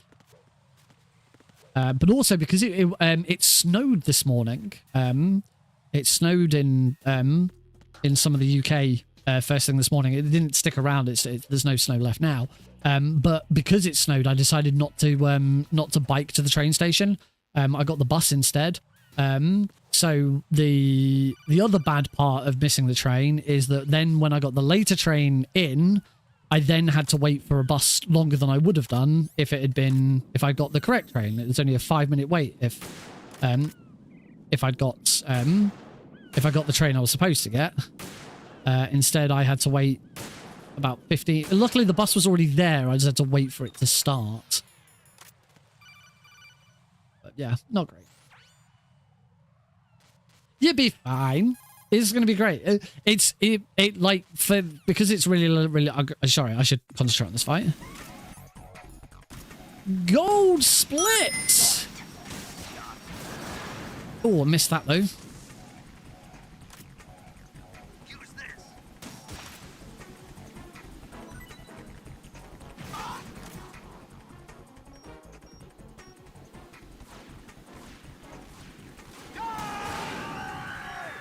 But also because it snowed this morning. It snowed in some of the UK first thing this morning. It didn't stick around. There's no snow left now. But because it snowed, I decided not to bike to the train station. I got the bus instead. So the other bad part of missing the train is that then when I got the later train in, I then had to wait for a bus longer than I would have done if I got the correct train. It was only a 5-minute wait if I got the train I was supposed to get. Instead, I had to wait about 15. Luckily, the bus was already there. I just had to wait for it to start. But yeah, not great. You'd be fine. It's going to be great. Because it's really... Sorry, I should concentrate on this fight. Gold split! Oh, I missed that, though.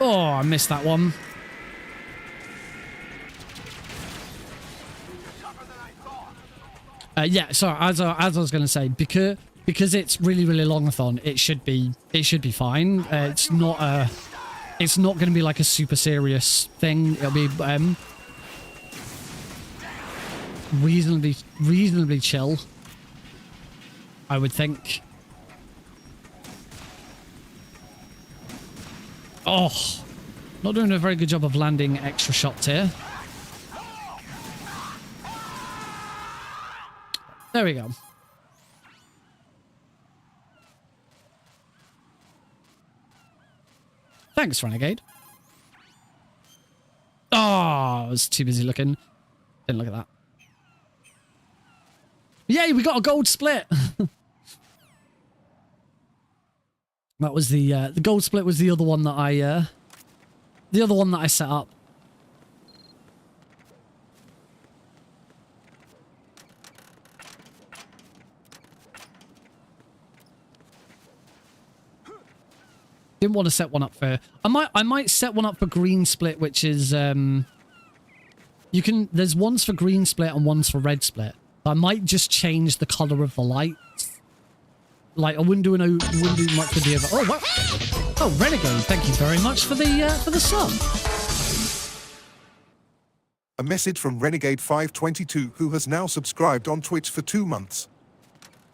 Oh, I missed that one. Yeah, sorry, as I was going to say, because it's really, really longathon, it should be fine. It's not going to be like a super serious thing. It'll be reasonably chill, I would think. Oh, not doing a very good job of landing extra shots here. There we go. Thanks, Renegade. Oh, I was too busy looking. Didn't look at that. Yay, we got a gold split. That was the gold split was the other one that I set up. Didn't want to set one up for... I might set one up for green split, which is you can, there's ones for green split and ones for red split. I might just change the color of the lights. Like, I wouldn't do much with the other. Oh, wow. Oh, Renegade, thank you very much for the sub. A message from Renegade522, who has now subscribed on Twitch for 2 months.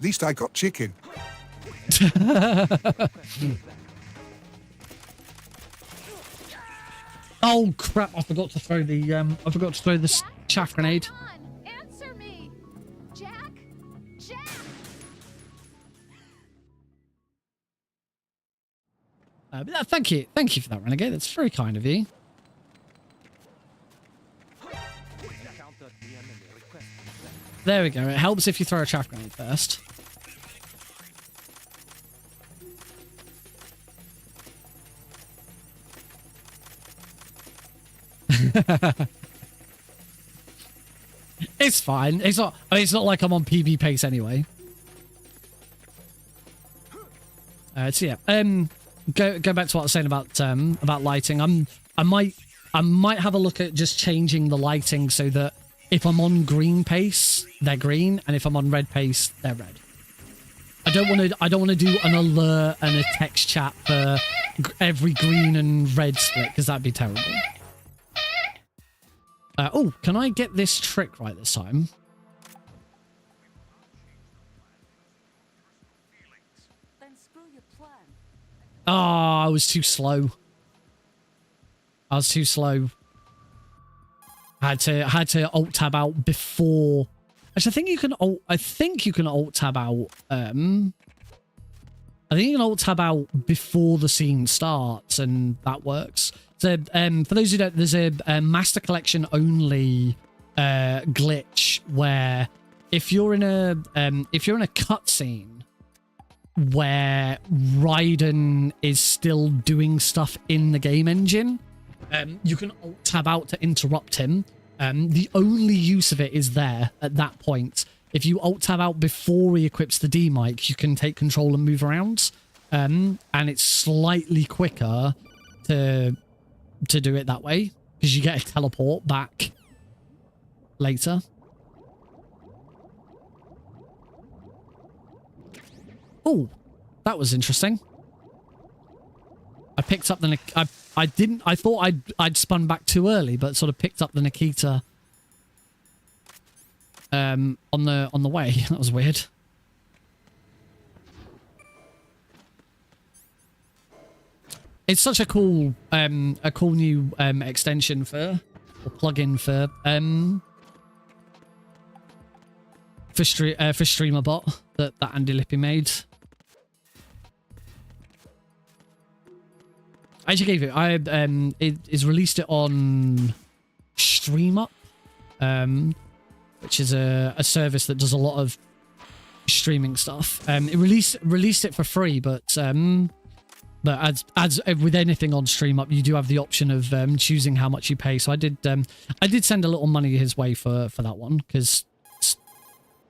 Least I got chicken. Oh crap! I forgot to throw the chaff grenade. Answer me, Jack. Jack. Thank you for that, Renegade. That's very kind of you. There we go. It helps if you throw a chaff grenade first. It's fine. It's not. I mean, it's not like I'm on PB pace anyway. So yeah. Go back to what I was saying about lighting. I might have a look at just changing the lighting so that if I'm on green pace, they're green, and if I'm on red pace, they're red. I don't want to do an alert and a text chat for every green and red split because that'd be terrible. Oh, can I get this trick right this time? Then screw your plan. Oh, I was too slow. I had to alt tab out before. Actually, I think you can alt tab out. I think you can alt tab out before the scene starts, and that works. So, for those who don't, there's a Master Collection only glitch where if you're in a cutscene where Raiden is still doing stuff in the game engine, you can alt tab out to interrupt him. The only use of it is there at that point. If you alt tab out before he equips the D mic, you can take control and move around, and it's slightly quicker to do it that way because you get a teleport back later. Oh, that was interesting. I picked up the I thought I'd spun back too early, but sort of picked up the Nikita on the way. That was weird. It's such a cool new extension for, or plugin for StreamerBot that Andy Lippy made. I actually gave it. It is released it on StreamUp, which is a service that does a lot of streaming stuff. It released it for free, but as with anything on StreamUp, you do have the option of choosing how much you pay. So I did send a little money his way for that one because it's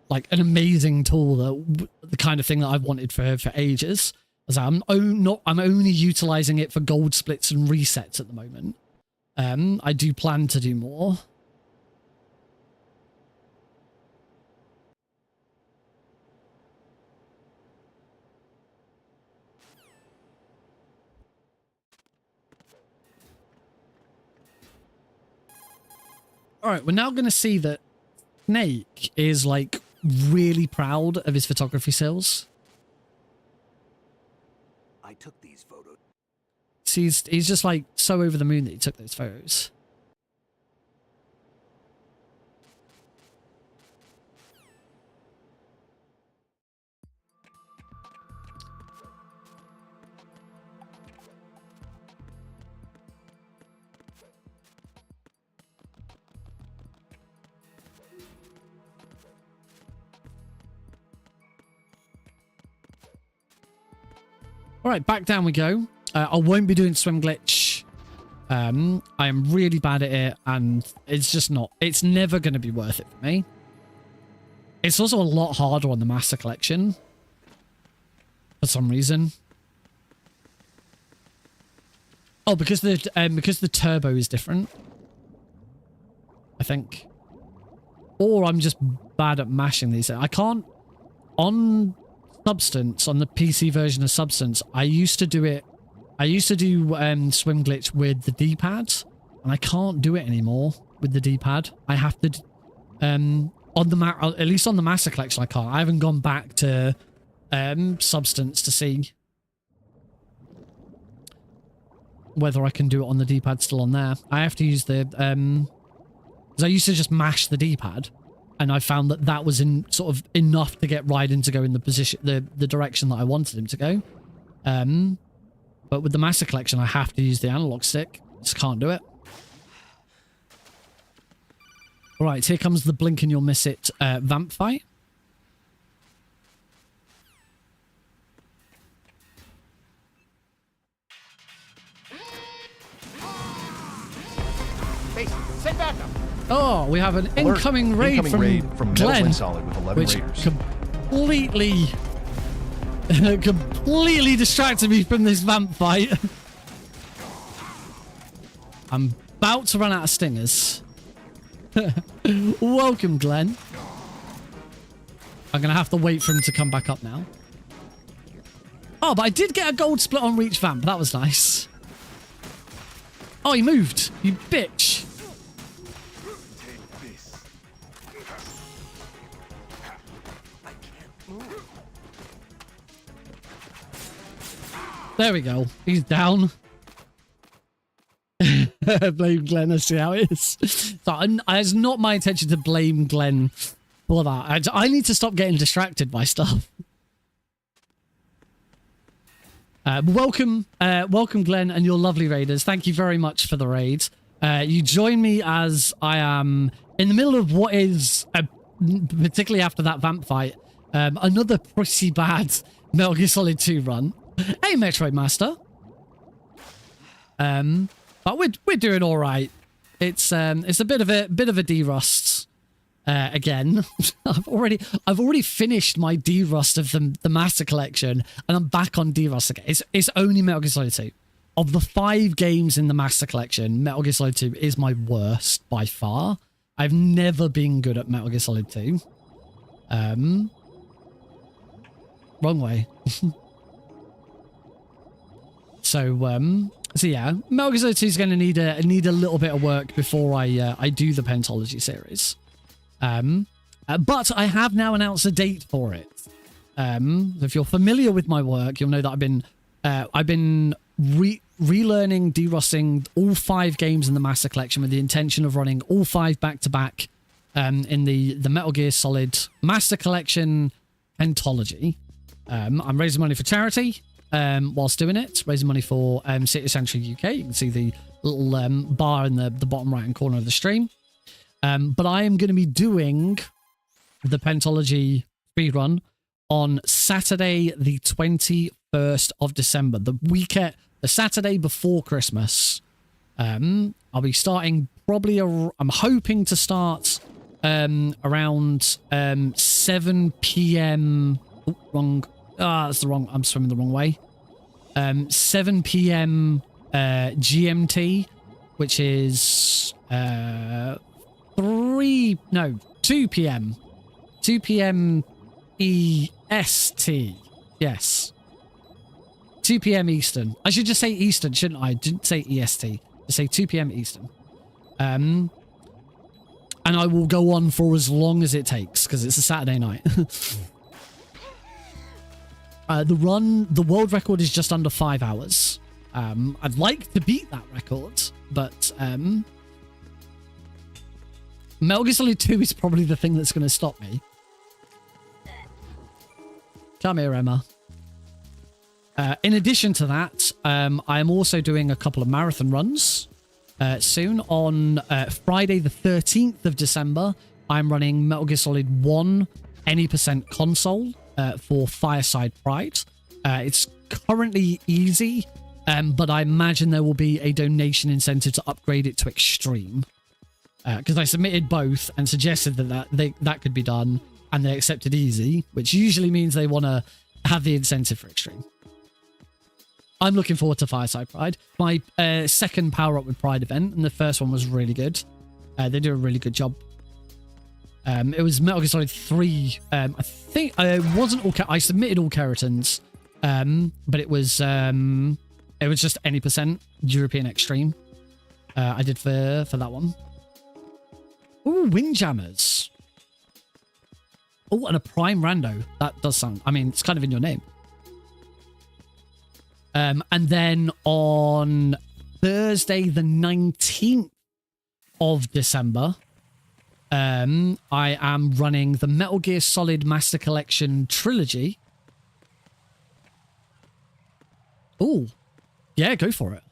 like an amazing tool, the kind of thing that I've wanted for ages. As I'm only utilizing it for gold splits and resets at the moment. I do plan to do more. All right, we're now going to see that Snake is like really proud of his photography skills. I took these photos. He's just like so over the moon that he took those photos. All right, back down we go. I won't be doing swim glitch. I am really bad at it, and it's just not. It's never going to be worth it for me. It's also a lot harder on the Master Collection for some reason. Oh, because the turbo is different. I think. Or I'm just bad at mashing these. I can't... On Substance, on the PC version of Substance, I used to do swim glitch with the D-pad, and I can't do it anymore with the D-pad. I have to... at least on the Master Collection, I can't. I haven't gone back to Substance to see whether I can do it on the D-pad still on there. I have to use the... because I used to just mash the D-pad, and I found that that was sort of enough to get Raiden to go in the position, the direction that I wanted him to go. But with the Master Collection, I have to use the analog stick. Just can't do it. All right, here comes the blink and you'll miss it vamp fight. Send backup. Oh, we have an incoming raid from Glenn, Solid with 11 which raiders. completely distracted me from this vamp fight. I'm about to run out of stingers. Welcome, Glenn. I'm going to have to wait for him to come back up now. Oh, but I did get a gold split on Reach Vamp. That was nice. Oh, he moved. You bitch. There we go. He's down. Blame Glenn. I see how it is. So it's not my intention to blame Glenn for that. I need to stop getting distracted by stuff. Welcome, Glenn, and your lovely raiders. Thank you very much for the raid. You join me as I am in the middle of what is, particularly after that vamp fight, another pretty bad Metal Gear Solid 2 run. Hey, Metroid Master. But we're doing all right. It's a bit of a derust. Again, I've already finished my derust of the Master Collection, and I'm back on derust again. It's only Metal Gear Solid 2. Of the 5 games in the Master Collection, Metal Gear Solid 2 is my worst by far. I've never been good at Metal Gear Solid 2. Wrong way. So yeah, Metal Gear Solid 2 is going to need a little bit of work before I do the Pentalogy series. But I have now announced a date for it. If you're familiar with my work, you'll know that I've been relearning, derusting all 5 games in the Master Collection with the intention of running all 5 back to back in the Metal Gear Solid Master Collection Pentalogy. I'm raising money for charity. Whilst doing it, raising money for City Century UK. You can see the little bar in the bottom right hand corner of the stream. But I am going to be doing the Pentalogy speedrun on Saturday, the 21st of December, the Saturday before Christmas. I'll be starting probably, I'm hoping to start around 7 p.m. Oh, wrong. That's the wrong, I'm swimming the wrong way. 7 p.m. GMT, which is 2 p.m. 2 p.m. EST. Yes. 2 p.m. Eastern. I should just say Eastern, shouldn't I? Didn't say EST. Just say 2 p.m. Eastern. And I will go on for as long as it takes, because it's a Saturday night. The world record is just under 5 hours. I'd like to beat that record, but Metal Gear Solid 2 is probably the thing that's going to stop me. Come here, Emma. In addition to that, I am also doing a couple of marathon runs soon. On Friday the 13th of December, I'm running Metal Gear Solid 1 any % console for Fireside Pride. It's currently easy, but I imagine there will be a donation incentive to upgrade it to extreme. Because I submitted both and suggested that could be done, and they accepted easy, which usually means they want to have the incentive for extreme. I'm looking forward to Fireside Pride. My second Power Up with Pride event, and the first one was really good. They do a really good job. It was Metal Gear Solid 3. I think it wasn't all. I submitted all Keratons, but it was just any percent European Extreme. I did for that one. Ooh, Windjammers. Oh, and a Prime Rando. That does sound. I mean, it's kind of in your name. And then on Thursday, the 19th of December, I am running the Metal Gear Solid Master Collection Trilogy. Oh, yeah, go for it.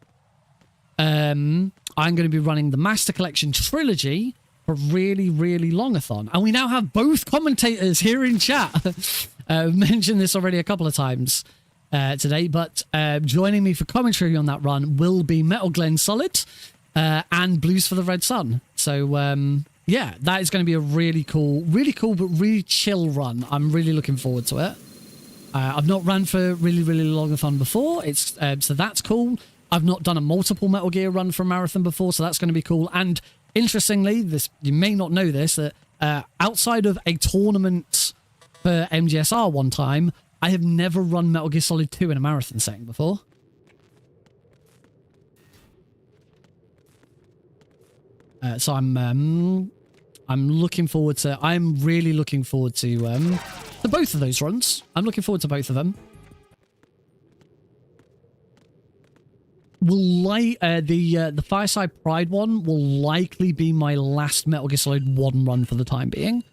I'm going to be running the Master Collection Trilogy for really, really long-a-thon. And we now have both commentators here in chat. Mentioned this already a couple of times today, but joining me for commentary on that run will be Metal Glenn Solid and Blues for the Red Sun. So, yeah, that is going to be a really cool but really chill run. I'm really looking forward to it. I've not run for really, really long-a-thon before. It's so that's cool. I've not done a multiple Metal Gear run for a marathon before, so that's going to be cool. And interestingly, this you may not know this, that outside of a tournament for MGSR one time, I have never run Metal Gear Solid 2 in a marathon setting before. So I'm looking forward to. I'm really looking forward to both of those runs. I'm looking forward to both of them. Will the Fireside Pride one will likely be my last Metal Gear Solid 1 run for the time being.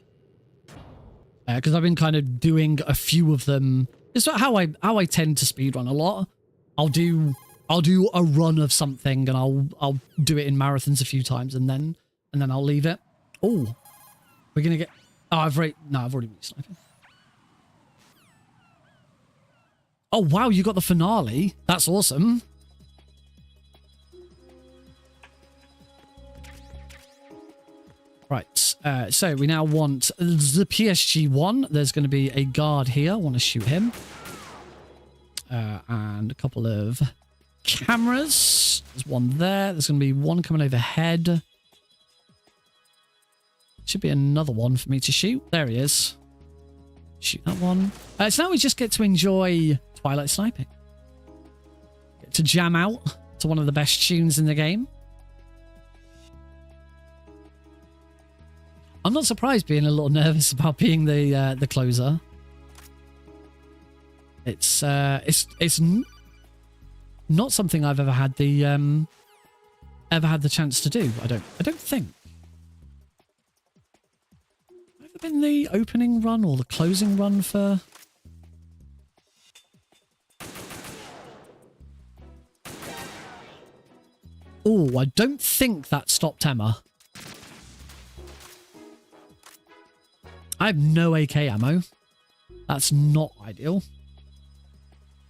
Because I've been kind of doing a few of them. It's not how I tend to speedrun a lot. I'll do a run of something and I'll do it in marathons a few times and then I'll leave it. Oh, we're gonna get. Oh, I've already been sniping. Oh wow, you got the finale. That's awesome. Right, so we now want the PSG-1. There's going to be a guard here. I want to shoot him. And a couple of cameras. There's one there. There's going to be one coming overhead. Should be another one for me to shoot. There he is. Shoot that one. So now we just get to enjoy Twilight Sniping. Get to jam out to one of the best tunes in the game. I'm not surprised being a little nervous about being the closer. It's not something I've ever had the chance to do. I don't think. Have I been the opening run or the closing run for? Oh, I don't think that stopped Emma. I have no AK ammo. That's not ideal.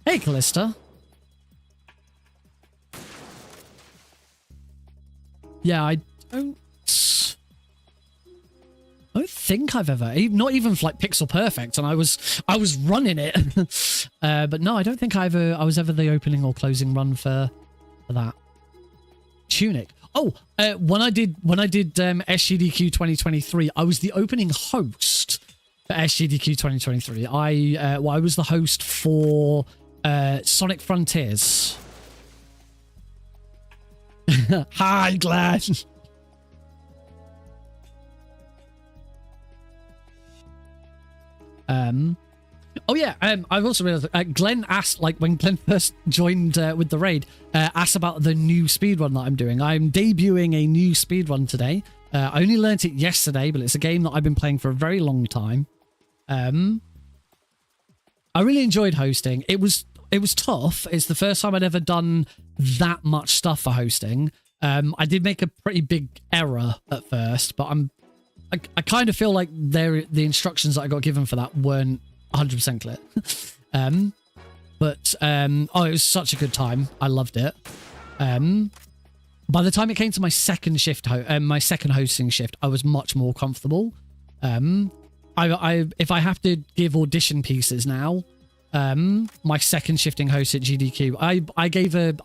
Hey, Callista. Yeah, I don't think I've ever, not even like pixel perfect, and I was running it. But no, I don't think I was ever the opening or closing run for that. Tunic. Oh, when I did SGDQ 2023, I was the opening host for SGDQ 2023. I was the host for Sonic Frontiers. Hi, Glenn. Oh yeah, I've also realized Glenn asked, like when Glenn first joined with the raid, asked about the new speedrun that I'm doing. I'm debuting a new speedrun today. I only learnt it yesterday, but it's a game that I've been playing for a very long time. I really enjoyed hosting. It was tough. It's the first time I'd ever done that much stuff for hosting. I did make a pretty big error at first, but I kind of feel like the instructions that I got given for that weren't 100% clear. But it was such a good time. I loved it. By the time it came to my second shift, my second hosting shift, I was much more comfortable. If I have to give audition pieces now, my second shifting host at GDQ, I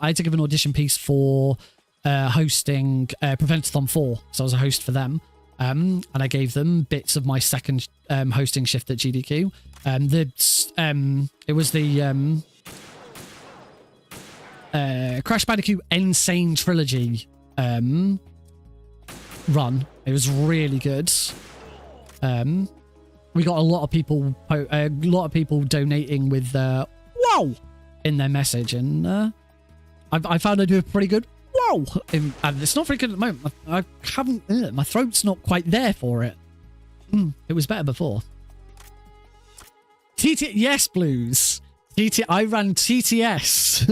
had to give an audition piece for hosting Preventathon 4, so I was a host for them. And I gave them bits of my second hosting shift at GDQ. It was the Crash Bandicoot Insane Trilogy run. It was really good. We got a lot of people donating with "wow" in their message, and I found I do a pretty good "wow," and it's not very good at the moment. I haven't. My throat's not quite there for it. It was better before. Yes, Blues. I ran TTS.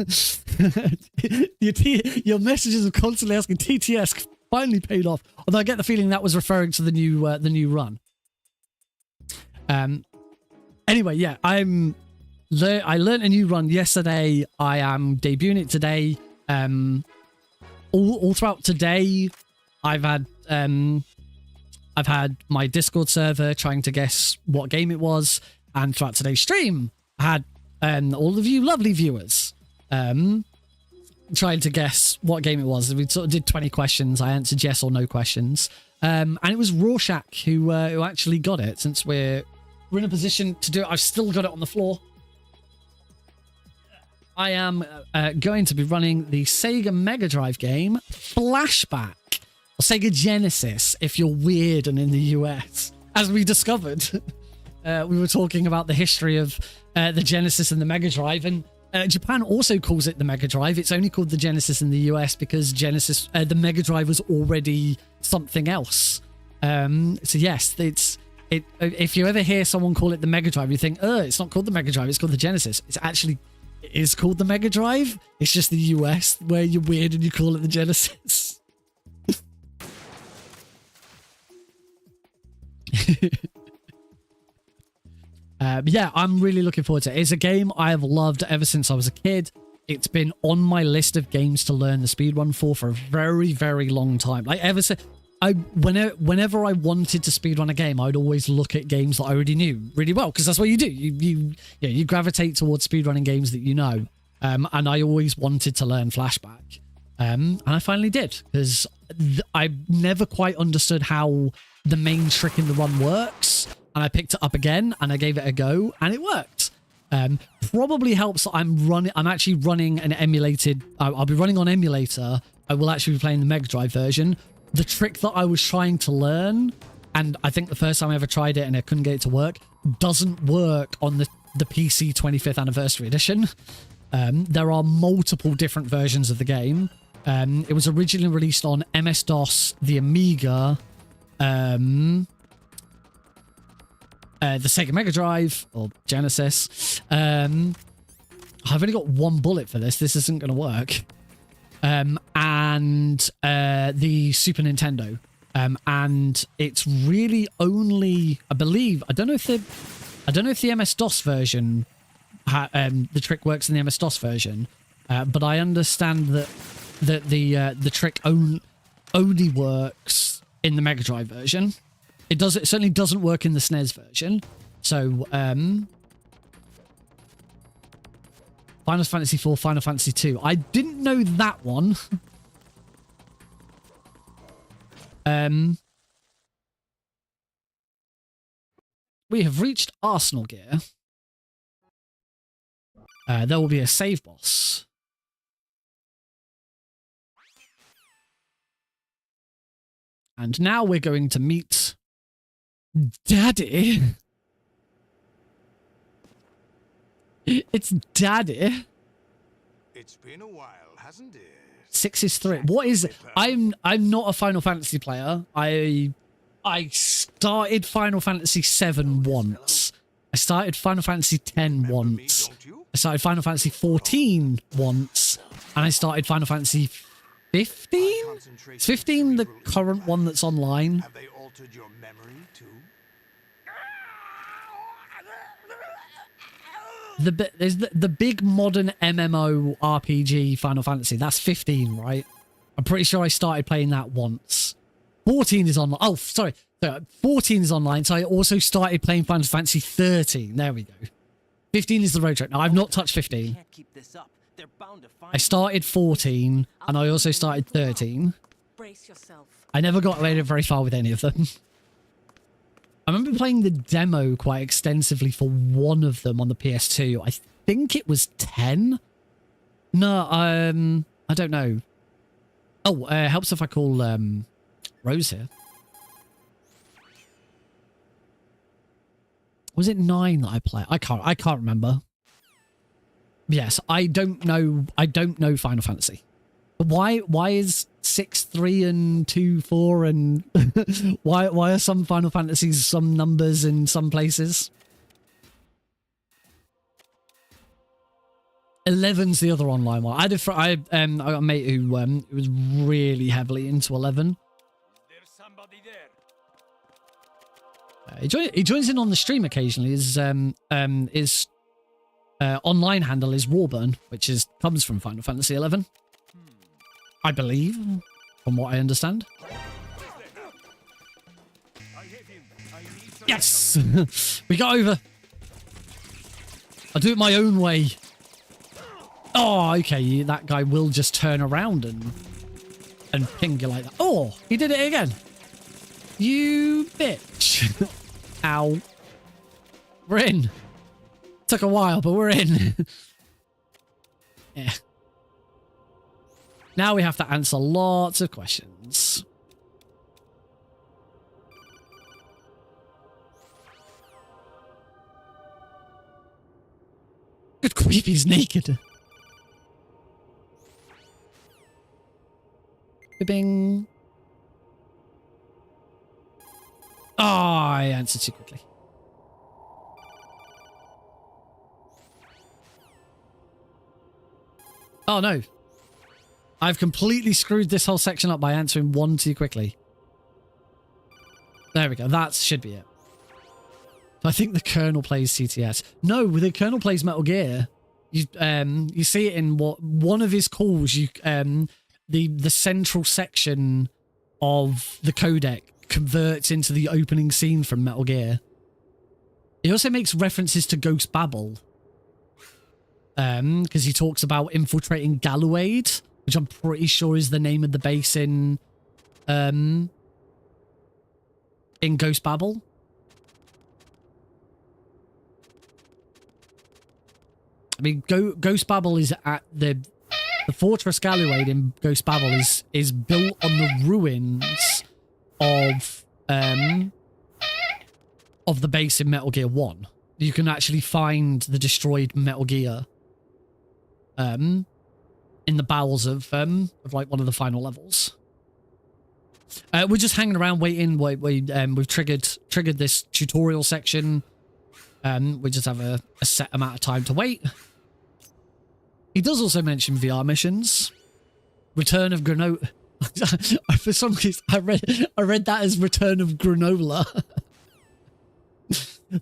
Your messages of constantly asking TTS finally paid off. Although I get the feeling that was referring to the new run. Anyway, yeah, I learned a new run yesterday. I am debuting it today. All throughout today, I've had my Discord server trying to guess what game it was, and throughout today's stream, I had all of you lovely viewers trying to guess what game it was. We sort of did 20 questions. I answered yes or no questions, and it was Rorschach who actually got it. Since we're in a position to do it, I've still got it on the floor. I am going to be running the Sega Mega Drive game Flashback, or Sega Genesis if you're weird and in the US. As we discovered, we were talking about the history of the Genesis and the Mega Drive, and Japan also calls it the Mega Drive. It's only called the Genesis in the US because Genesis, the Mega Drive was already something else. So yes, if you ever hear someone call it the Mega Drive, you think, it's not called the Mega Drive, it's called the Genesis. It is called the Mega Drive. It's just the US where you're weird and you call it the Genesis. But yeah, I'm really looking forward to it. It's a game I have loved ever since I was a kid. It's been on my list of games to learn the speedrun for a very, very long time. Like ever since, whenever I wanted to speedrun a game, I'd always look at games that I already knew really well, because that's what you do. You gravitate towards speedrunning games that you know. And I always wanted to learn Flashback. And I finally did, because I never quite understood how the main trick in the run works. And I picked it up again and I gave it a go and it worked. Probably helps that I'm actually running an emulated, I'll be running on emulator. I will actually be playing the Mega Drive version. The trick that I was trying to learn, and I think the first time I ever tried it and I couldn't get it to work, doesn't work on the PC 25th anniversary edition. There are multiple different versions of the game. It was originally released on MS-DOS, the Amiga, the Sega Mega Drive, or Genesis. I've only got one bullet for this. This isn't going to work. And the Super Nintendo. And it's really only, I believe, I don't know if the MS-DOS version, the trick works in the MS-DOS version, but I understand that the trick only works in the Mega Drive version. It certainly doesn't work in the SNES version. So, Final Fantasy IV, Final Fantasy II. I didn't know that one. We have reached Arsenal Gear. There will be a save boss. And now we're going to meet Daddy. It's Daddy. It's been a while, hasn't it? 6 is 3. What is it? I'm not a Final Fantasy player. I started Final Fantasy 7 once. I started Final Fantasy 10 once. I started Final Fantasy 14 once. And I started Final Fantasy 15? Is 15 the current one that's online? Have they altered your memory too? There's the big modern MMO RPG Final Fantasy. That's 15, right? I'm pretty sure I started playing that once. 14 is online. Oh, sorry. 14 is online. So I also started playing Final Fantasy 13. There we go. 15 is the road trip. Now, I've not touched 15. Can't keep this up. they're bound to find I started 14, and I also started 13. Brace yourself. I never got very far with any of them. I remember playing the demo quite extensively for one of them on the PS2. I think it was 10? No, I don't know. Oh, helps if I call Rose here. Was it 9 that I played? I can't remember. Yes, I don't know Final Fantasy. But why is 6, 3 and 2, 4 and why are some Final Fantasies some numbers in some places? 11's the other online one. I got a mate who was really heavily into 11. There's somebody there. He joins in on the stream occasionally. His online handle is Warburn, which comes from Final Fantasy 11. I believe, from what I understand. Yes! We got over. I'll do it my own way. Oh, okay. That guy will just turn around and ping you like that. Oh, he did it again. You bitch. Ow. We're in. Took a while, but we're in. Yeah. Now we have to answer lots of questions. Good grief, he's naked. Bing. Oh, I answered too quickly. Oh no. I've completely screwed this whole section up by answering one too quickly. There we go. That should be it. I think the Colonel plays CTS. No, the Colonel plays Metal Gear. You see it in one of his calls. The central section of the codec converts into the opening scene from Metal Gear. He also makes references to Ghost Babel. Because he talks about infiltrating Gallowade, which I'm pretty sure is the name of the base in Ghost Babel. I mean, Ghost Babel is at the Fortress Gallowade in Ghost Babel is built on the ruins of the base in Metal Gear 1. You can actually find the destroyed Metal Gear in the bowels of like one of the final levels. We're just hanging around waiting. We've triggered this tutorial section. We just have a set amount of time to wait. He does also mention VR missions. Return of Granola. For some reason, I read that as Return of Granola.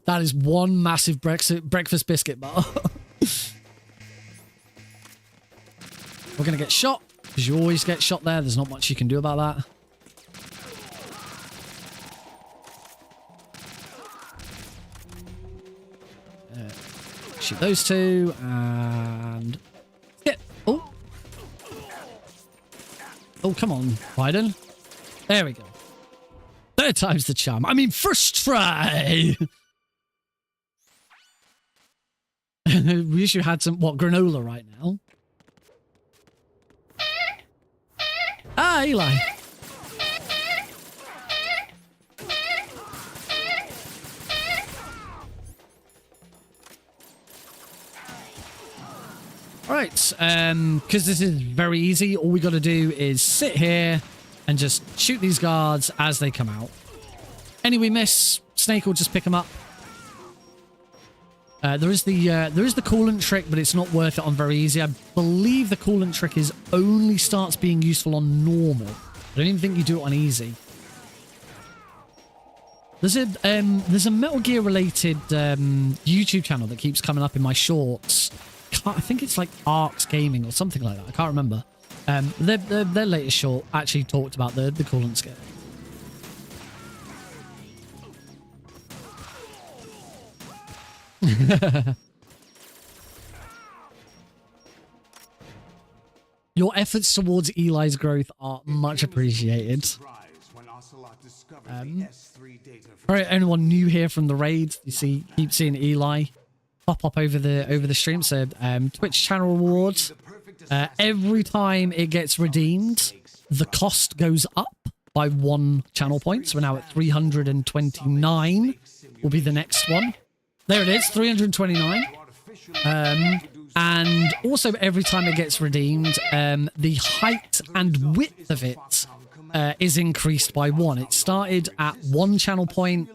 That is one massive breakfast biscuit bar. We're going to get shot, because you always get shot there. There's not much you can do about that. Shoot those two, and... Hit! Oh! Oh, come on, Biden. There we go. Third time's the charm. I mean, first try! We wish you had some, granola right now. Ah, Eli. Right, because this is very easy, all we got to do is sit here and just shoot these guards as they come out. Any we miss, Snake will just pick them up. There is the coolant trick, but it's not worth it on very easy. I believe the coolant trick only starts being useful on normal. I don't even think you do it on easy. There's a Metal Gear related YouTube channel that keeps coming up in my shorts. I think it's like Arcs Gaming or something like that. I can't remember. Their latest short actually talked about the coolant scare. efforts towards Eli's growth are much appreciated. For anyone new here from the raid, you see, keep seeing Eli pop up over the stream. So Twitch channel rewards. Every time it gets redeemed, the cost goes up by 1 channel point. So we're now at 329. Will be the next one. There it is, 329. And also every time it gets redeemed, the height and width of it is increased by 1. It started at 1 channel point,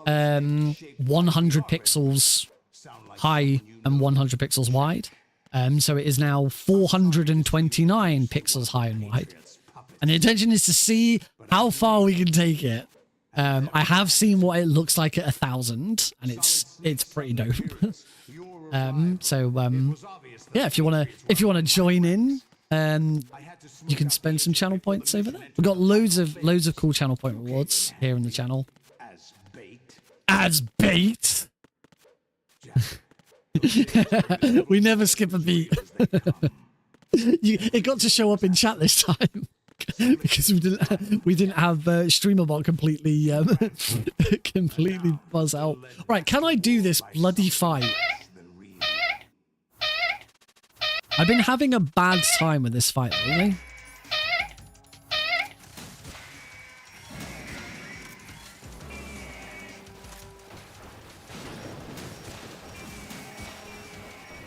100 pixels high and 100 pixels wide. So it is now 429 pixels high and wide. And the intention is to see how far we can take it. I have seen what it looks like at 1,000, and it's pretty dope. Yeah, if you wanna join in, you can spend some channel points over there. We've got loads of cool channel point rewards here in the channel. As bait. We never skip a beat. It got to show up in chat this time because we didn't have StreamerBot completely completely buzz out. Right, can I do this bloody fight? I've been having a bad time with this fight, really.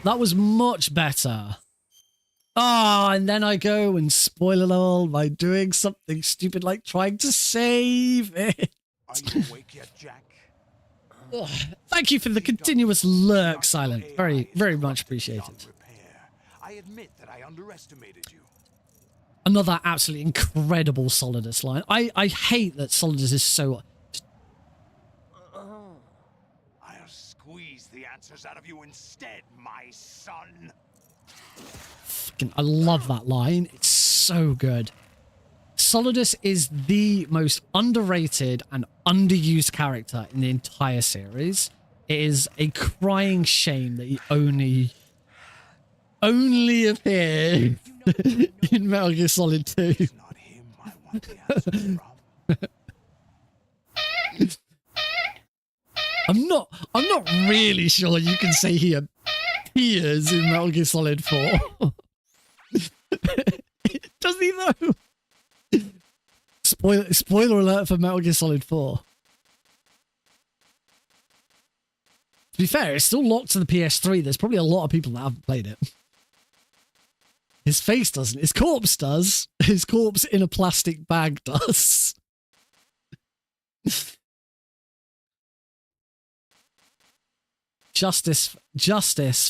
That was much better. Ah, and then I go and spoil it all by doing something stupid like trying to save it. Are you awake yet, Jack? Ugh. Thank you for the continuous lurk, Silent. Very, very much appreciated. I admit that I underestimated you. Another absolutely incredible Solidus line. I hate that Solidus is so... I'll squeeze the answers out of you instead, my son. I love that line. It's so good. Solidus is the most underrated and underused character in the entire series. It is a crying shame that he only appeared in Metal Gear Solid 2. I'm not really sure you can say he appears in Metal Gear Solid 4. Does he though? Spoiler alert for Metal Gear Solid 4. To be fair, it's still locked to the PS3. There's probably a lot of people that haven't played it. His face doesn't. His corpse does. His corpse in a plastic bag does. Justice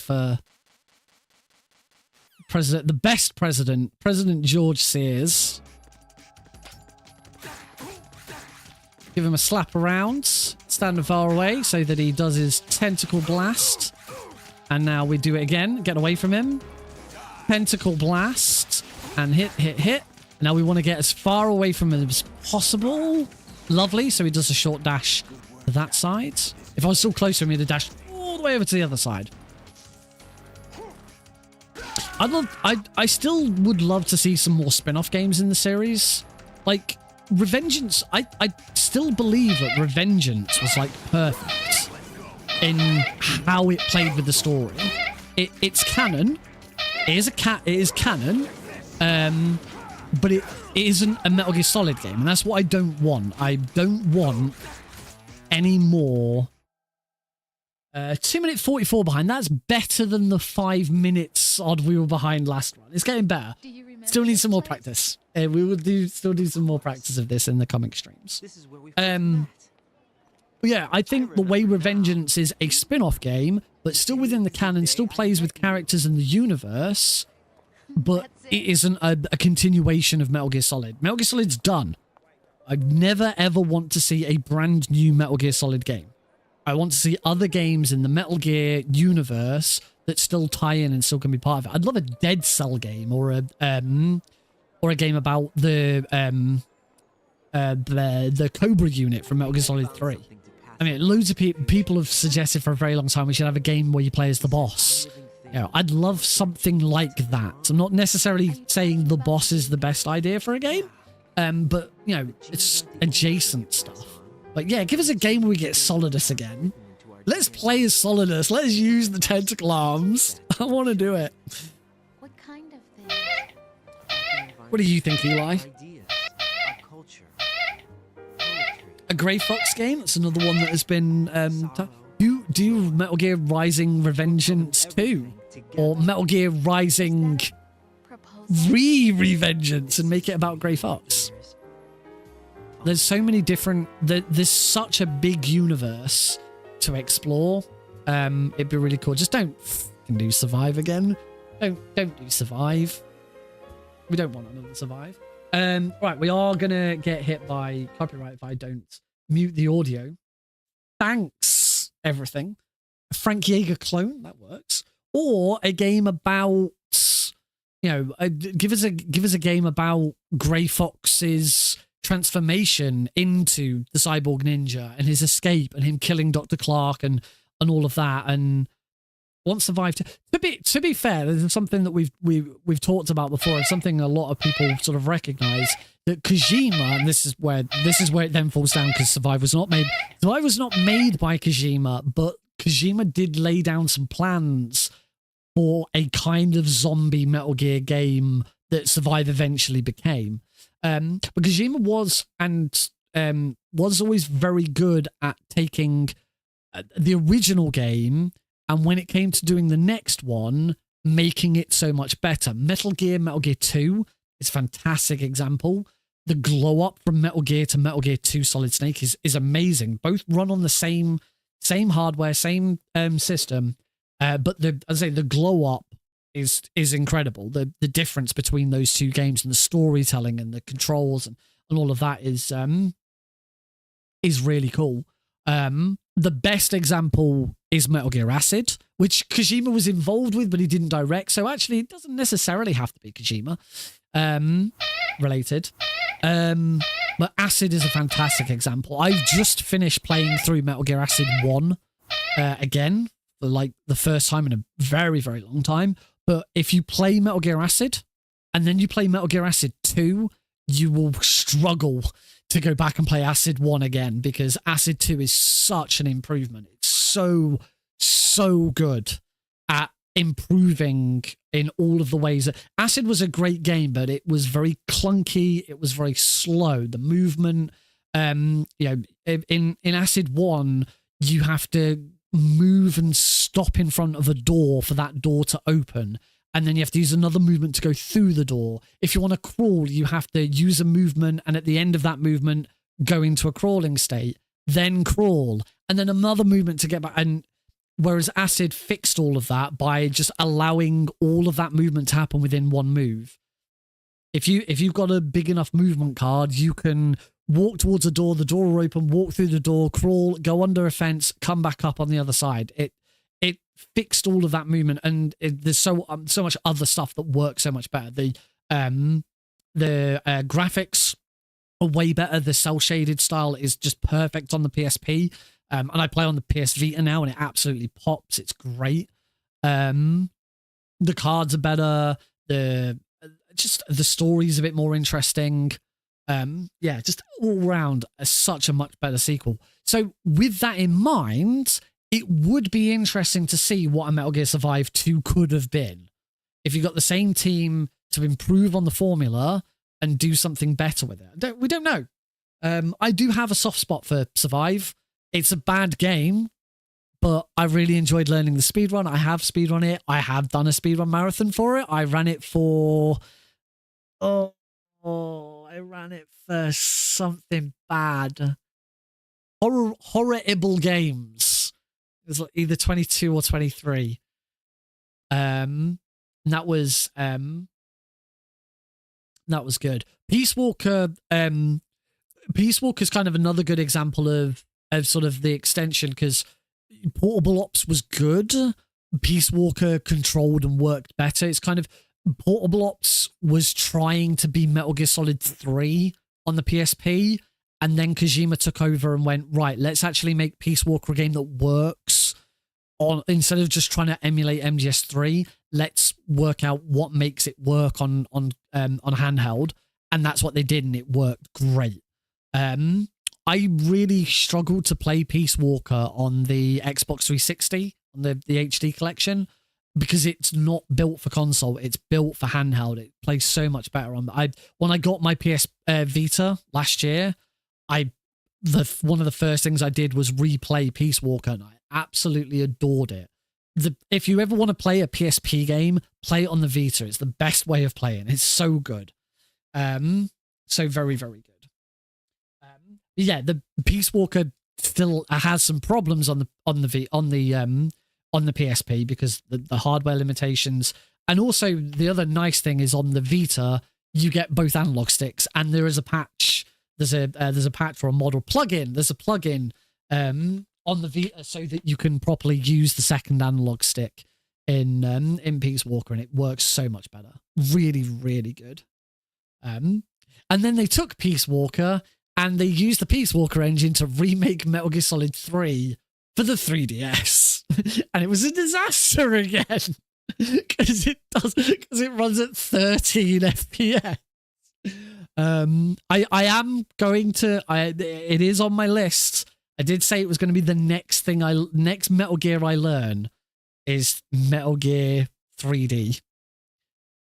for the best president, President George Sears. Give him a slap around, stand far away so that he does his tentacle blast. And now we do it again, get away from him. Tentacle blast, and hit. Now we want to get as far away from him as possible. Lovely, so he does a short dash to that side. If I was still closer, he'd have dashed all the way over to the other side. I still would love to see some more spin-off games in the series. Like, Revengeance, I still believe that Revengeance was, like, perfect in how it played with the story. It's canon. It is canon. But it isn't a Metal Gear Solid game, and that's what I don't want. I don't want any more... 2 minute 44 behind. That's better than the 5 minutes odd we were behind last one. It's getting better. Still need some more practice. We will still do some more practice of this in the coming streams. But yeah, I think the way Revengeance is a spin-off game, but still within the canon, still plays with characters in the universe, but it isn't a continuation of Metal Gear Solid. Metal Gear Solid's done. I never ever want to see a brand new Metal Gear Solid game. I want to see other games in the Metal Gear universe that still tie in and still can be part of it. I'd love a Dead Cell game or a game about the Cobra unit from Metal Gear Solid 3. I mean, loads of people have suggested for a very long time we should have a game where you play as the boss You know, I'd love something like that. I'm not necessarily saying the boss is the best idea for a game, but, you know, it's adjacent stuff. But yeah, give us a game where we get Solidus again. Let's play as Solidus. Let's use the tentacle arms. I want to do it. What kind of thing? What do you think, Eli? A Grey Fox game? That's another one that has been... do Metal Gear Rising Revengeance 2? Or Metal Gear Rising Revengeance and make it about Grey Fox? There's so many different... There's such a big universe to explore. It'd be really cool. Just don't fucking do Survive again. Don't do Survive. We don't want another Survive. Right, we are gonna get hit by copyright if I don't mute the audio. Thanks, everything. A Frank Yeager clone, that works. Or a game about, you know, give us a game about Grey Fox's transformation into the cyborg ninja and his escape and him killing Dr. Clark and all of that. And once survived. To be fair, there's something that we've talked about before, and something a lot of people sort of recognize, that Kojima, and this is where it then falls down, because Survive was not made by Kojima, but Kojima did lay down some plans for a kind of zombie Metal Gear game that Survive eventually became. But Kojima was always very good at taking the original game, and when it came to doing the next one, making it so much better. Metal Gear 2 is a fantastic example. The glow up from Metal Gear to Metal Gear 2 Solid Snake is amazing. Both run on the same hardware, same system, but the glow up is incredible. The difference between those two games and the storytelling and the controls and all of that is really cool. The best example is Metal Gear Acid, which Kojima was involved with, but he didn't direct. So actually, it doesn't necessarily have to be Kojima related. But Acid is a fantastic example. I've just finished playing through Metal Gear Acid 1 again, for like the first time in a very, very long time. But if you play Metal Gear Acid and then you play Metal Gear Acid 2, you will struggle to go back and play Acid 1 again, because Acid 2 is such an improvement. It's so good at improving in all of the ways. Acid was a great game, but it was very clunky. It was very slow. The movement, in Acid 1, you have to move and stop in front of a door for that door to open. And then you have to use another movement to go through the door. If you want to crawl, you have to use a movement, and at the end of that movement, go into a crawling state, then crawl, and then another movement to get back. And whereas Acid fixed all of that by just allowing all of that movement to happen within one move. If you've got a big enough movement card, you can walk towards a door, the door will open, walk through the door, crawl, go under a fence, come back up on the other side. It fixed all of that movement, and there's so much other stuff that works so much better. The graphics are way better. The cell shaded style is just perfect on the PSP, and I play on the PS Vita now, and it absolutely pops. It's great. The cards are better. The story's a bit more interesting. Just all round such a much better sequel. So with that in mind, it would be interesting to see what a Metal Gear Survive 2 could have been if you got the same team to improve on the formula and do something better with it. We don't know. I do have a soft spot for Survive. It's a bad game, but I really enjoyed learning the speedrun. I have speedrun it. I have done a speedrun marathon for it. I ran it for... I ran it for something bad. Horrible Games. It was like either 22 or 23. And that was good. Peace Walker's kind of another good example of sort of the extension, because Portable Ops was good. Peace Walker controlled and worked better. It's kind of, Portable Ops was trying to be Metal Gear Solid 3 on the PSP, and then Kojima took over and went, right, let's actually make Peace Walker a game that works instead of just trying to emulate MGS3, let's work out what makes it work on handheld, and that's what they did, and it worked great. I really struggled to play Peace Walker on the Xbox 360 on the HD collection because it's not built for console; it's built for handheld. It plays so much better on. When I got my PS Vita last year, one of the first things I did was replay Peace Walker, and I absolutely adored it. If you ever want to play a PSP game, play it on the Vita. It's the best way of playing. It's so good. So very, very good. Yeah, the Peace Walker still has some problems on the PSP because the hardware limitations, and also the other nice thing is on the Vita you get both analog sticks, and there is a patch. There's a patch for a model plugin. There's a plugin on the Vita so that you can properly use the second analog stick in Peace Walker, and it works so much better. Really, really good. And then they took Peace Walker and they used the Peace Walker engine to remake Metal Gear Solid 3 for the 3DS, and it was a disaster again because it runs at 13 FPS. I am going to. It is on my list. I did say it was going to be the next Metal Gear I learn is Metal Gear 3D.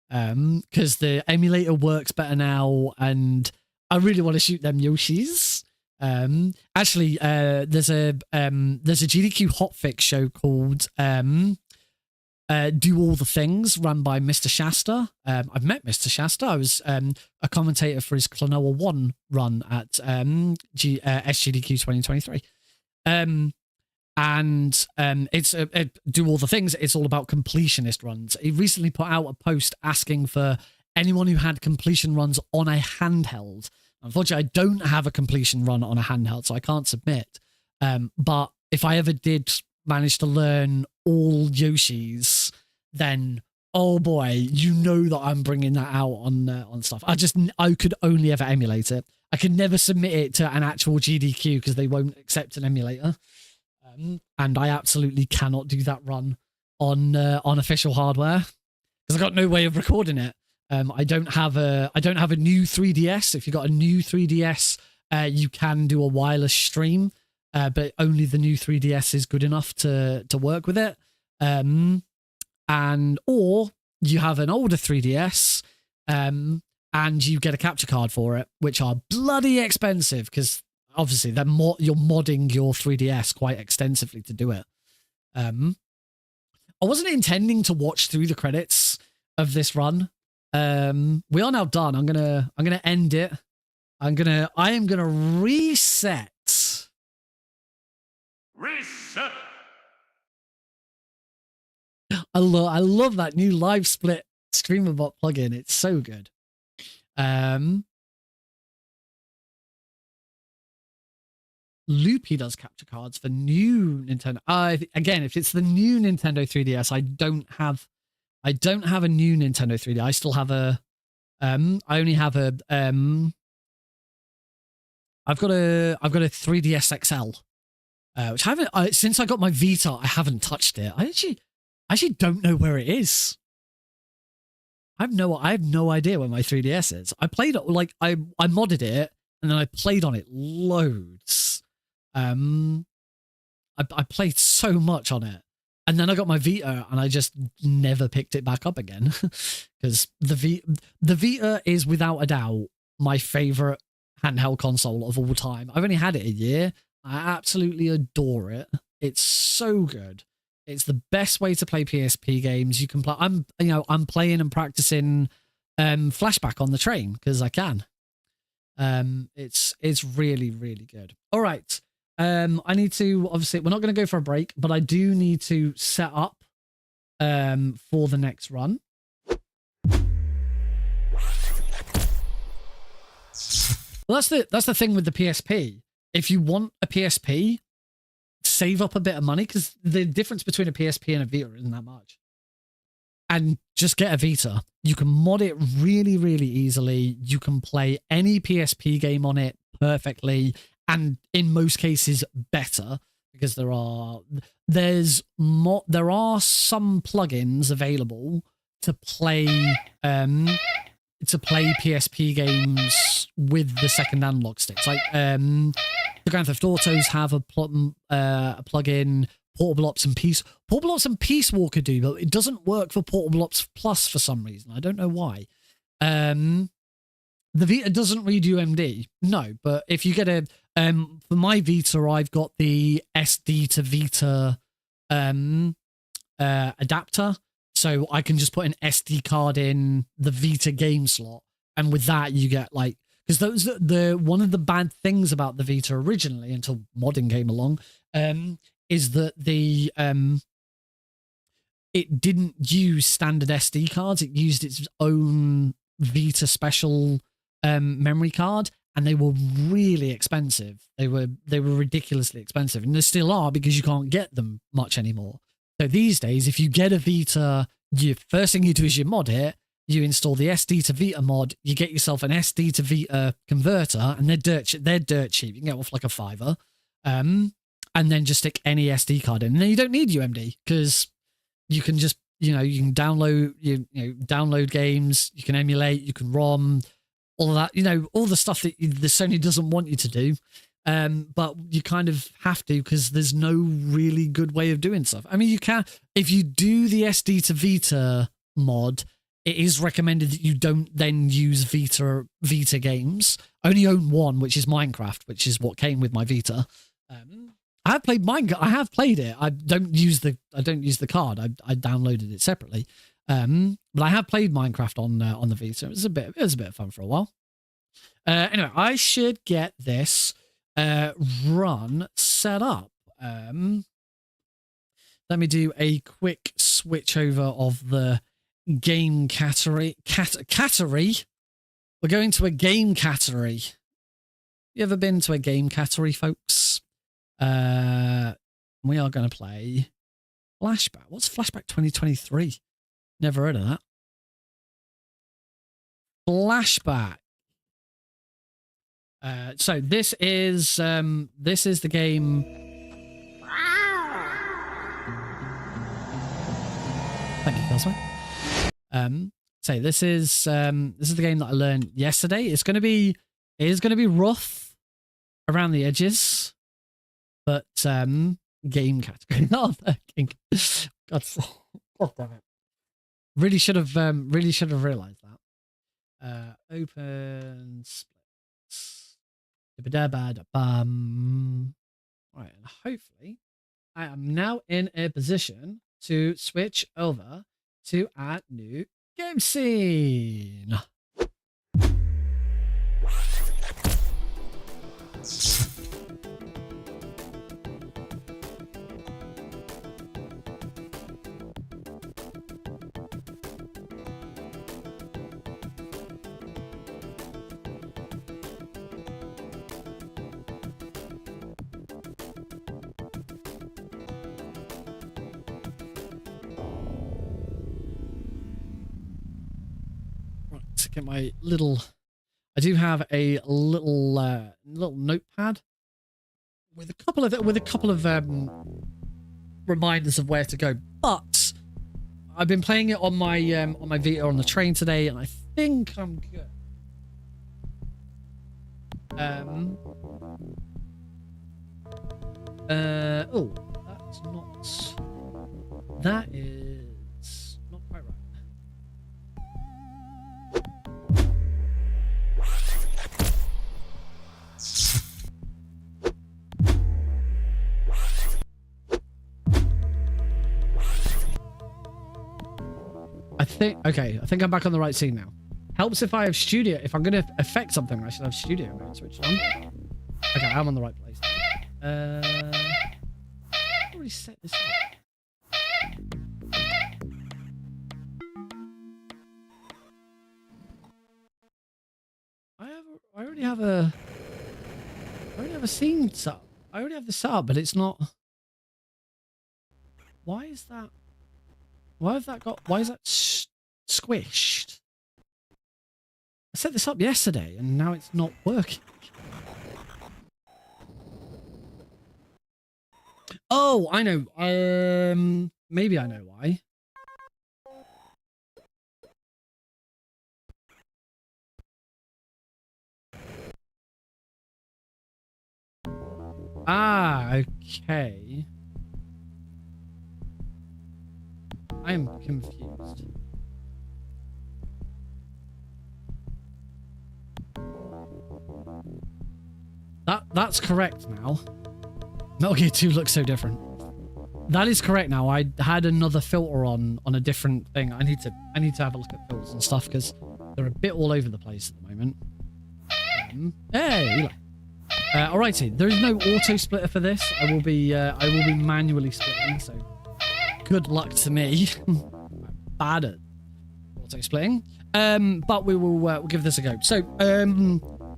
Because the emulator works better now, and I really want to shoot them Yoshis. Actually, there's a GDQ hotfix show called Do All the Things, run by Mr. Shasta. I've met Mr. Shasta. I was a commentator for his Klonoa 1 run at SGDQ 2023. And it's Do All the Things. It's all about completionist runs. He recently put out a post asking for anyone who had completion runs on a handheld. Unfortunately, I don't have a completion run on a handheld, so I can't submit. But if I ever did manage to learn all Yoshis, then oh boy, you know that I'm bringing that out on stuff. I could only ever emulate it. I could never submit it to an actual GDQ because they won't accept an emulator. And I absolutely cannot do that run on official hardware because I've got no way of recording it. I don't have a new 3DS. If you've got a new 3DS, you can do a wireless stream, but only the new 3DS is good enough to work with it. Or you have an older 3DS, and you get a capture card for it, which are bloody expensive because obviously you're modding your 3DS quite extensively to do it. I wasn't intending to watch through the credits of this run. We are now done. I'm gonna end it. I am gonna reset. Reset. I love that new live split streamer bot plugin. It's so good. Loopy does capture cards for new Nintendo. Again, if it's the new Nintendo 3DS, I don't have a new Nintendo 3DS. I still have I only have a I've got a 3DS XL, which I haven't since I got my Vita. I haven't touched it. I actually don't know where it is. I have no idea where my 3DS is. I played it I modded it and then I played on it loads. I played so much on it, and then I got my Vita and I just never picked it back up again because the Vita is without a doubt my favorite handheld console of all time. I've only had it a year. I absolutely adore it. It's so good. It's the best way to play PSP games. You can play. I'm playing and practicing Flashback on the train because I can. It's really, really good. All right. I need to, obviously, we're not going to go for a break, but I do need to set up for the next run. Well, that's the thing with the PSP. If you want a PSP, save up a bit of money because the difference between a PSP and a Vita isn't that much. And just get a Vita. You can mod it really, really easily. You can play any PSP game on it perfectly, and in most cases better, because there are some plugins available to play PSP games with the second analog sticks. Like the Grand Theft Autos have a plugin. Portable Ops and Portable Ops and Peace Walker do, but it doesn't work for Portable Ops Plus for some reason. I don't know why. The Vita doesn't read UMD, no. But if you get for my Vita, I've got the SD to Vita adapter, so I can just put an SD card in the Vita game slot, and with that you get like, because those one of the bad things about the Vita originally, until modding came along, is that it didn't use standard SD cards. It used its own Vita special memory card, and they were really expensive. They were ridiculously expensive, and they still are, because you can't get them much anymore. So these days, if you get a Vita, first thing you do is you mod it. You install the SD to Vita mod. You get yourself an SD to Vita converter, and they're dirt cheap. You can get off like a $5. And then just stick any SD card in. And then you don't need UMD, because you can just, you can download, download games, you can emulate, you can ROM, all of that, all the stuff that the Sony doesn't want you to do. But you kind of have to, because there's no really good way of doing stuff. I mean, you can, if you do the SD to Vita mod, it is recommended that you don't then use Vita games. Only own one, which is Minecraft, which is what came with my Vita. I have played Minecraft. I have played it. I don't use the card. I downloaded it separately. But I have played Minecraft on the Vita. It was a bit of fun for a while. Anyway, I should get this run set up. Let me do a quick switch over of the game category. We're going to a game category. You ever been to a game category, folks? We are going to play Flashback. What's Flashback 2023? Never heard of that. Flashback. So this is the game. Thank you, Cosmo. So this is the game that I learned yesterday. It is going to be rough around the edges. But game category. Oh, God damn it! Really should have realized that. Open splits. Right, and hopefully, I am now in a position to switch over to our new game scene. Get my little. I do have a little notepad with a couple of reminders of where to go. But I've been playing it on my Vita on the train today, and I think I'm good. Oh, that's not. That is not quite right. I think I'm back on the right scene now. Helps if I have studio. If I'm going to affect something, I should have studio mode switched on. Okay, I'm on the right place. I've already set this up. I already have a scene set up. I already have the setup, but it's not. Why is that? Why is that squished? I set this up yesterday and now it's not working. Oh, I know. Maybe I know why. Ah, okay. I am confused. That's correct now. Metal Gear 2 looks so different. That is correct now. I had another filter on a different thing. I need to have a look at filters and stuff because they're a bit all over the place at the moment. Hey, Eli. Alrighty, there is no auto splitter for this. I will be manually splitting, so good luck to me. Bad at auto splitting. But we'll give this a go. So,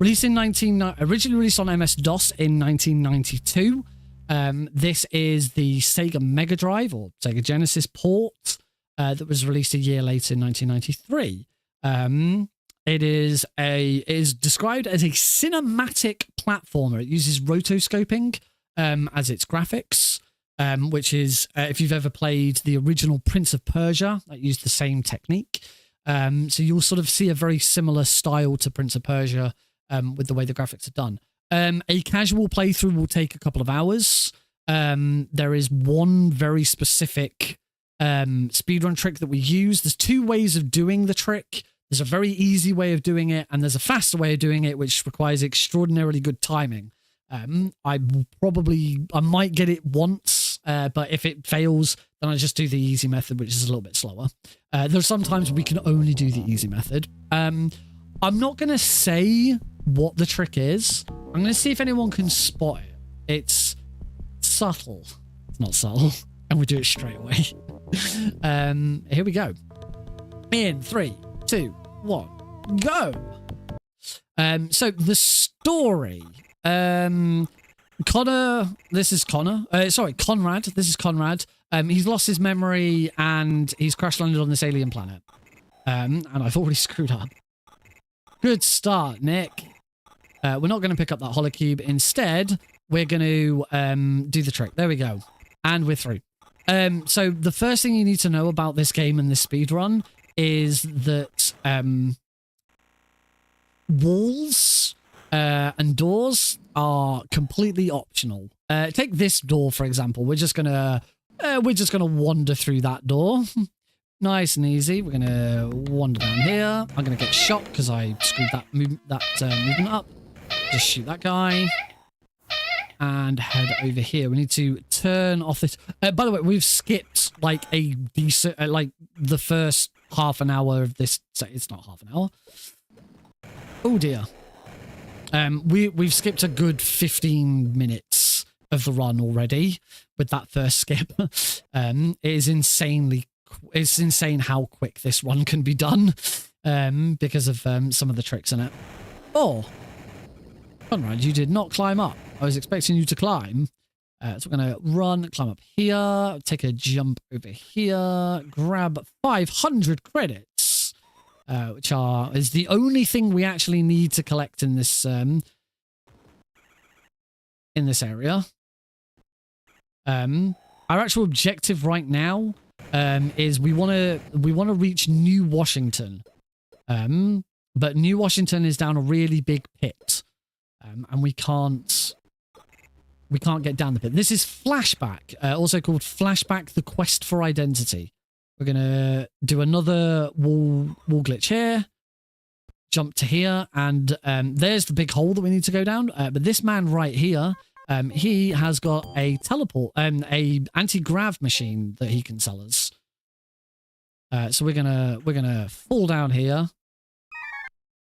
originally released on MS-DOS in 1992. This is the Sega Mega Drive or Sega Genesis port that was released a year later in 1993. It is described as a cinematic platformer. It uses rotoscoping as its graphics, which is, if you've ever played the original Prince of Persia, that used the same technique. So you'll sort of see a very similar style to Prince of Persia with the way the graphics are done. A casual playthrough will take a couple of hours. There is one very specific speedrun trick that we use. There's two ways of doing the trick. There's a very easy way of doing it, and there's a faster way of doing it, which requires extraordinarily good timing. I might get it once, but if it fails, then I just do the easy method, which is a little bit slower. There's sometimes we can only do the easy method. I'm not going to say what the trick is. I'm going to see if anyone can spot it. It's subtle. It's not subtle. And we do it straight away. Here we go. In 3, 2, 1, go. So the story. Conrad. This is Conrad. He's lost his memory and he's crash landed on this alien planet. And I've already screwed up. Good start, Nick. We're not going to pick up that holocube. Instead, we're going to do the trick. There we go. And we're through. So the first thing you need to know about this game and this speedrun is that walls and doors are completely optional. Take this door, for example. We're just gonna wander through that door. Nice and easy. We're gonna wander down here. I'm gonna get shot because I screwed that movement up. Just shoot that guy and head over here. We need to turn off this. By the way, we've skipped like a decent, like the first half an hour of this. So it's not half an hour. Oh dear. We've skipped a good 15 minutes of the run already with that first skip. It's insane how quick this run can be done because of some of the tricks in it. Oh, Conrad, you did not climb up. I was expecting you to climb. So we're going to climb up here, take a jump over here, grab 500 credits, which is the only thing we actually need to collect in this area. Our actual objective right now is we want to reach New Washington, but New Washington is down a really big pit, and we can't get down the pit. This is Flashback, also called Flashback: The Quest for Identity. We're gonna do another wall glitch here, jump to here, and there's the big hole that we need to go down. But this man right here, he has got a teleport, a anti-grav machine that he can sell us. So we're gonna fall down here,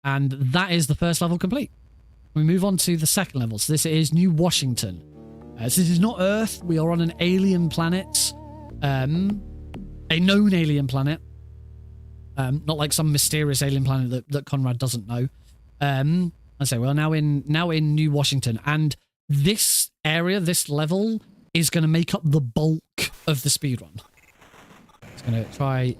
and that is the first level complete. We move on to the second level. So this is New Washington. So this is not Earth. We are on an alien planet, a known alien planet, not like some mysterious alien planet that Conrad doesn't know. I say we're now in New Washington, and this area, this level, is going to make up the bulk of the speedrun. It's going to try.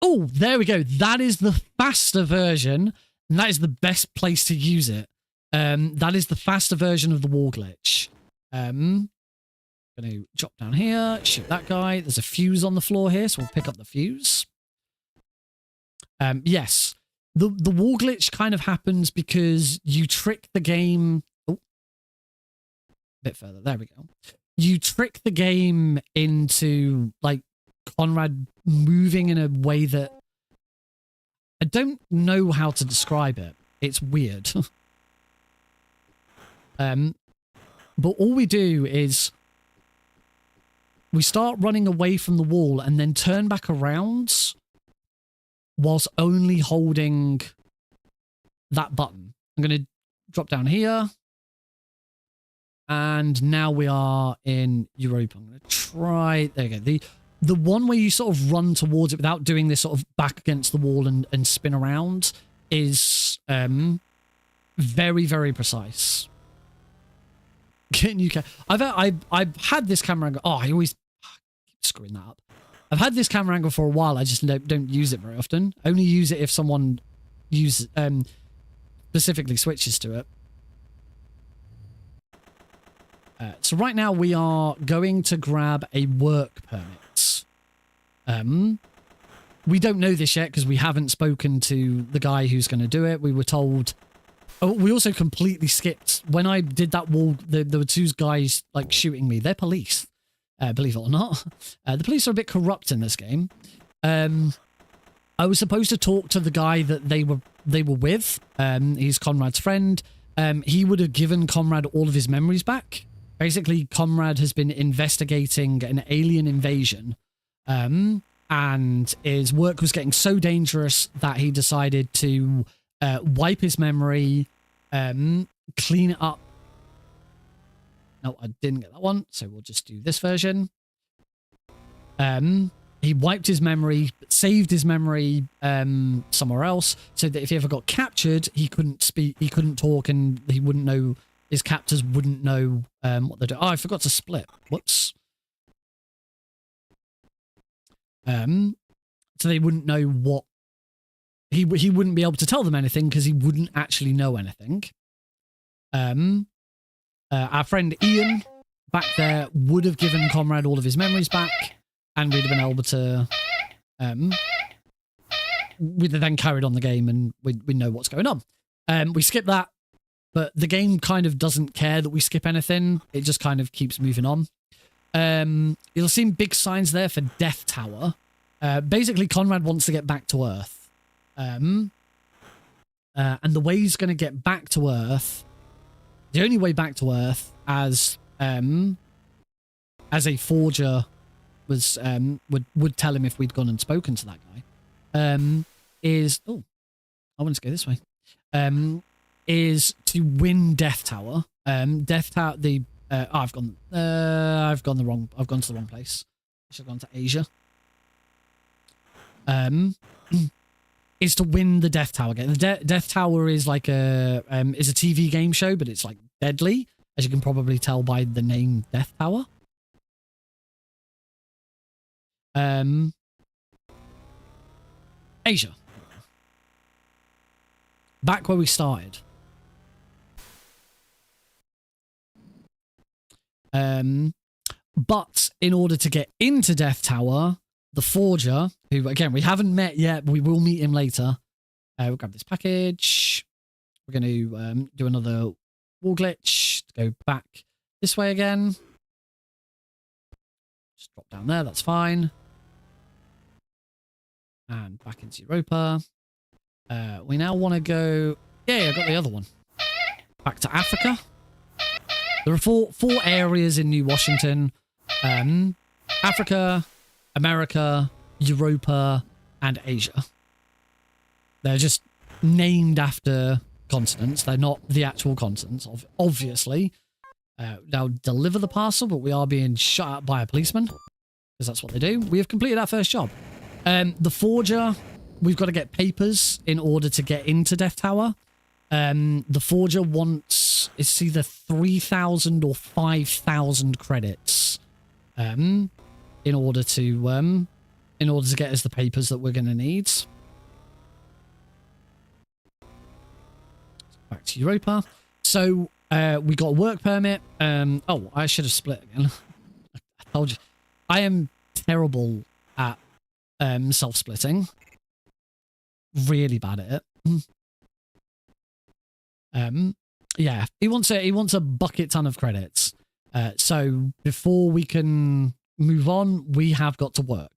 Oh, there we go. That is the faster version, and that is the best place to use it. That is the faster version of the wall glitch. Gonna drop down here, shoot that guy. There's a fuse on the floor here, so we'll pick up the fuse. Yes, the wall glitch kind of happens because you trick the game. Oh, a bit further. There we go. You trick the game into like Conrad moving in a way that I don't know how to describe it. It's weird. But all we do is we start running away from the wall and then turn back around whilst only holding that button. I'm going to drop down here. And now we are in Europa. I'm going to try... There you go. The one where you sort of run towards it without doing this sort of back against the wall and spin around is very, very precise. I've had this camera angle. Oh, I always keep screwing that up. I've had this camera angle for a while. I just don't use it very often. Only use it if someone specifically switches to it. So right now we are going to grab a work permit. We don't know this yet because we haven't spoken to the guy who's going to do it. We were told... Oh, we also completely skipped. When I did that wall, there were two guys like shooting me. They're police, believe it or not. The police are a bit corrupt in this game. I was supposed to talk to the guy that they were with. He's Conrad's friend. He would have given Conrad all of his memories back. Basically, Conrad has been investigating an alien invasion, and his work was getting so dangerous that he decided to wipe his memory, clean it up. No, I didn't get that one, so we'll just do this version. He wiped his memory, saved his memory somewhere else, so that if he ever got captured, he couldn't speak, he couldn't talk, and he wouldn't know, his captors wouldn't know what they're doing. Oh, I forgot to split. Whoops. So they wouldn't know what he wouldn't be able to tell them anything because he wouldn't actually know anything. Our friend Ian back there would have given Conrad all of his memories back, and we'd have been able to we'd have then carried on the game and we know what's going on. We skip that, but the game kind of doesn't care that we skip anything. It just kind of keeps moving on. You'll see big signs there for Death Tower. Basically, Conrad wants to get back to Earth. And the way he's going to get back to Earth, the only way back to Earth, as a forger was would tell him if we'd gone and spoken to that guy, is I want to go this way. Is to win Death Tower. Death Tower. I've gone to the wrong place. I should have gone to Asia. Is to win the Death Tower game. The Death Tower is like is a TV game show, but it's like deadly, as you can probably tell by the name Death Tower. Asia. Back where we started. But in order to get into Death Tower, the forger, who again we haven't met yet, but we will meet him later. We'll grab this package. We're going to do another wall glitch. Go back this way again. Just drop down there. That's fine. And back into Europa. We now want to go... Yeah, I got the other one. Back to Africa. There are four areas in New Washington. Africa, America, Europa, and Asia. They're just named after continents. They're not the actual continents, obviously. Now, deliver the parcel, but we are being shot at by a policeman. Because that's what they do. We have completed our first job. The forger, we've got to get papers in order to get into Death Tower. The forger wants, it's either 3,000 or 5,000 credits. In order to get us the papers that we're going to need. Back to Europa. So we got a work permit. Oh, I should have split again. Told you. I am terrible at self-splitting. Really bad at it. Yeah, he wants a bucket ton of credits. So before we can move on, we have got to work.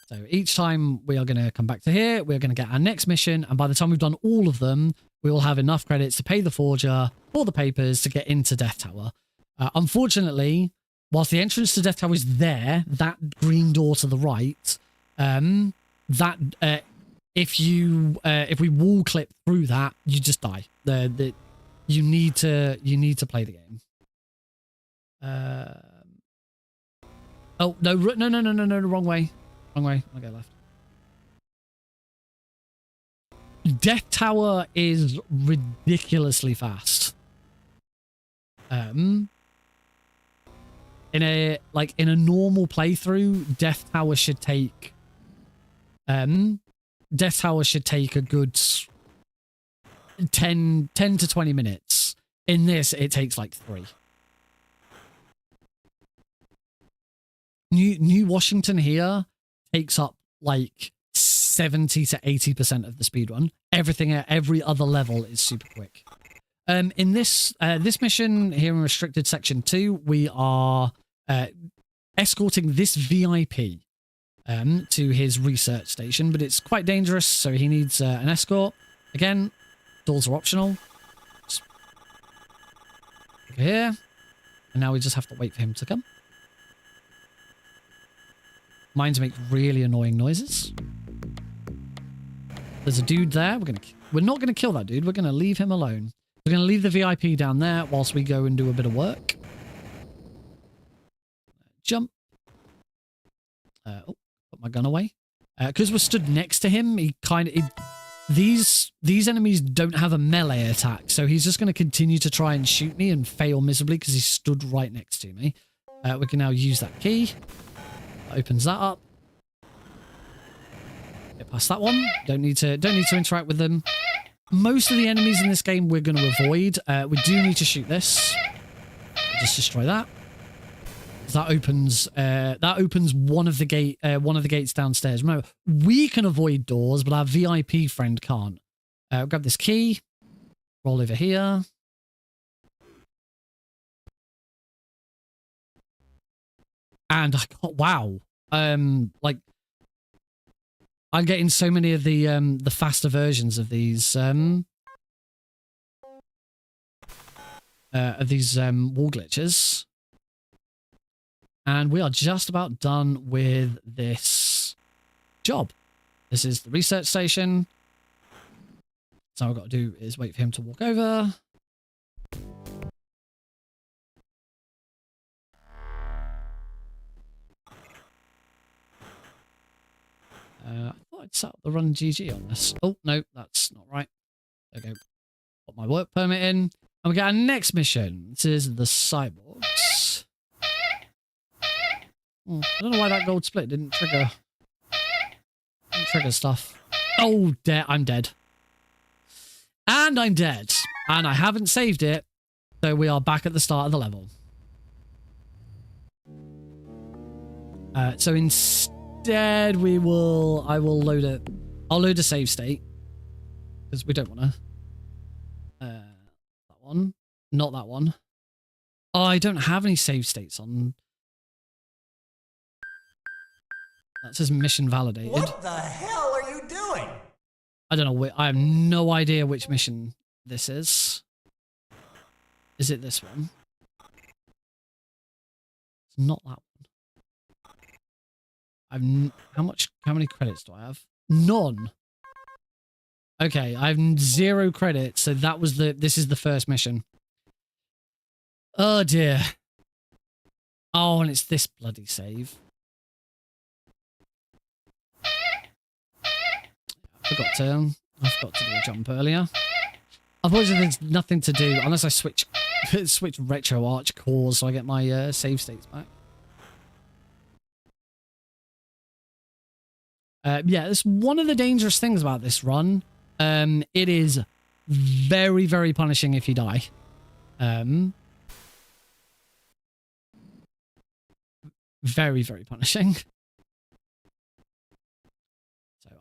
So each time we are going to come back to here, we're going to get our next mission, and by the time we've done all of them, we will have enough credits to pay the forger for the papers to get into Death Tower. Unfortunately, whilst the entrance to Death Tower is there, that green door to the right, if we wall clip through that, you just die. You need to play the game. Oh no, wrong way. I'll go left. Death Tower is ridiculously fast. In a normal playthrough, Death Tower should take a good 10 to 20 minutes. In this, it takes like 3. New Washington here takes up like 70 to 80% of the speedrun. Everything at every other level is super quick. In this mission here in Restricted Section 2, we are escorting this VIP to his research station, but it's quite dangerous, so he needs an escort. Again, doors are optional. Just over here, and now we just have to wait for him to come. Mines make really annoying noises. There's a dude there. We're not gonna kill that dude. We're gonna leave him alone. We're gonna leave the VIP down there whilst we go and do a bit of work. Jump. Oh, put my gun away. Because we're stood next to him, these enemies don't have a melee attack, so he's just gonna continue to try and shoot me and fail miserably because he stood right next to me. We can now use that key. Opens that up. Get past that one. Don't need to interact with them. Most of the enemies in this game we're going to avoid. We do need to shoot this. Just destroy that. That opens one of the gates downstairs. Remember, we can avoid doors, but our VIP friend can't. Grab this key. Roll over here. And I got, wow. Like, I'm getting so many of the faster versions of these wall glitches. And we are just about done with this job. This is the research station. So all I've got to do is wait for him to walk over. I thought I'd set up the run GG on this. Oh, no, that's not right. There we go. Put my work permit in. And we got our next mission. This is the cyborgs. Oh, I don't know why that gold split didn't trigger stuff. Oh, I'm dead. And I'm dead. And I haven't saved it. So we are back at the start of the level. So instead I will load it. I'll load a save state. Because we don't want to. That one. Not that one. Oh, I don't have any save states on. That says mission validated. What the hell are you doing? I don't know. I have no idea which mission this is. Is it this one? It's not that one. How many credits do I have? None. Okay, I have 0 credits, so this is the first mission. Oh dear. Oh, and it's this bloody save. I forgot to do a jump earlier. Unfortunately, there's nothing to do unless I switch RetroArch cores so I get my save states back. Yeah, that's one of the dangerous things about this run. It is very, very punishing if you die. Very, very punishing. So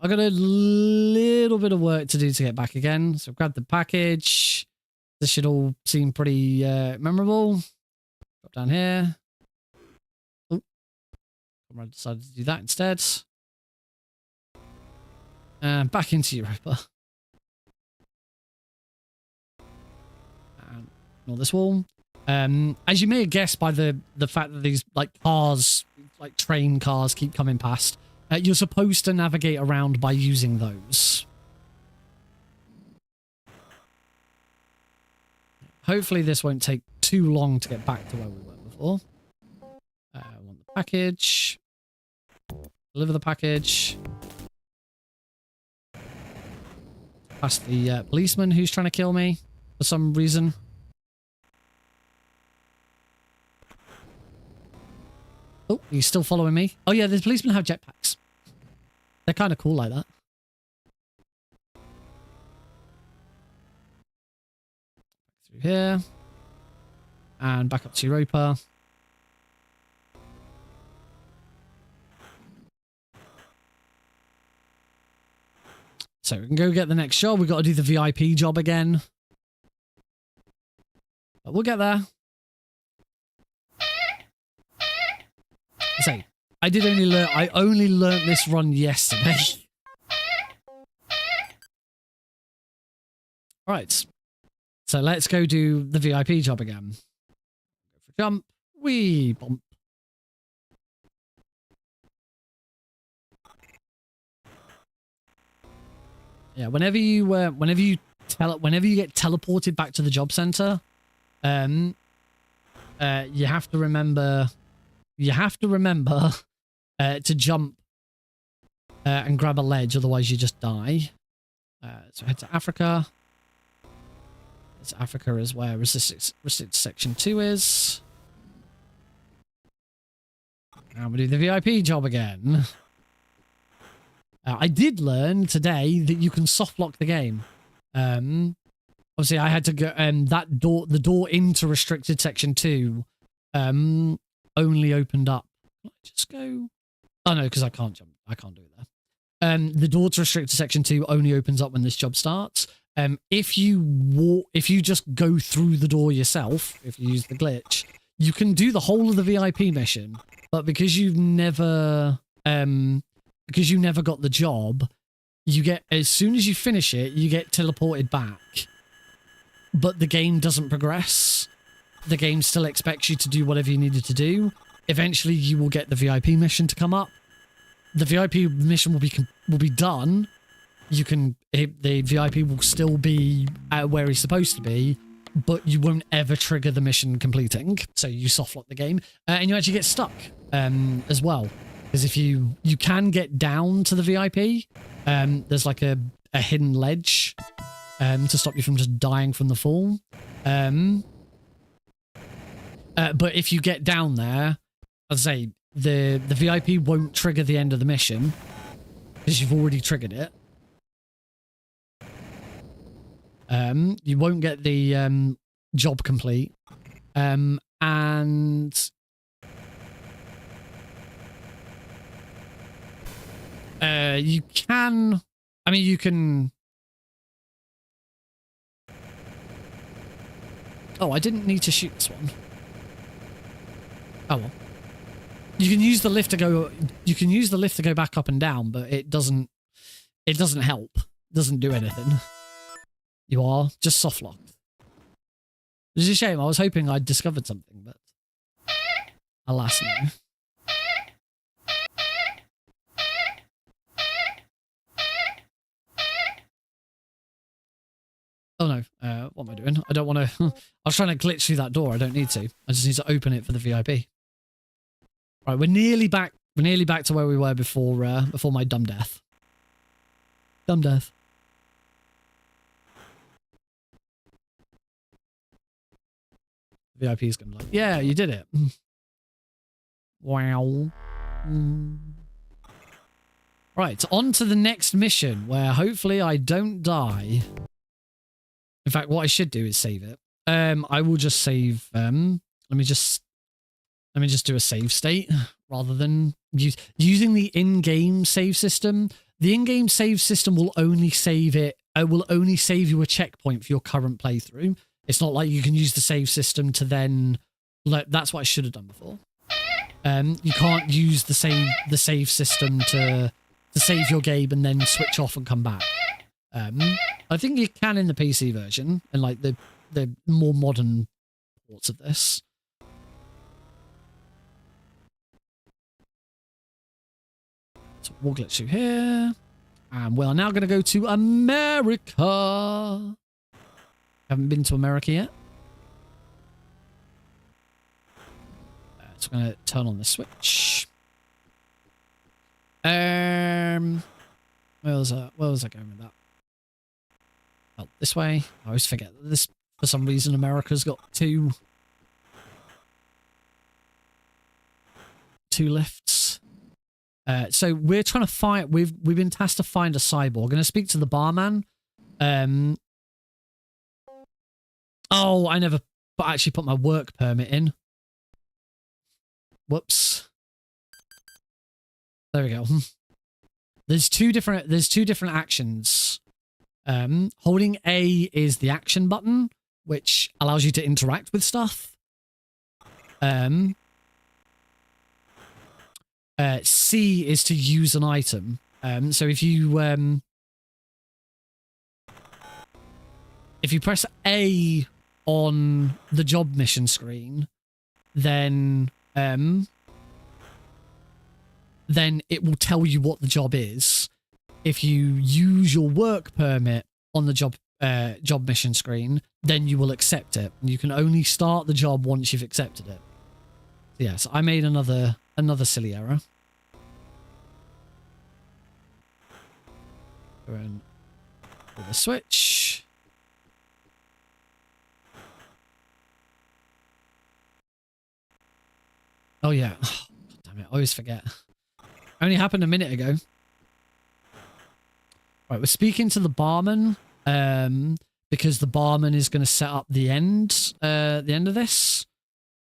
I got a little bit of work to do to get back again. So grab the package. This should all seem pretty memorable. Drop down here. Oh, I decided to do that instead. And back into Europa. And ignore this wall. As you may have guessed by the fact that these like cars, like train cars, keep coming past, you're supposed to navigate around by using those. Hopefully this won't take too long to get back to where we were before. I want the package. Deliver the package. Past the policeman who's trying to kill me for some reason. Oh, he's still following me. Oh yeah, the policemen have jetpacks. They're kind of cool like that. Through here. And back up to Europa. So we can go get the next job. We've got to do the VIP job again. But we'll get there. Say, I only learnt this run yesterday. Right. So let's go do the VIP job again. Go for jump. Wee bump. Yeah, whenever you get teleported back to the job center, you have to remember to jump and grab a ledge, otherwise you just die. So head to Africa. It's Africa is where resist section 2 is. And we do the VIP job again. I did learn today that you can soft lock the game. Obviously I had to go, the door into restricted section 2 only opened up. Can I just go? Oh no, because I can't jump. I can't do it there. The door to restricted section 2 only opens up when this job starts. If you just go through the door yourself, if you use the glitch, you can do the whole of the VIP mission, but because you never got the job, you get, as soon as you finish it, you get teleported back. But the game doesn't progress. The game still expects you to do whatever you needed to do. Eventually, you will get the VIP mission to come up. The VIP mission will be done. The VIP will still be where he's supposed to be, but you won't ever trigger the mission completing. So you soft lock the game, and you actually get stuck as well. Because if you can get down to the VIP, there's like a hidden ledge to stop you from just dying from the fall. But if you get down there, as I say, the VIP won't trigger the end of the mission because you've already triggered it. You won't get the job complete, and you can. I mean, you can. Oh, I didn't need to shoot this one. Oh well. You can use the lift to go. You can use the lift to go back up and down, but it doesn't. It doesn't help. It doesn't do anything. You are just soft locked. It's a shame. I was hoping I'd discovered something, but alas, no. Oh no, what am I doing? I don't want to... I was trying to glitch through that door. I don't need to. I just need to open it for the VIP. Right, we're nearly back. We're nearly back to where we were before before my dumb death. Dumb death. VIP is going to be like, yeah, you did it. Wow. Right, on to the next mission where hopefully I don't die. In fact, what I should do is save it. I will just save. Let me just do a save state rather than using the in-game save system. The in-game save system will only save it. Will only save you a checkpoint for your current playthrough. It's not like you can use the save system to then. That's what I should have done before. You can't use the save system to save your game and then switch off and come back. I think you can in the PC version and like the more modern ports of this. So we'll glitch through here. And we are now going to go to America. Haven't been to America yet. So I'm going to turn on the switch. Where was I going with that? Oh, this way. I always forget that this, for some reason, America's got two lifts. So we're trying to find. We've been tasked to find a cyborg. I'm going to speak to the barman. Oh, I never actually put my work permit in. Whoops. There we go. There's two different actions. Holding A is the action button, which allows you to interact with stuff. C is to use an item. So if you press A on the job mission screen, then it will tell you what the job is. If you use your work permit on the job mission screen, then you will accept it. You can only start the job once you've accepted it. So yes, I made another silly error. Go in with the switch. Oh yeah. Oh, damn it, I always forget. Only happened a minute ago. Right, we're speaking to the barman, because the barman is going to set up the end of this,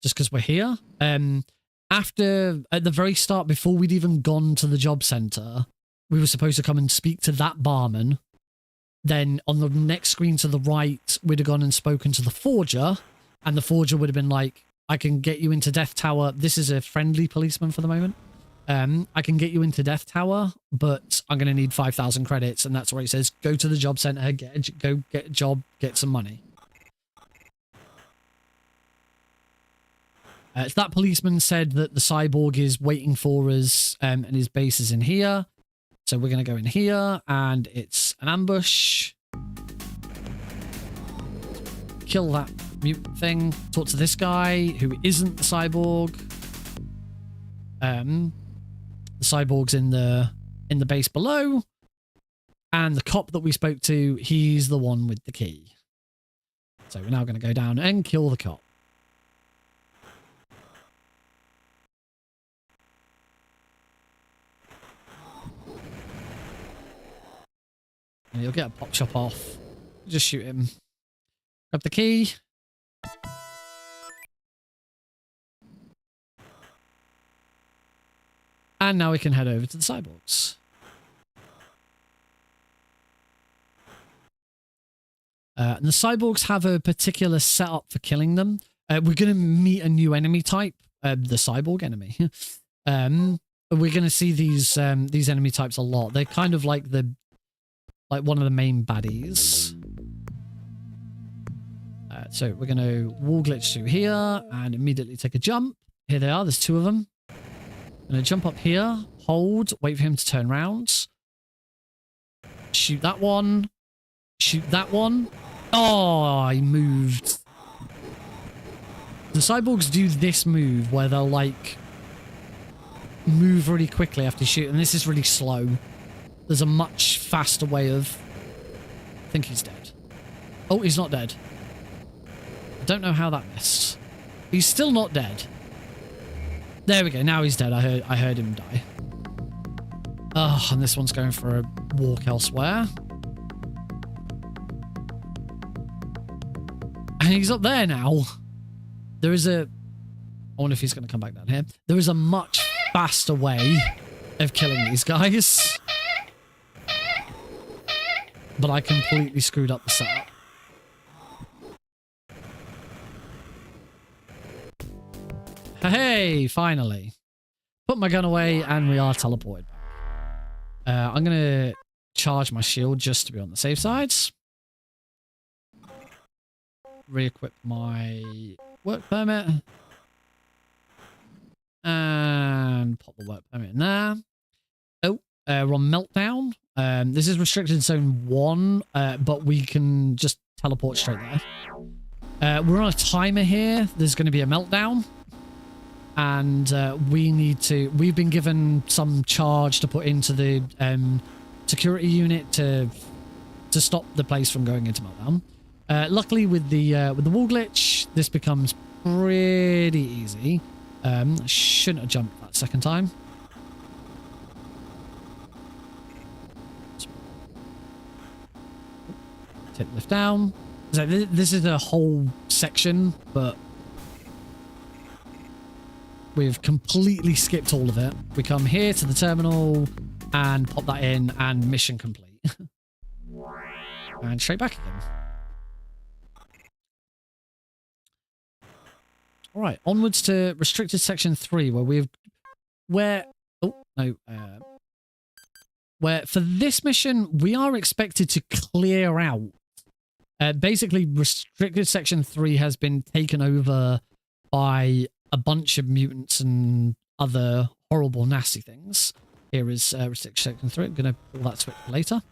just because we're here. At the very start, before we'd even gone to the job center, we were supposed to come and speak to that barman. Then on the next screen to the right, we'd have gone and spoken to the forger, and the forger would have been like, I can get you into Death Tower. This is a friendly policeman for the moment. I can get you into Death Tower, but I'm going to need 5,000 credits. And that's where he says, go to the job center, go get a job, get some money. So that policeman said that the cyborg is waiting for us, and his base is in here. So we're going to go in here, and it's an ambush. Kill that mutant thing. Talk to this guy, who isn't the cyborg. The cyborg's in the base below, and the cop that we spoke to, he's the one with the key. So we're now going to go down and kill the cop. And you'll get a pop shop off. Just shoot him. Grab the key. And now we can head over to the cyborgs. And the cyborgs have a particular setup for killing them. We're going to meet a new enemy type, the cyborg enemy. We're going to see these enemy types a lot. They're kind of like one of the main baddies. So we're going to wall glitch through here and immediately take a jump. Here they are. There's two of them. I'm going to jump up here, hold, wait for him to turn around. Shoot that one. Shoot that one. Oh, he moved. The cyborgs do this move where they'll like move really quickly after you shoot, and this is really slow. There's a much faster way of... I think he's dead. Oh, he's not dead. I don't know how that missed. He's still not dead. There we go. Now he's dead. I heard him die. Oh, and this one's going for a walk elsewhere. And he's up there now. There is a... I wonder if he's going to come back down here. There is a much faster way of killing these guys. But I completely screwed up the setup. Hey, finally. Put my gun away and we are teleported back. I'm going to charge my shield just to be on the safe side. Re-equip my work permit. And pop the work permit in there. Oh, we're on Meltdown. This is restricted zone 1, but we can just teleport straight there. We're on a timer here. There's going to be a meltdown. And we've been given some charge to put into the security unit to stop the place from going into meltdown. Luckily with the wall glitch, this becomes pretty easy. I shouldn't have jumped that second time. Take the lift down. So this is a whole section, but we've completely skipped all of it. We come here to the terminal and pop that in, and mission complete. And straight back again. All right, onwards to restricted section 3, where for this mission we are expected to clear out. Basically, restricted section 3 has been taken over by a bunch of mutants and other horrible, nasty things. Here is restricted section 3. I'm going to pull that switch later.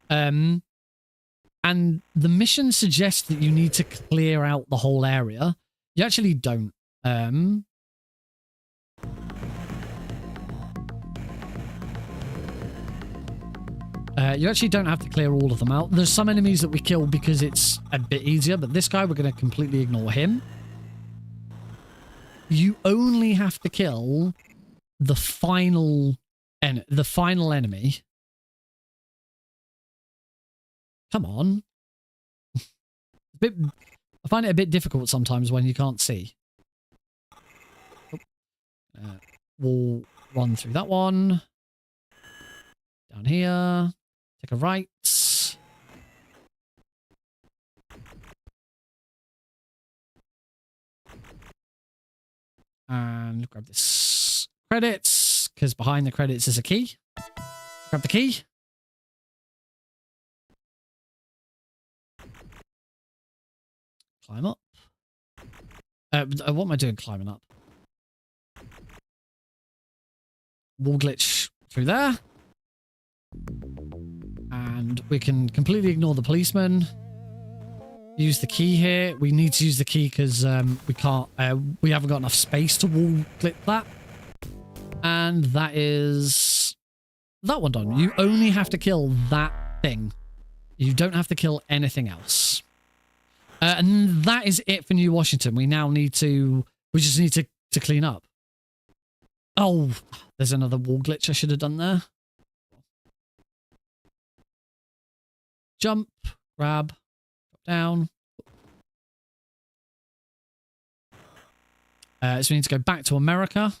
And the mission suggests that you need to clear out the whole area. You actually don't. You actually don't have to clear all of them out. There's some enemies that we kill because it's a bit easier, but this guy, we're going to completely ignore him. You only have to kill the final enemy. Come on. I find it a bit difficult sometimes when you can't see. We'll run through that one. Down here. Take a right. And grab this credits, because behind the credits is a key. Grab the key. Climb up. What am I doing climbing up? Wall glitch through there. And we can completely ignore the policeman. Use the key here. We need to use the key because we can't. We haven't got enough space to wall glitch that. And that is that one done. You only have to kill that thing. You don't have to kill anything else. And that is it for New Washington. We now need to. We just need to clean up. Oh, there's another wall glitch I should have done there. Jump, grab, drop down. So we need to go back to America.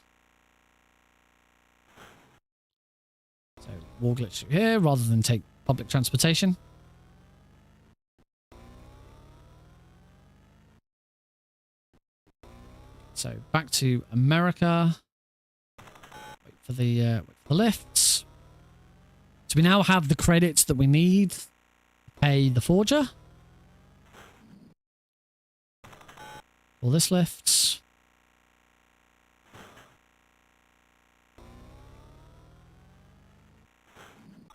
So wall glitch through here rather than take public transportation. So back to America. Wait for the lifts. So we now have the credits that we need. Pay the forger. All this lifts.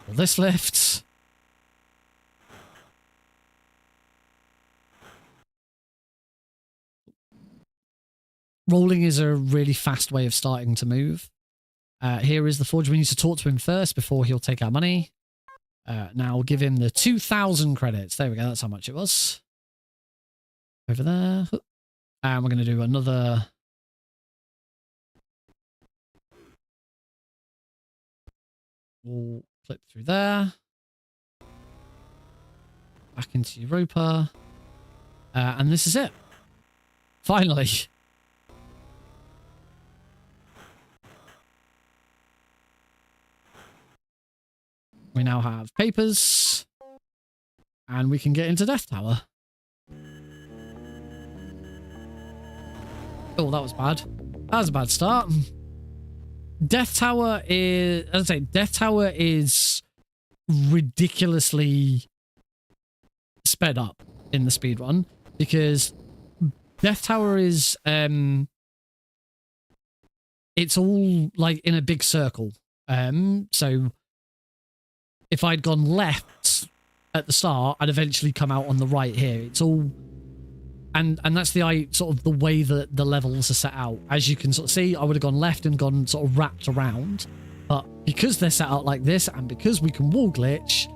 All this lifts. Rolling is a really fast way of starting to move. Here is the forger. We need to talk to him first before he'll take our money. Now we'll give him the 2,000 credits. There we go. That's how much it was. Over there. And we're going to do another. We'll clip through there. Back into Europa. And this is it. Finally. We now have papers. And we can get into Death Tower. Oh, that was bad. That was a bad start. Death Tower is... As I say, Death Tower is ridiculously sped up in the speedrun. Because Death Tower is... it's all, like, in a big circle. So... If I'd gone left at the start, I'd eventually come out on the right here. It's all... And that's the sort of the way that the levels are set out. As you can sort of see, I would have gone left and gone sort of wrapped around. But because they're set out like this, and because we can wall glitch,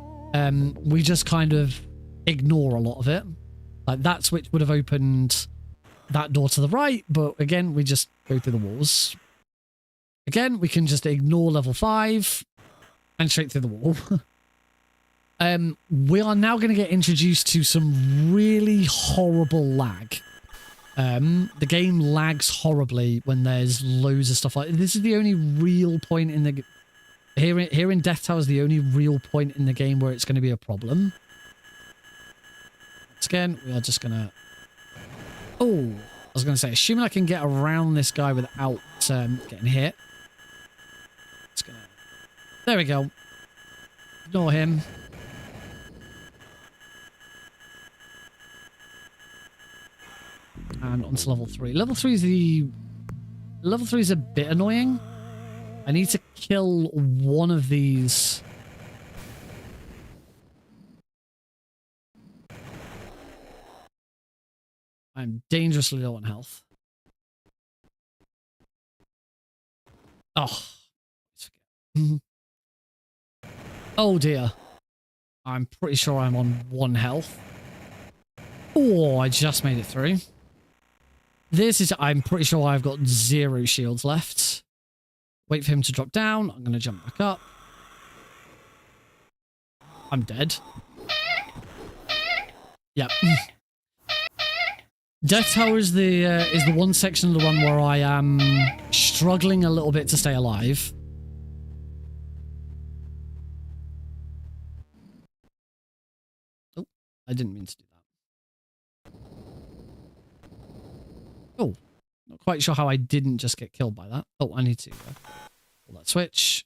we just kind of ignore a lot of it. Like that switch would have opened that door to the right, but again, we just go through the walls. Again, we can just ignore level 5 and straight through the wall. We are now going to get introduced to some really horrible lag. The game lags horribly when there's loads of stuff like this. Is the only real point in the... Here in Death Tower is the only real point in the game where it's going to be a problem. Once again, we are just going to... Oh, I was going to say, assuming I can get around this guy without getting hit. Just gonna... There we go. Ignore him. And onto level 3. Level 3 is a bit annoying. I need to kill one of these. I'm dangerously low on health. Oh. Oh dear. I'm pretty sure I'm on 1 health. Oh, I just made it through. This is... I'm pretty sure I've got 0 shields left. Wait for him to drop down. I'm going to jump back up. I'm dead. Yep. Death Tower is the one section of the run where I am struggling a little bit to stay alive. Oh, I didn't mean to do that. Oh, not quite sure how I didn't just get killed by that. Oh, I need to pull that switch.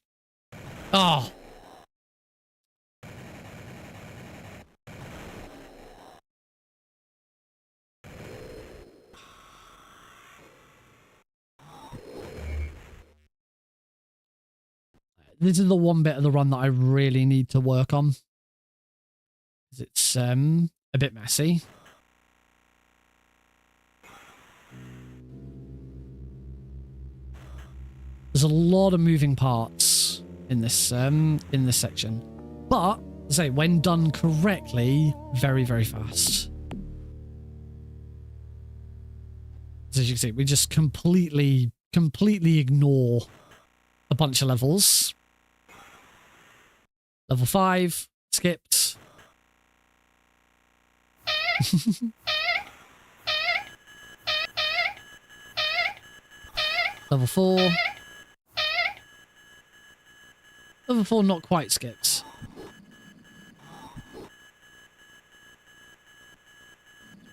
Oh. This is the one bit of the run that I really need to work on. It's a bit messy. There's a lot of moving parts in this section, but say when done correctly, very, very fast. So as you can see, we just completely ignore a bunch of levels. Level 5 skipped. Level 4. Level 4 not quite skipped.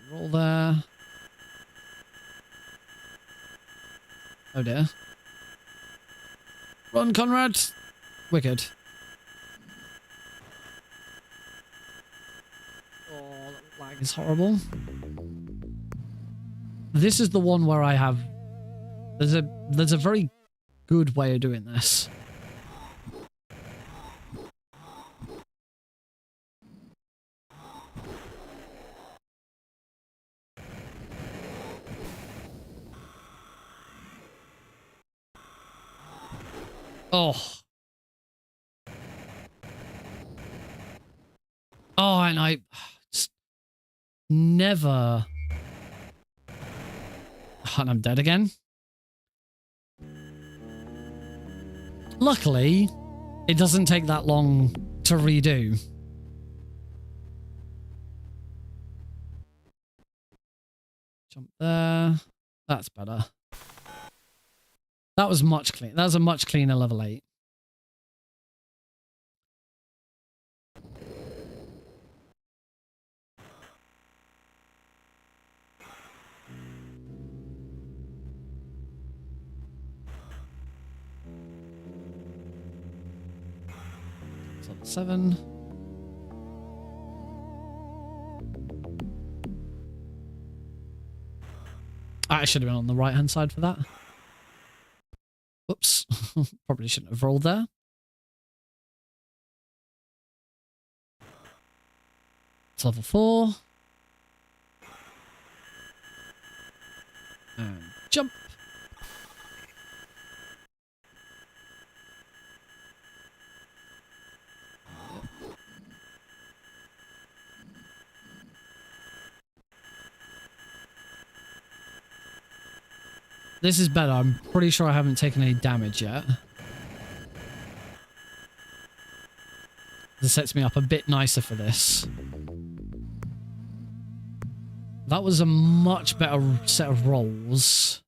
Roll there. Oh dear. Run, Conrad! Wicked. Oh, that lag is horrible. This is the one where I have... There's a very good way of doing this. Oh. Oh, and I just never... And I'm dead again. Luckily, it doesn't take that long to redo. Jump there. That's better. That was much clean. That was a much cleaner level 8. It's level 7. I should have been on the right-hand side for that. Whoops. Probably shouldn't have rolled there. It's level 4. And jump. This is better. I'm pretty sure I haven't taken any damage yet. This sets me up a bit nicer for this. That was a much better set of rolls.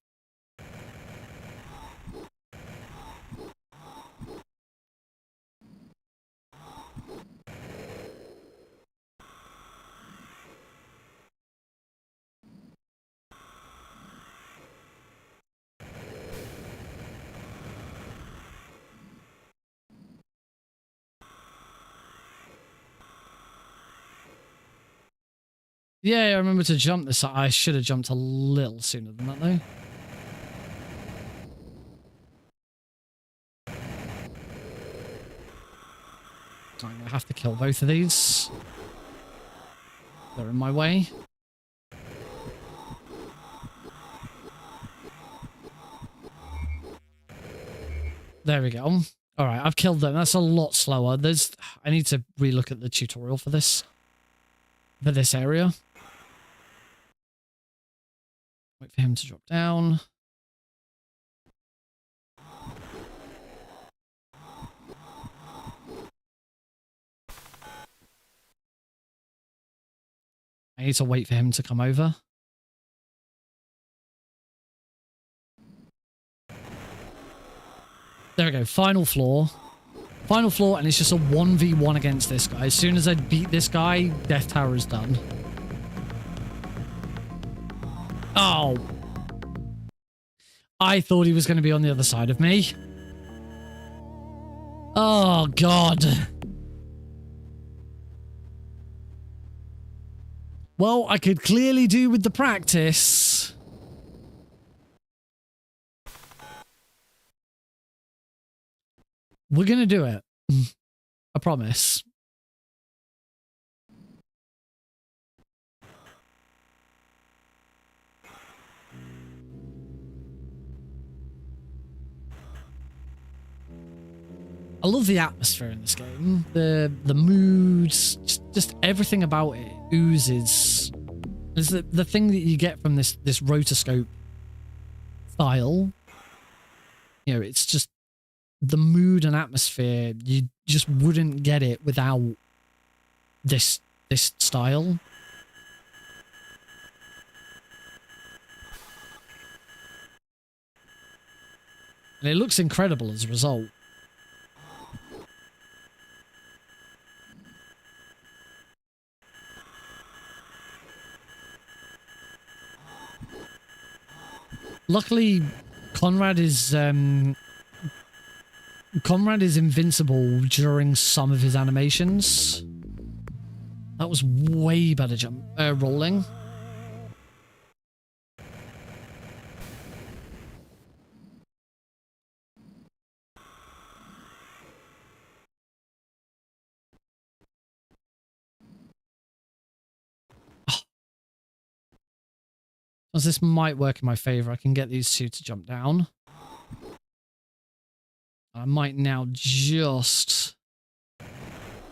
Yeah, I remember to jump this. I should have jumped a little sooner than that, though. I'm going to have to kill both of these. They're in my way. There we go. All right, I've killed them. That's a lot slower. I need to relook at the tutorial for this area. Wait for him to drop down. I need to wait for him to come over. There we go. Final floor. Final floor, and it's just a 1v1 against this guy. As soon as I beat this guy, Death Tower is done. Oh. I thought he was going to be on the other side of me. Oh, God. Well, I could clearly do with the practice. We're going to do it. I promise. I love the atmosphere in this game. The moods, just everything about it oozes. It's the thing that you get from this rotoscope style. You know, it's just the mood and atmosphere. You just wouldn't get it without this style. And it looks incredible as a result. Luckily, Conrad is invincible during some of his animations. That was way better rolling. As this might work in my favor, I can get these two to jump down. I might now just...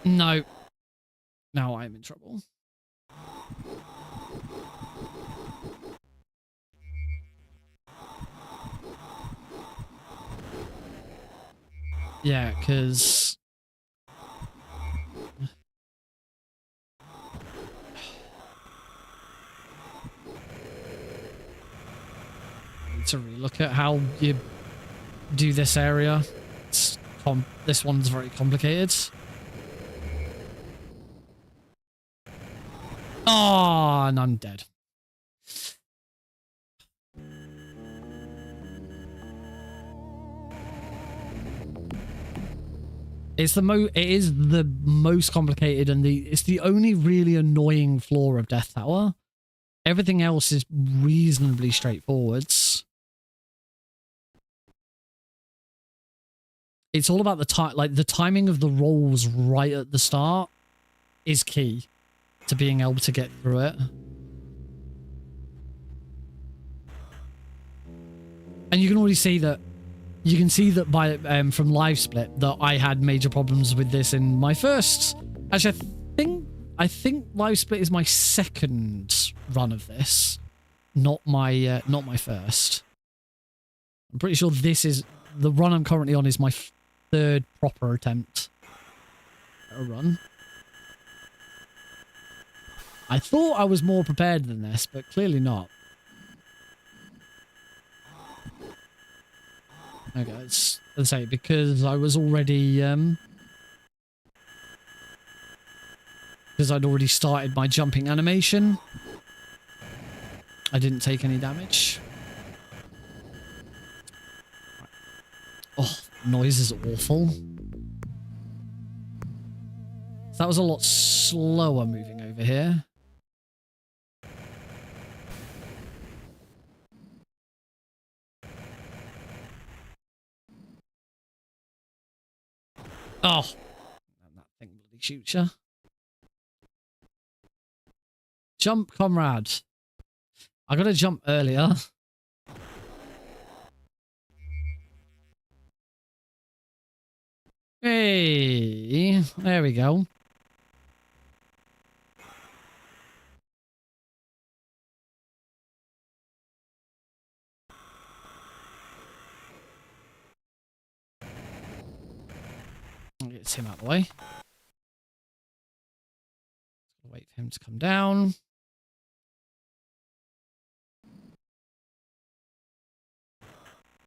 No. Now I'm in trouble. Yeah, because... to relook at how you do this area. This one's very complicated. Oh, and I'm dead. It is the most complicated, and it's the only really annoying flaw of Death Tower. Everything else is reasonably straightforward. It's all about the timing of the rolls right at the start is key to being able to get through it. And you can already see that. You can see that by from live split that I had major problems with this in my first. Actually, I think live split is my second run of this, not my first. I'm pretty sure this is the run I'm currently on is my third proper attempt at a run. I thought I was more prepared than this, but clearly not. Okay, let's say because I was already because I'd already started my jumping animation, I didn't take any damage. Oh, noise is awful. That was a lot slower moving over here. Oh, that thing bloody shoots you. Jump, comrade. I gotta jump earlier. Hey, there we go. Get him out of the way. Wait for him to come down.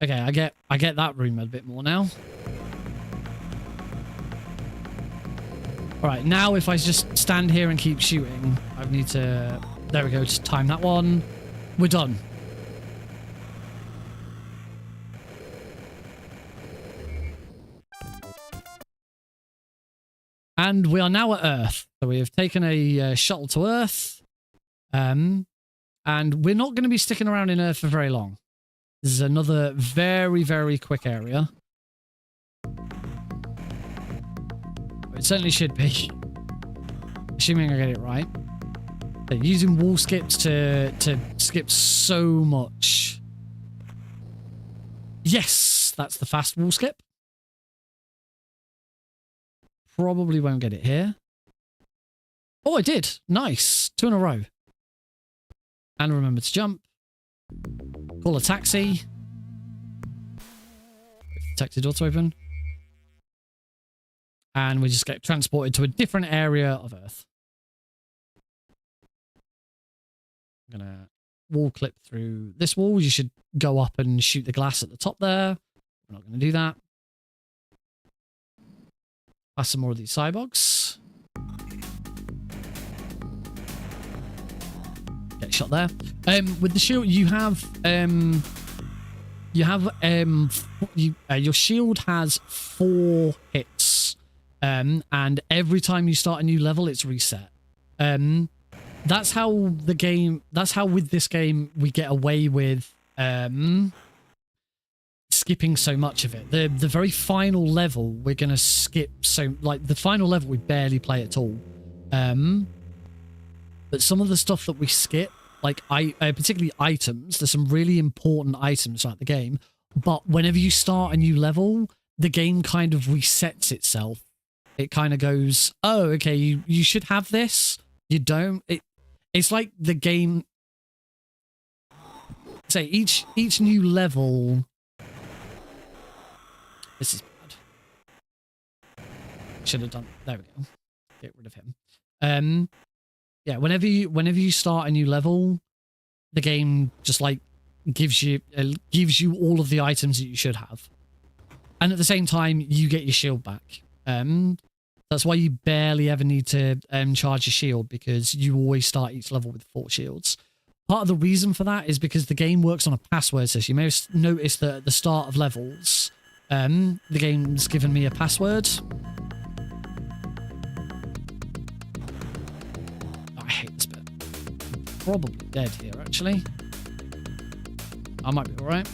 Okay, I get that room a bit more now. All right, now if I just stand here and keep shooting, I need to. There we go. Just time that one. We're done. And we are now at Earth. So we have taken a shuttle to Earth. And we're not going to be sticking around in Earth for very long. This is another very, very quick area. It certainly should be. Assuming I get it right. They're using wall skips to skip so much. Yes, that's the fast wall skip. Probably won't get it here. Oh, I did. Nice. 2 in a row. And remember to jump. Call a taxi. Taxi door to open. And we just get transported to a different area of Earth. I'm going to wall clip through this wall. You should go up and shoot the glass at the top there. We're not going to do that. Pass some more of these cyborgs. Get shot there. With the shield, your shield has 4 hits, and every time you start a new level, it's reset. That's how with this game we get away with skipping so much of it. The very final level we're gonna skip, so like the final level we barely play at all. But some of the stuff that we skip, like particularly items, there's some really important items throughout the game, but whenever you start a new level, the game kind of resets itself. It kind of goes, oh, okay, you should have this. You don't. It's like the game. Say each new level. This is bad. Should have done. There we go. Get rid of him. Yeah. Whenever you start a new level, the game just like gives you all of the items that you should have, and at the same time you get your shield back. That's why you barely ever need to charge your shield, because you always start each level with 4 shields. Part of the reason for that is because the game works on a password system. You may have noticed that at the start of levels, the game's given me a password. probably dead here, actually. I might be alright.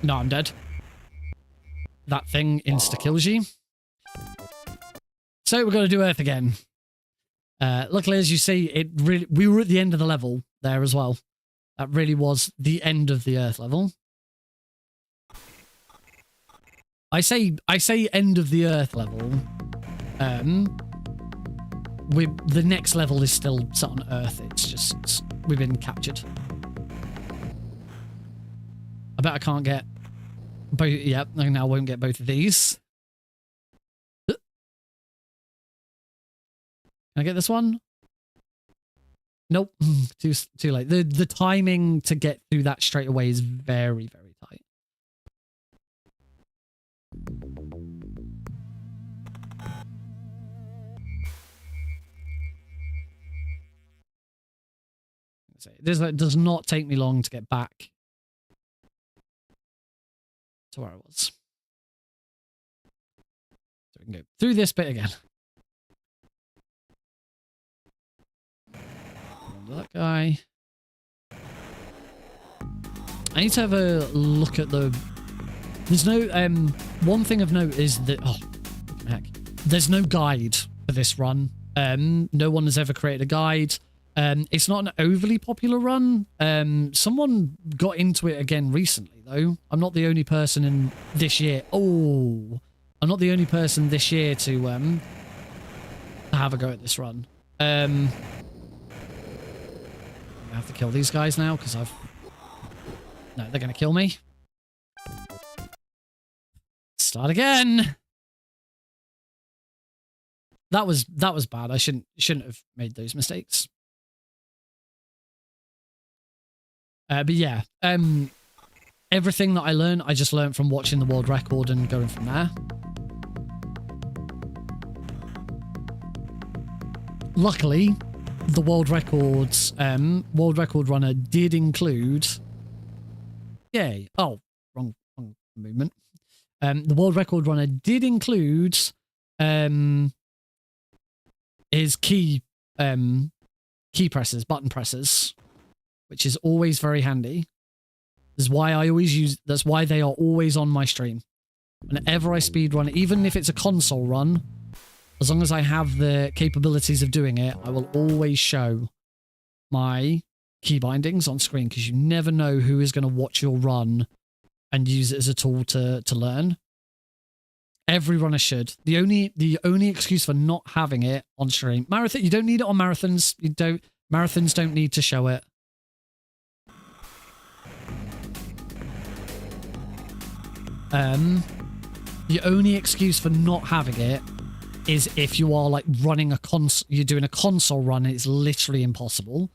No, I'm dead. That thing insta-kills you. So we're going to do Earth again. Luckily, as you see, we were at the end of the level there as well. That really was the end of the Earth level. I say end of the Earth level. The next level is still set on Earth. It's just we've been captured. I bet I can't get both. Yep, I now won't get both of these. Can I get this one? Nope, too late. The timing to get through that straight away is very, very tight. This does not take me long to get back to where I was. So we can go through this bit again. That guy. I need to have a look at the... There's no... one thing of note is that... Oh, heck. There's no guide for this run. No one has ever created a guide. It's not an overly popular run. Someone got into it again recently, though. I'm not the only person in this year... Oh! I'm not the only person this year to have a go at this run. I have to kill these guys now because I've... No, they're going to kill me. Start again. That was bad. I shouldn't have made those mistakes. But yeah, everything that I learned, I just learned from watching the world record and going from there. Luckily, the world record runner did include... Yay. Oh, wrong movement. The world record runner did include his key presses, button presses, which is always very handy. That's why they are always on my stream. Whenever I speedrun, even if it's a console run, as long as I have the capabilities of doing it, I will always show my key bindings on screen because you never know who is going to watch your run and use it as a tool to learn. Every runner should. The only excuse for not having it on stream, marathon, you don't need it on marathons. Marathons don't need to show it. The only excuse for not having it is if you are like running you're doing a console run and it's literally impossible.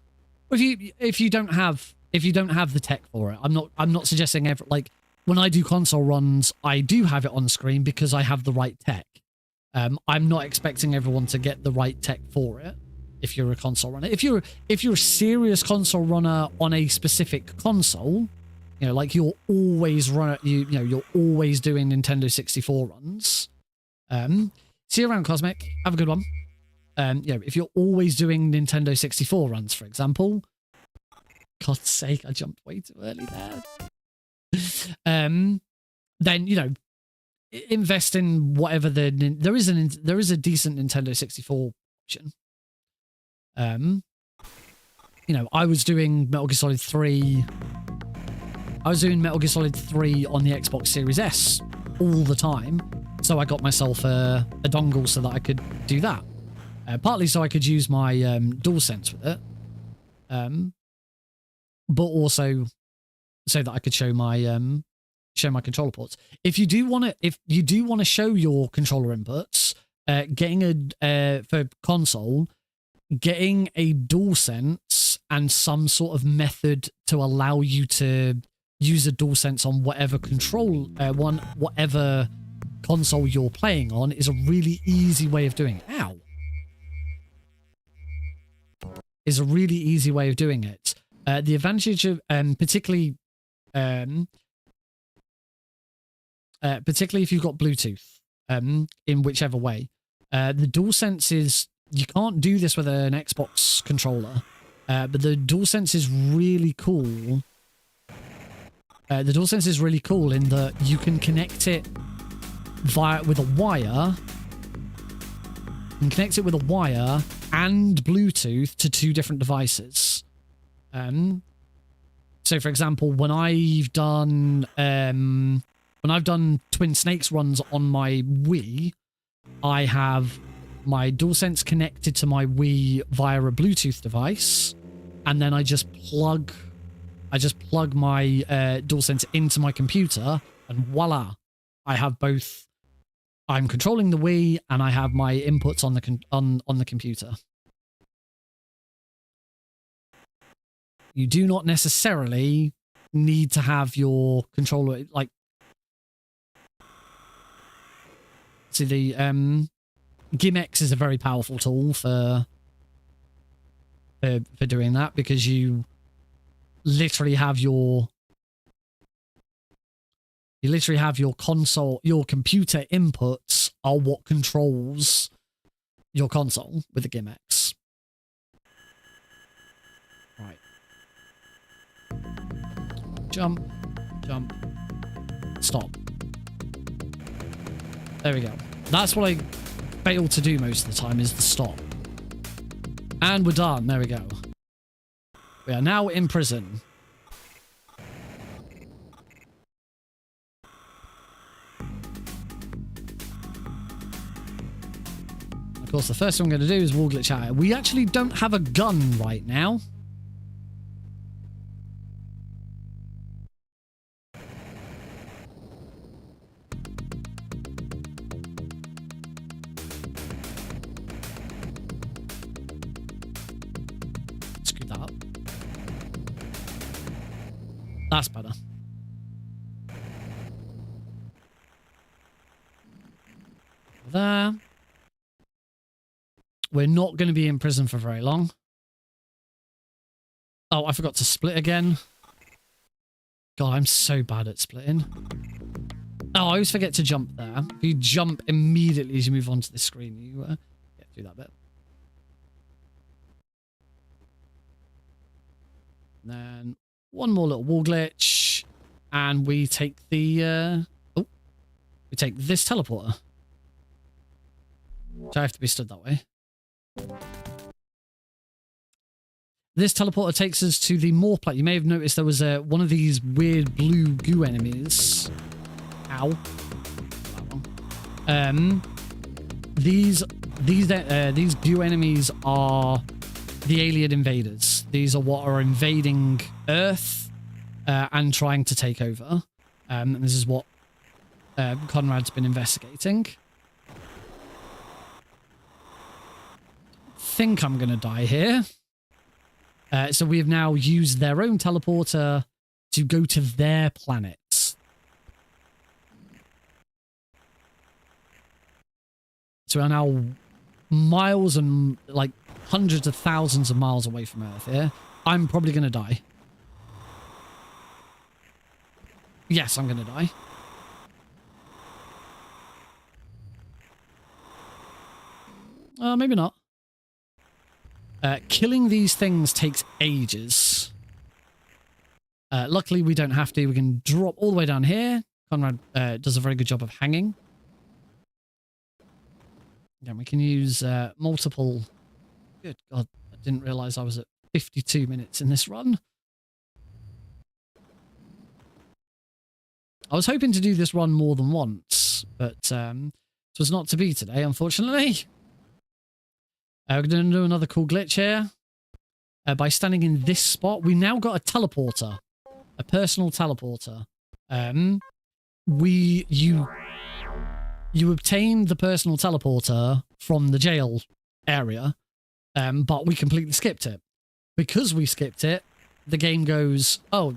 If you don't have the tech for it. I'm not suggesting like when I do console runs, I do have it on screen because I have the right tech. I'm not expecting everyone to get the right tech for it if you're a console runner. If you're a serious console runner on a specific console, you know, like you're always you're always doing Nintendo 64 runs. See you around, Cosmic. Have a good one. You know, if you're always doing Nintendo 64 runs, for example, God's sake, I jumped way too early there. Then, you know, invest in whatever there is a decent Nintendo 64 option. You know, I was doing Metal Gear Solid 3. I was doing Metal Gear Solid 3 on the Xbox Series S all the time. So I got myself a dongle so that I could do that. Partly so I could use my DualSense with it. But also so that I could show my controller ports. If you do want to show your controller inputs, getting for console, getting a DualSense and some sort of method to allow you to use a DualSense on whatever whatever console you're playing on is a really easy way of doing it. Ow. Is a really easy way of doing it. The advantage of particularly if you've got Bluetooth in whichever way, the DualSense is You can't do this with an Xbox controller, but the DualSense is really cool. The DualSense is really cool in that you can connect it with a wire. You can connect it with a wire and Bluetooth to 2 different devices. So, for example, when I've done Twin Snakes runs on my Wii, I have my DualSense connected to my Wii via a Bluetooth device, and then I just plug my DualSense into my computer, and voila, I have both. I'm controlling the Wii, and I have my inputs on the computer. You do not necessarily need to have your controller like. See, the GIMX is a very powerful tool for doing that, because you literally have your console, your computer inputs are what controls your console with the GIMX. Right. Jump, jump, stop. There we go. That's what I fail to do most of the time, is the stop. And we're done. There we go. We are now in prison. Of course, the first thing I'm going to do is wall glitch out. We actually don't have a gun right now. That's better. There. We're not going to be in prison for very long. Oh, I forgot to split again. God, I'm so bad at splitting. Oh, I always forget to jump there. If you jump immediately as you move onto the screen, you do that bit. And then one more little wall glitch, and we take the we take this teleporter. So I have to be stood that way. This teleporter takes us to the morph plant. You may have noticed there was one of these weird blue goo enemies. Ow. These goo enemies are the alien invaders. These are what are invading Earth and trying to take over. And this is what Conrad's been investigating. Think I'm going to die here. So we have now used their own teleporter to go to their planet. So we are now miles and like hundreds of thousands of miles away from Earth here. I'm probably going to die. Yes, I'm going to die. Maybe not. Killing these things takes ages. Luckily, we don't have to. We can drop all the way down here. Conrad does a very good job of hanging. Again, we can use multiple... Good God, I didn't realize I was at 52 minutes in this run. I was hoping to do this run more than once, but it was not to be today, unfortunately. We're going to do another cool glitch here. By standing in this spot, we now got a teleporter. A personal teleporter. You obtained the personal teleporter from the jail area, but we completely skipped it. Because we skipped it, the game goes, oh,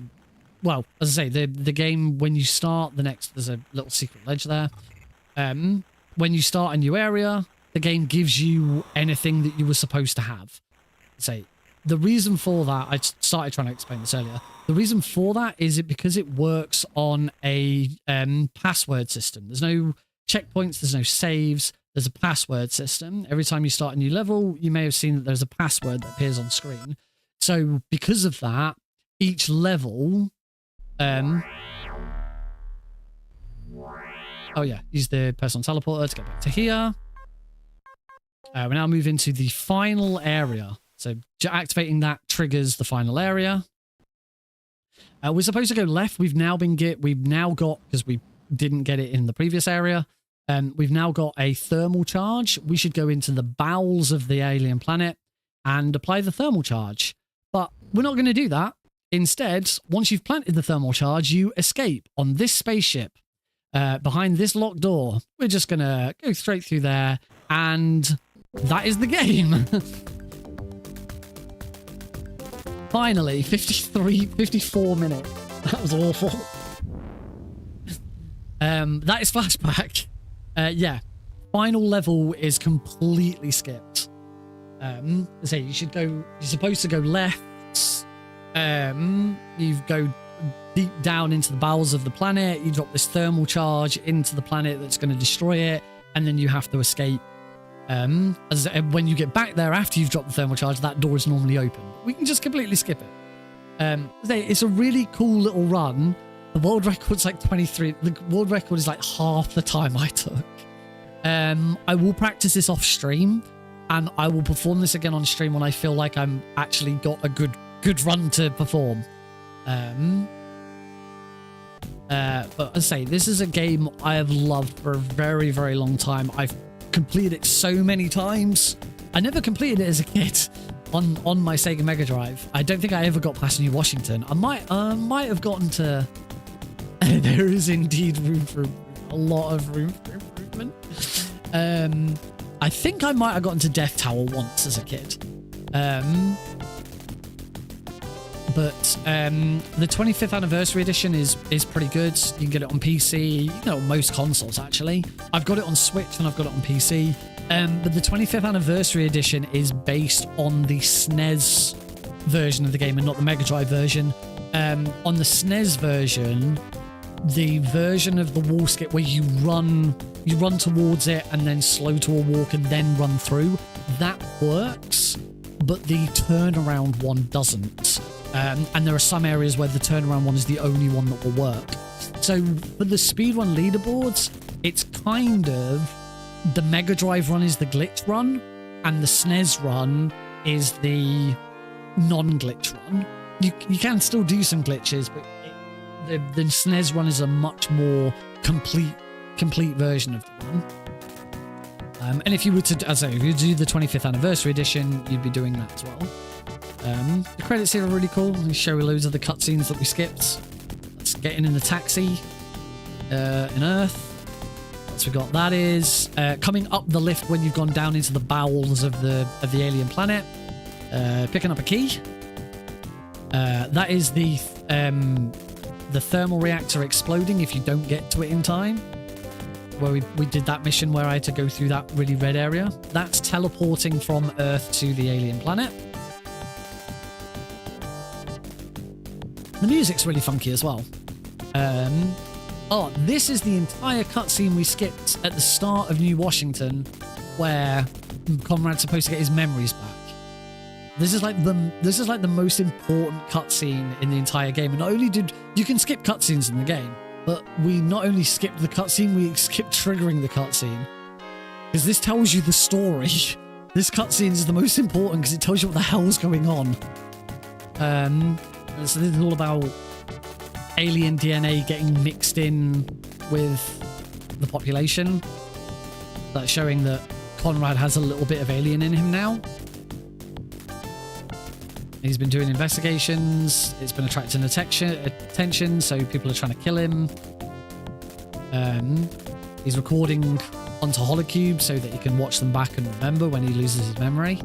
well, as I say, the game, when you start there's a little secret ledge there. When you start a new area, the game gives you anything that you were supposed to have. Say, the reason for that, I started trying to explain this earlier. The reason for that is because it works on a password system. There's no checkpoints, there's no saves. there's a password system. Every time you start a new level, you may have seen that there's a password that appears on screen. So because of that, each level, oh yeah, use the personal teleporter to get back to here. We now move into the final area. So activating that triggers the final area. We're supposed to go left. We've now got, because we didn't get it in the previous area, we've now got a thermal charge. We should go into the bowels of the alien planet and apply the thermal charge. But we're not going to do that. Instead, once you've planted the thermal charge, you escape on this spaceship behind this locked door. We're just going to go straight through there, and that is the game. Finally, 54 minutes. That was awful. That is flashback. Yeah, final level is completely skipped. So you're supposed to go left. You go deep down into the bowels of the planet. You drop this thermal charge into the planet that's going to destroy it, and then you have to escape. When you get back there after you've dropped the thermal charge, that door is normally open. We can just completely skip it. It's a really cool little run. The world record's like 23. The world record is like half the time I took. I will practice this off stream, and I will perform this again on stream when I feel like I'm actually got a good run to perform. But as I say, this is a game I have loved for a very, very long time. I've completed it so many times. I never completed it as a kid on my Sega Mega Drive. I don't think I ever got past New Washington. I might have gotten to. There is indeed room for a lot of room for improvement. I think I might have gotten to Death Tower once as a kid. But the 25th anniversary edition is pretty good. You can get it on PC, on most consoles actually. I've got it on Switch and I've got it on PC. But the 25th anniversary edition is based on the SNES version of the game and not the Mega Drive version. On the SNES version, the version of the wall skip where you run towards it and then slow to a walk and then run through, that works, but the turnaround one doesn't. And there are some areas where the turnaround one is the only one that will work. So for the speedrun leaderboards, it's kind of the Mega Drive run is the glitch run, and the SNES run is the non-glitch run. You can still do some glitches, but the SNES run is a much more complete version of the run. And if you were to, as I say, if you do the 25th anniversary edition, you'd be doing that as well. The credits here are really cool. They show loads of the cutscenes that we skipped. Let's get in the taxi in Earth. So we got that is coming up the lift when you've gone down into the bowels of the alien planet. Picking up a key. That is the thermal reactor exploding if you don't get to it in time. Where we did that mission where I had to go through that really red area. That's teleporting from Earth to the alien planet. The music's really funky as well. This is the entire cutscene we skipped at the start of New Washington, where Conrad's supposed to get his memories back. This is like the most important cutscene in the entire game. And not only did you can skip cutscenes in the game, but we not only skipped the cutscene, we skipped triggering the cutscene, because this tells you the story. This cutscene is the most important because it tells you what the hell's going on. So this is all about alien DNA getting mixed in with the population. That's showing that Conrad has a little bit of alien in him now. He's been doing investigations. It's been attracting attention, so people are trying to kill him. He's recording onto holocubes so that he can watch them back and remember when he loses his memory.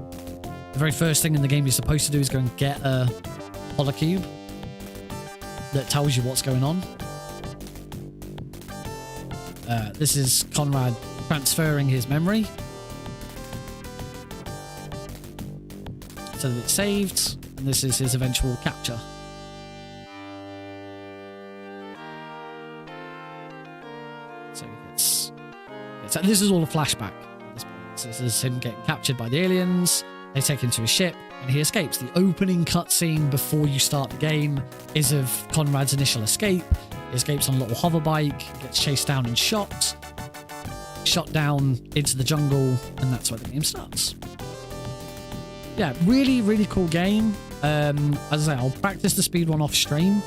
The very first thing in the game you're supposed to do is go and get a holocube that tells you what's going on. This is Conrad transferring his memory so that it's saved, and this is his eventual capture. So this is all a flashback. So this is him getting captured by the aliens. They take him to a ship, and he escapes. The opening cutscene before you start the game is of Conrad's initial escape. He escapes on a little hover bike, gets chased down and shot down into the jungle, and that's where the game starts. Yeah, really, really cool game. As I say, I'll practice the speedrun off stream.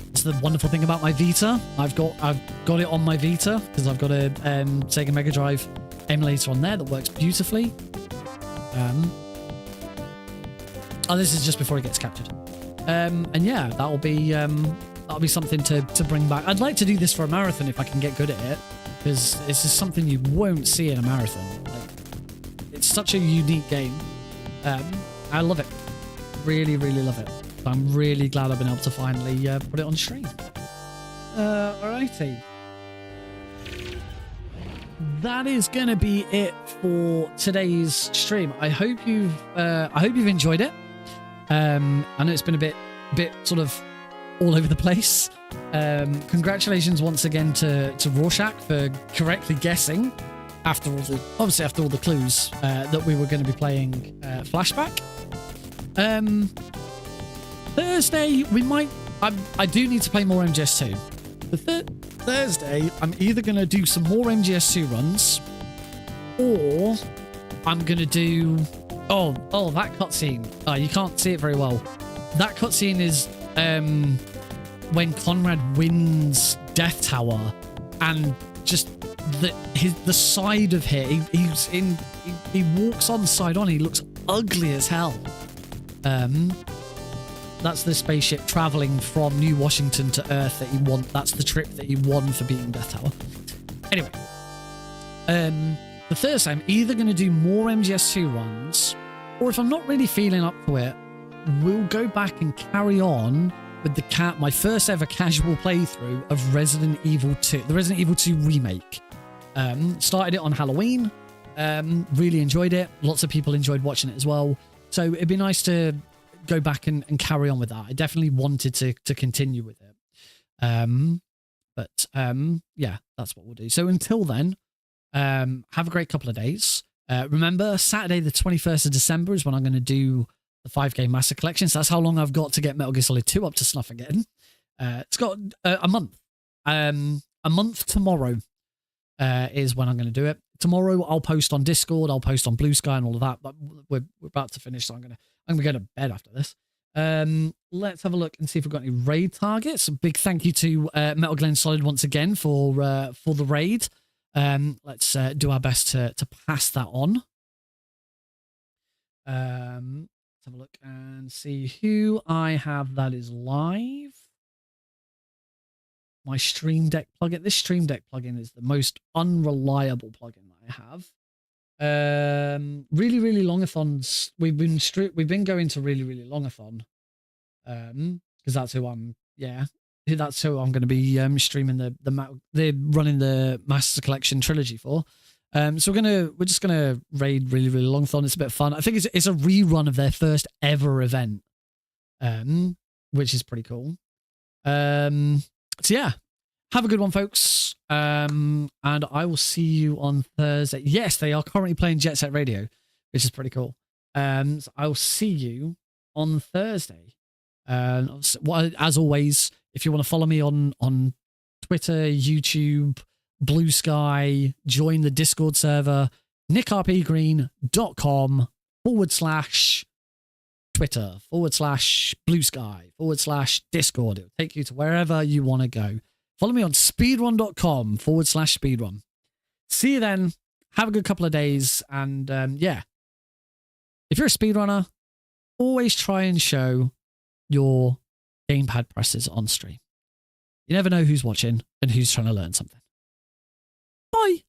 It's the wonderful thing about my Vita. I've got it on my Vita because I've got a Sega Mega Drive emulator on there that works beautifully. Oh, this is just before he gets captured. And yeah, that'll be something to bring back. I'd like to do this for a marathon if I can get good at it, because this is something you won't see in a marathon. Like, it's such a unique game. I love it. Really, really love it. I'm really glad I've been able to finally put it on stream. Alrighty. That is going to be it for today's stream. I hope you've enjoyed it. I know it's been a bit sort of all over the place. Congratulations once again to Rorschach for correctly guessing after all the clues that we were going to be playing Flashback. Thursday we might. I do need to play more MGS2. Thursday, I'm either going to do some more MGS2 runs, or I'm going to do... Oh, that cutscene. Oh, you can't see it very well. That cutscene is when Conrad wins Death Tower, and just the side of it, he walks on side on, he looks ugly as hell. That's the spaceship traveling from New Washington to Earth that he won. That's the trip that he won for beating Death Tower. Anyway, the Thursday, I'm either going to do more MGS2 runs, or if I'm not really feeling up to it, we'll go back and carry on with my first ever casual playthrough of Resident Evil 2, the Resident Evil 2 remake. Started it on Halloween, really enjoyed it. Lots of people enjoyed watching it as well. So it'd be nice to go back and carry on with that. I definitely wanted to continue with it. Yeah, that's what we'll do. So until then, have a great couple of days. Remember, Saturday the 21st of December is when I'm going to do the 5-game Master Collection. So that's how long I've got to get Metal Gear Solid 2 up to snuff again. It's got a month. A month tomorrow is when I'm going to do it. Tomorrow I'll post on Discord, I'll post on Blue Sky and all of that, but we're about to finish, so I'm gonna go to bed after this. Let's have a look and see if we've got any raid targets. A big thank you to Metal Gear Solid once again for the raid. Let's do our best to pass that on. Let's have a look and see who I have that is live. My Stream Deck plugin. This Stream Deck plugin is the most unreliable plugin that I have. Really, really longathons. We've been going to really, really longathon. Because that's who I'm. Yeah, that's who I'm going to be streaming the running the Master Collection trilogy for. So we're just gonna raid really, really longathon. It's a bit of fun. I think it's a rerun of their first ever event, which is pretty cool. So yeah, have a good one, folks. And I will see you on Thursday. Yes, they are currently playing Jet Set Radio, which is pretty cool. So I'll see you on Thursday. As always, if you want to follow me on Twitter, YouTube, Blue Sky, join the Discord server, nickrpgreen.com/Twitter/Blue Sky/Discord. It'll take you to wherever you want to go. Follow me on speedrun.com/speedrun. See you then. Have a good couple of days. And yeah, if you're a speedrunner, always try and show your gamepad presses on stream. You never know who's watching and who's trying to learn something. Bye.